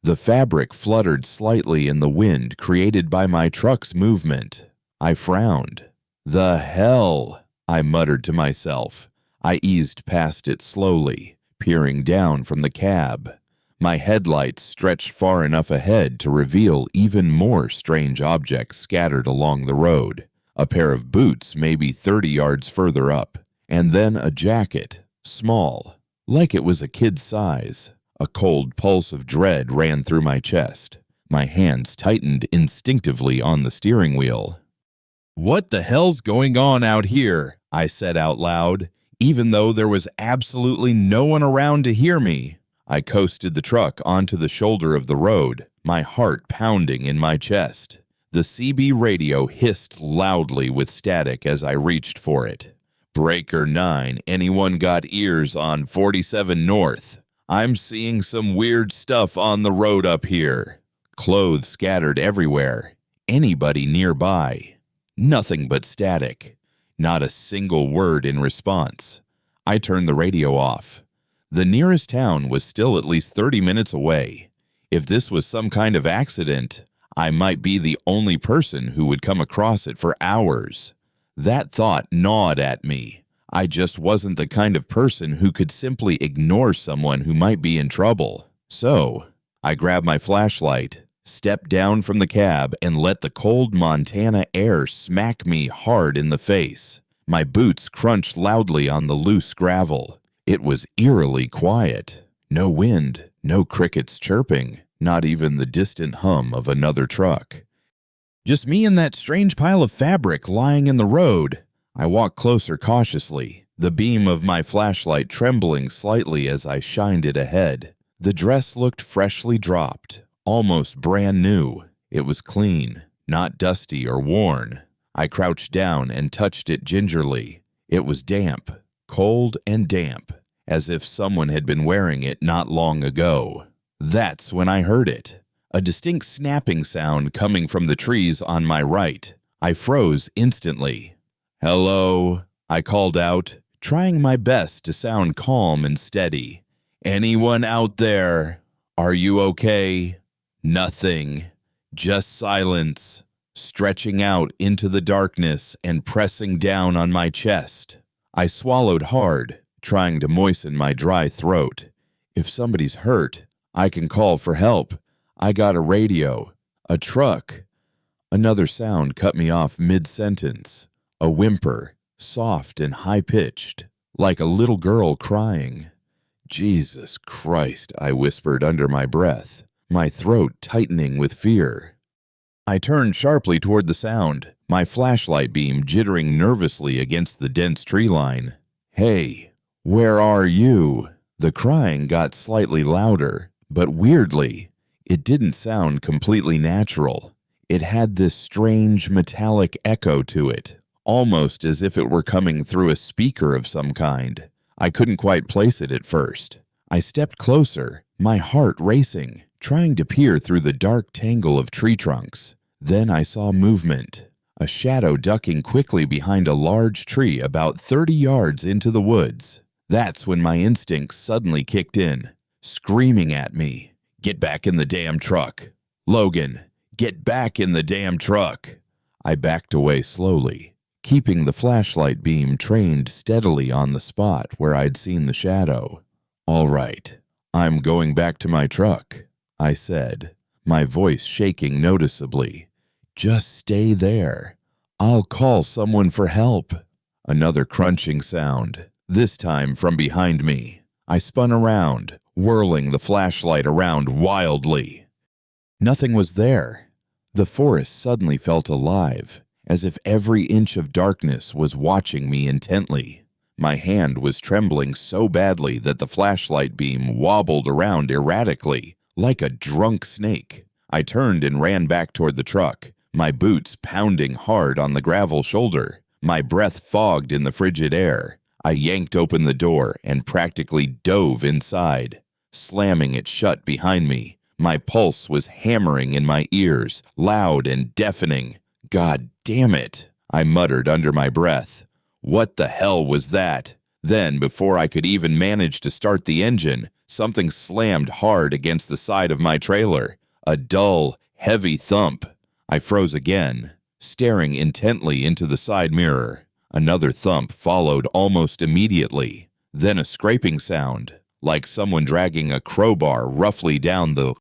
The fabric fluttered slightly in the wind created by my truck's movement. I frowned. The hell, I muttered to myself. I eased past it slowly, peering down from the cab. My headlights stretched far enough ahead to reveal even more strange objects scattered along the road. A pair of boots maybe 30 yards further up, and then a jacket, small, like it was a kid's size. A cold pulse of dread ran through my chest. My hands tightened instinctively on the steering wheel. What the hell's going on out here? I said out loud, even though there was absolutely no one around to hear me. I coasted the truck onto the shoulder of the road, my heart pounding in my chest. The CB radio hissed loudly with static as I reached for it. Breaker 9, anyone got ears on 47 North? I'm seeing some weird stuff on the road up here. Clothes scattered everywhere. Anybody nearby? Nothing but static. Not a single word in response. I turned the radio off. The nearest town was still at least 30 minutes away. If this was some kind of accident, I might be the only person who would come across it for hours. That thought gnawed at me. I just wasn't the kind of person who could simply ignore someone who might be in trouble. So, I grabbed my flashlight, stepped down from the cab, and let the cold Montana air smack me hard in the face. My boots crunched loudly on the loose gravel. It was eerily quiet. No wind, no crickets chirping, not even the distant hum of another truck. Just me and that strange pile of fabric lying in the road. I walked closer cautiously, the beam of my flashlight trembling slightly as I shined it ahead. The dress looked freshly dropped, almost brand new. It was clean, not dusty or worn. I crouched down and touched it gingerly. It was damp, cold and damp, as if someone had been wearing it not long ago. That's when I heard it. A distinct snapping sound coming from the trees on my right. I froze instantly. "Hello," I called out, trying my best to sound calm and steady. "Anyone out there? Are you okay?" Nothing. Just silence, stretching out into the darkness and pressing down on my chest. I swallowed hard, trying to moisten my dry throat. If somebody's hurt, I can call for help. I got a radio, a truck. Another sound cut me off mid-sentence. A whimper, soft and high-pitched, like a little girl crying. "Jesus Christ," I whispered under my breath, my throat tightening with fear. I turned sharply toward the sound, my flashlight beam jittering nervously against the dense tree line. "Hey, where are you?" The crying got slightly louder, but weirdly, it didn't sound completely natural. It had this strange metallic echo to it, almost as if it were coming through a speaker of some kind. I couldn't quite place it at first. I stepped closer, my heart racing, trying to peer through the dark tangle of tree trunks. Then I saw movement, a shadow ducking quickly behind a large tree about 30 yards into the woods. That's when my instincts suddenly kicked in, screaming at me, "Get back in the damn truck! Logan, get back in the damn truck!" I backed away slowly, keeping the flashlight beam trained steadily on the spot where I'd seen the shadow. "All right, I'm going back to my truck," I said, my voice shaking noticeably. "Just stay there. I'll call someone for help." Another crunching sound, this time from behind me. I spun around, whirling the flashlight around wildly. Nothing was there. The forest suddenly felt alive, as if every inch of darkness was watching me intently. My hand was trembling so badly that the flashlight beam wobbled around erratically, like a drunk snake. I turned and ran back toward the truck, my boots pounding hard on the gravel shoulder, my breath fogged in the frigid air. I yanked open the door and practically dove inside, slamming it shut behind me. My pulse was hammering in my ears, loud and deafening. "God damn it," I muttered under my breath. What the hell was that? Then, before I could even manage to start the engine, something slammed hard against the side of my trailer. A dull, heavy thump. I froze again, staring intently into the side mirror. Another thump followed almost immediately. Then a scraping sound, like someone dragging a crowbar roughly down the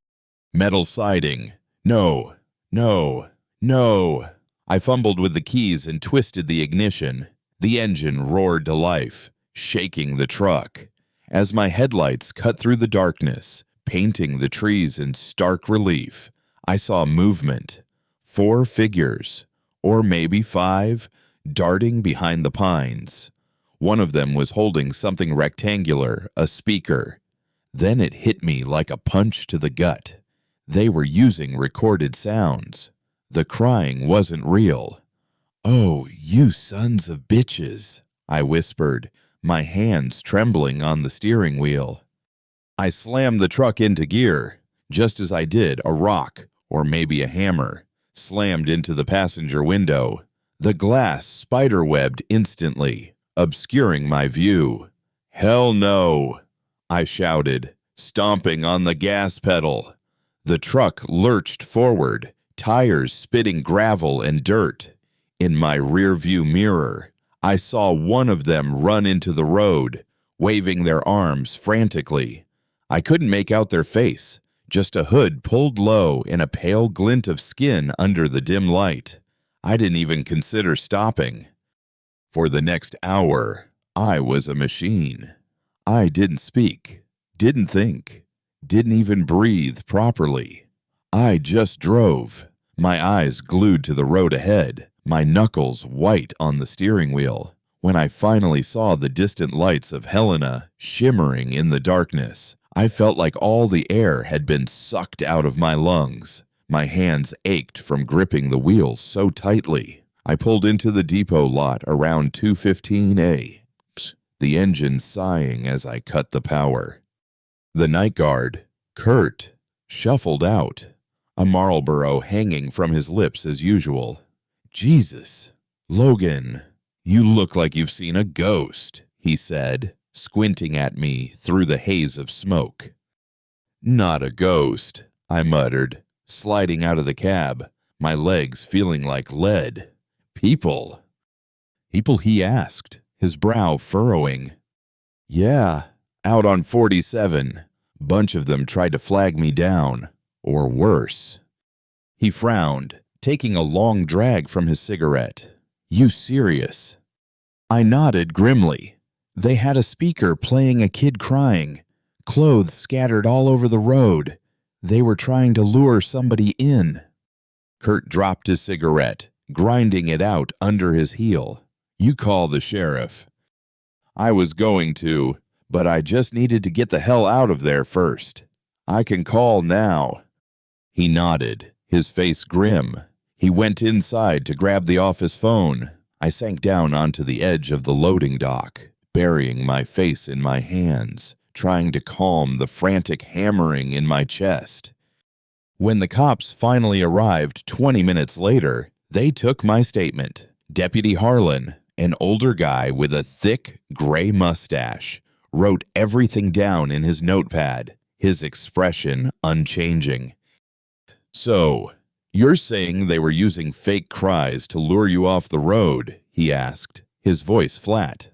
metal siding. No, no, no. I fumbled with the keys and twisted the ignition. The engine roared to life, shaking the truck. As my headlights cut through the darkness, painting the trees in stark relief, I saw movement. 4 figures, or maybe 5, darting behind the pines. One of them was holding something rectangular, a speaker. Then it hit me like a punch to the gut. They were using recorded sounds. The crying wasn't real. "Oh, you sons of bitches," I whispered, my hands trembling on the steering wheel. I slammed the truck into gear. Just as I did, a rock, or maybe a hammer, slammed into the passenger window. The glass spiderwebbed instantly, obscuring my view. "Hell no," I shouted, stomping on the gas pedal. The truck lurched forward, tires spitting gravel and dirt. In my rearview mirror, I saw one of them run into the road, waving their arms frantically. I couldn't make out their face, just a hood pulled low and a pale glint of skin under the dim light. I didn't even consider stopping. For the next hour, I was a machine. I didn't speak, didn't think, didn't even breathe properly. I just drove, my eyes glued to the road ahead, my knuckles white on the steering wheel. When I finally saw the distant lights of Helena shimmering in the darkness, I felt like all the air had been sucked out of my lungs. My hands ached from gripping the wheels so tightly. I pulled into the depot lot around 2:15 a.m., the engine sighing as I cut the power. The night guard, Kurt, shuffled out, a Marlboro hanging from his lips as usual. "Jesus, Logan, you look like you've seen a ghost," he said, squinting at me through the haze of smoke. "Not a ghost," I muttered, sliding out of the cab, my legs feeling like lead. "People." "People?" he asked, his brow furrowing. "Yeah, out on 47. Bunch of them tried to flag me down, or worse." He frowned, taking a long drag from his cigarette. "You serious?" I nodded grimly. They had a speaker playing a kid crying, clothes scattered all over the road. They were trying to lure somebody in. Kurt dropped his cigarette, grinding it out under his heel. "You call the sheriff." "I was going to, but I just needed to get the hell out of there first. I can call now." He nodded, his face grim. He went inside to grab the office phone. I sank down onto the edge of the loading dock, burying my face in my hands, trying to calm the frantic hammering in my chest. When the cops finally arrived 20 minutes later, they took my statement. Deputy Harlan, an older guy with a thick, gray mustache, wrote everything down in his notepad, his expression unchanging. "So, you're saying they were using fake cries to lure you off the road?" he asked, his voice flat.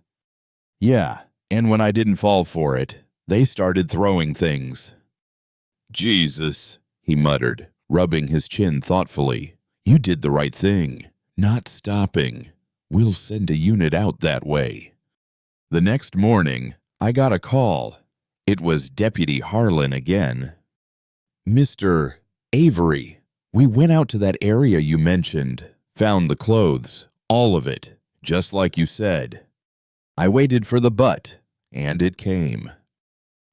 "Yeah, and when I didn't fall for it, they started throwing things." "Jesus," he muttered, rubbing his chin thoughtfully. "You did the right thing, not stopping. We'll send a unit out that way." The next morning, I got a call. It was Deputy Harlan again. "Mr. Avery, we went out to that area you mentioned, found the clothes, all of it, just like you said." I waited for the but, and it came.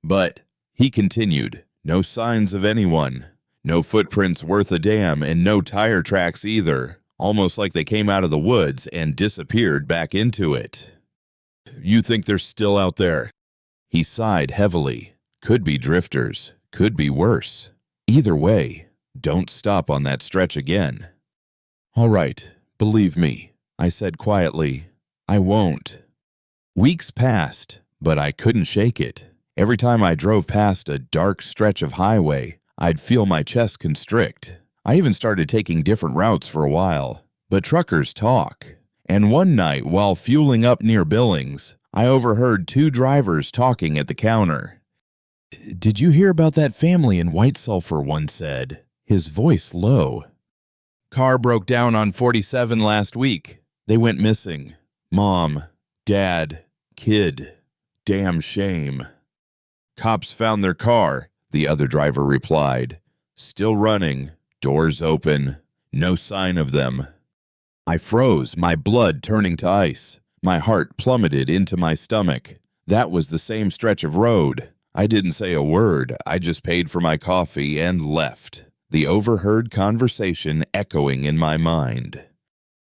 "But," he continued, "no signs of anyone. No footprints worth a damn, and no tire tracks either. Almost like they came out of the woods and disappeared back into it." "You think they're still out there?" He sighed heavily. "Could be drifters, could be worse. Either way, don't stop on that stretch again." "All right, believe me," I said quietly. "I won't." Weeks passed, but I couldn't shake it. Every time I drove past a dark stretch of highway, I'd feel my chest constrict. I even started taking different routes for a while. But truckers talk. And one night, while fueling up near Billings, I overheard two drivers talking at the counter. "Did you hear about that family in White Sulphur?" one said, his voice low. "Car broke down on 47 last week. They went missing. Mom, dad, kid. Damn shame." "Cops found their car," the other driver replied. "Still running, doors open, no sign of them." I froze, my blood turning to ice. My heart plummeted into my stomach. That was the same stretch of road. I didn't say a word. I just paid for my coffee and left, the overheard conversation echoing in my mind.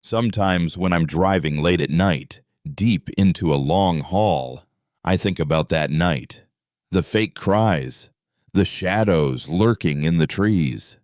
Sometimes when I'm driving late at night, deep into a long haul, I think about that night. The fake cries, the shadows lurking in the trees.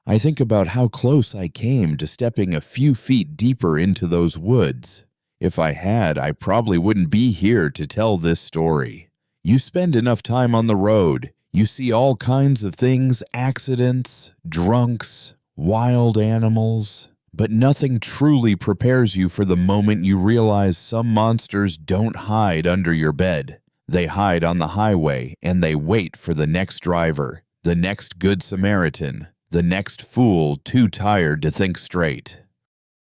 I think about how close I came to stepping a few feet deeper into those woods. If I had, I probably wouldn't be here to tell this story. You spend enough time on the road, you see all kinds of things, accidents, drunks, wild animals, but nothing truly prepares you for the moment you realize some monsters don't hide under your bed. They hide on the highway, and they wait for the next driver, the next good Samaritan, the next fool too tired to think straight.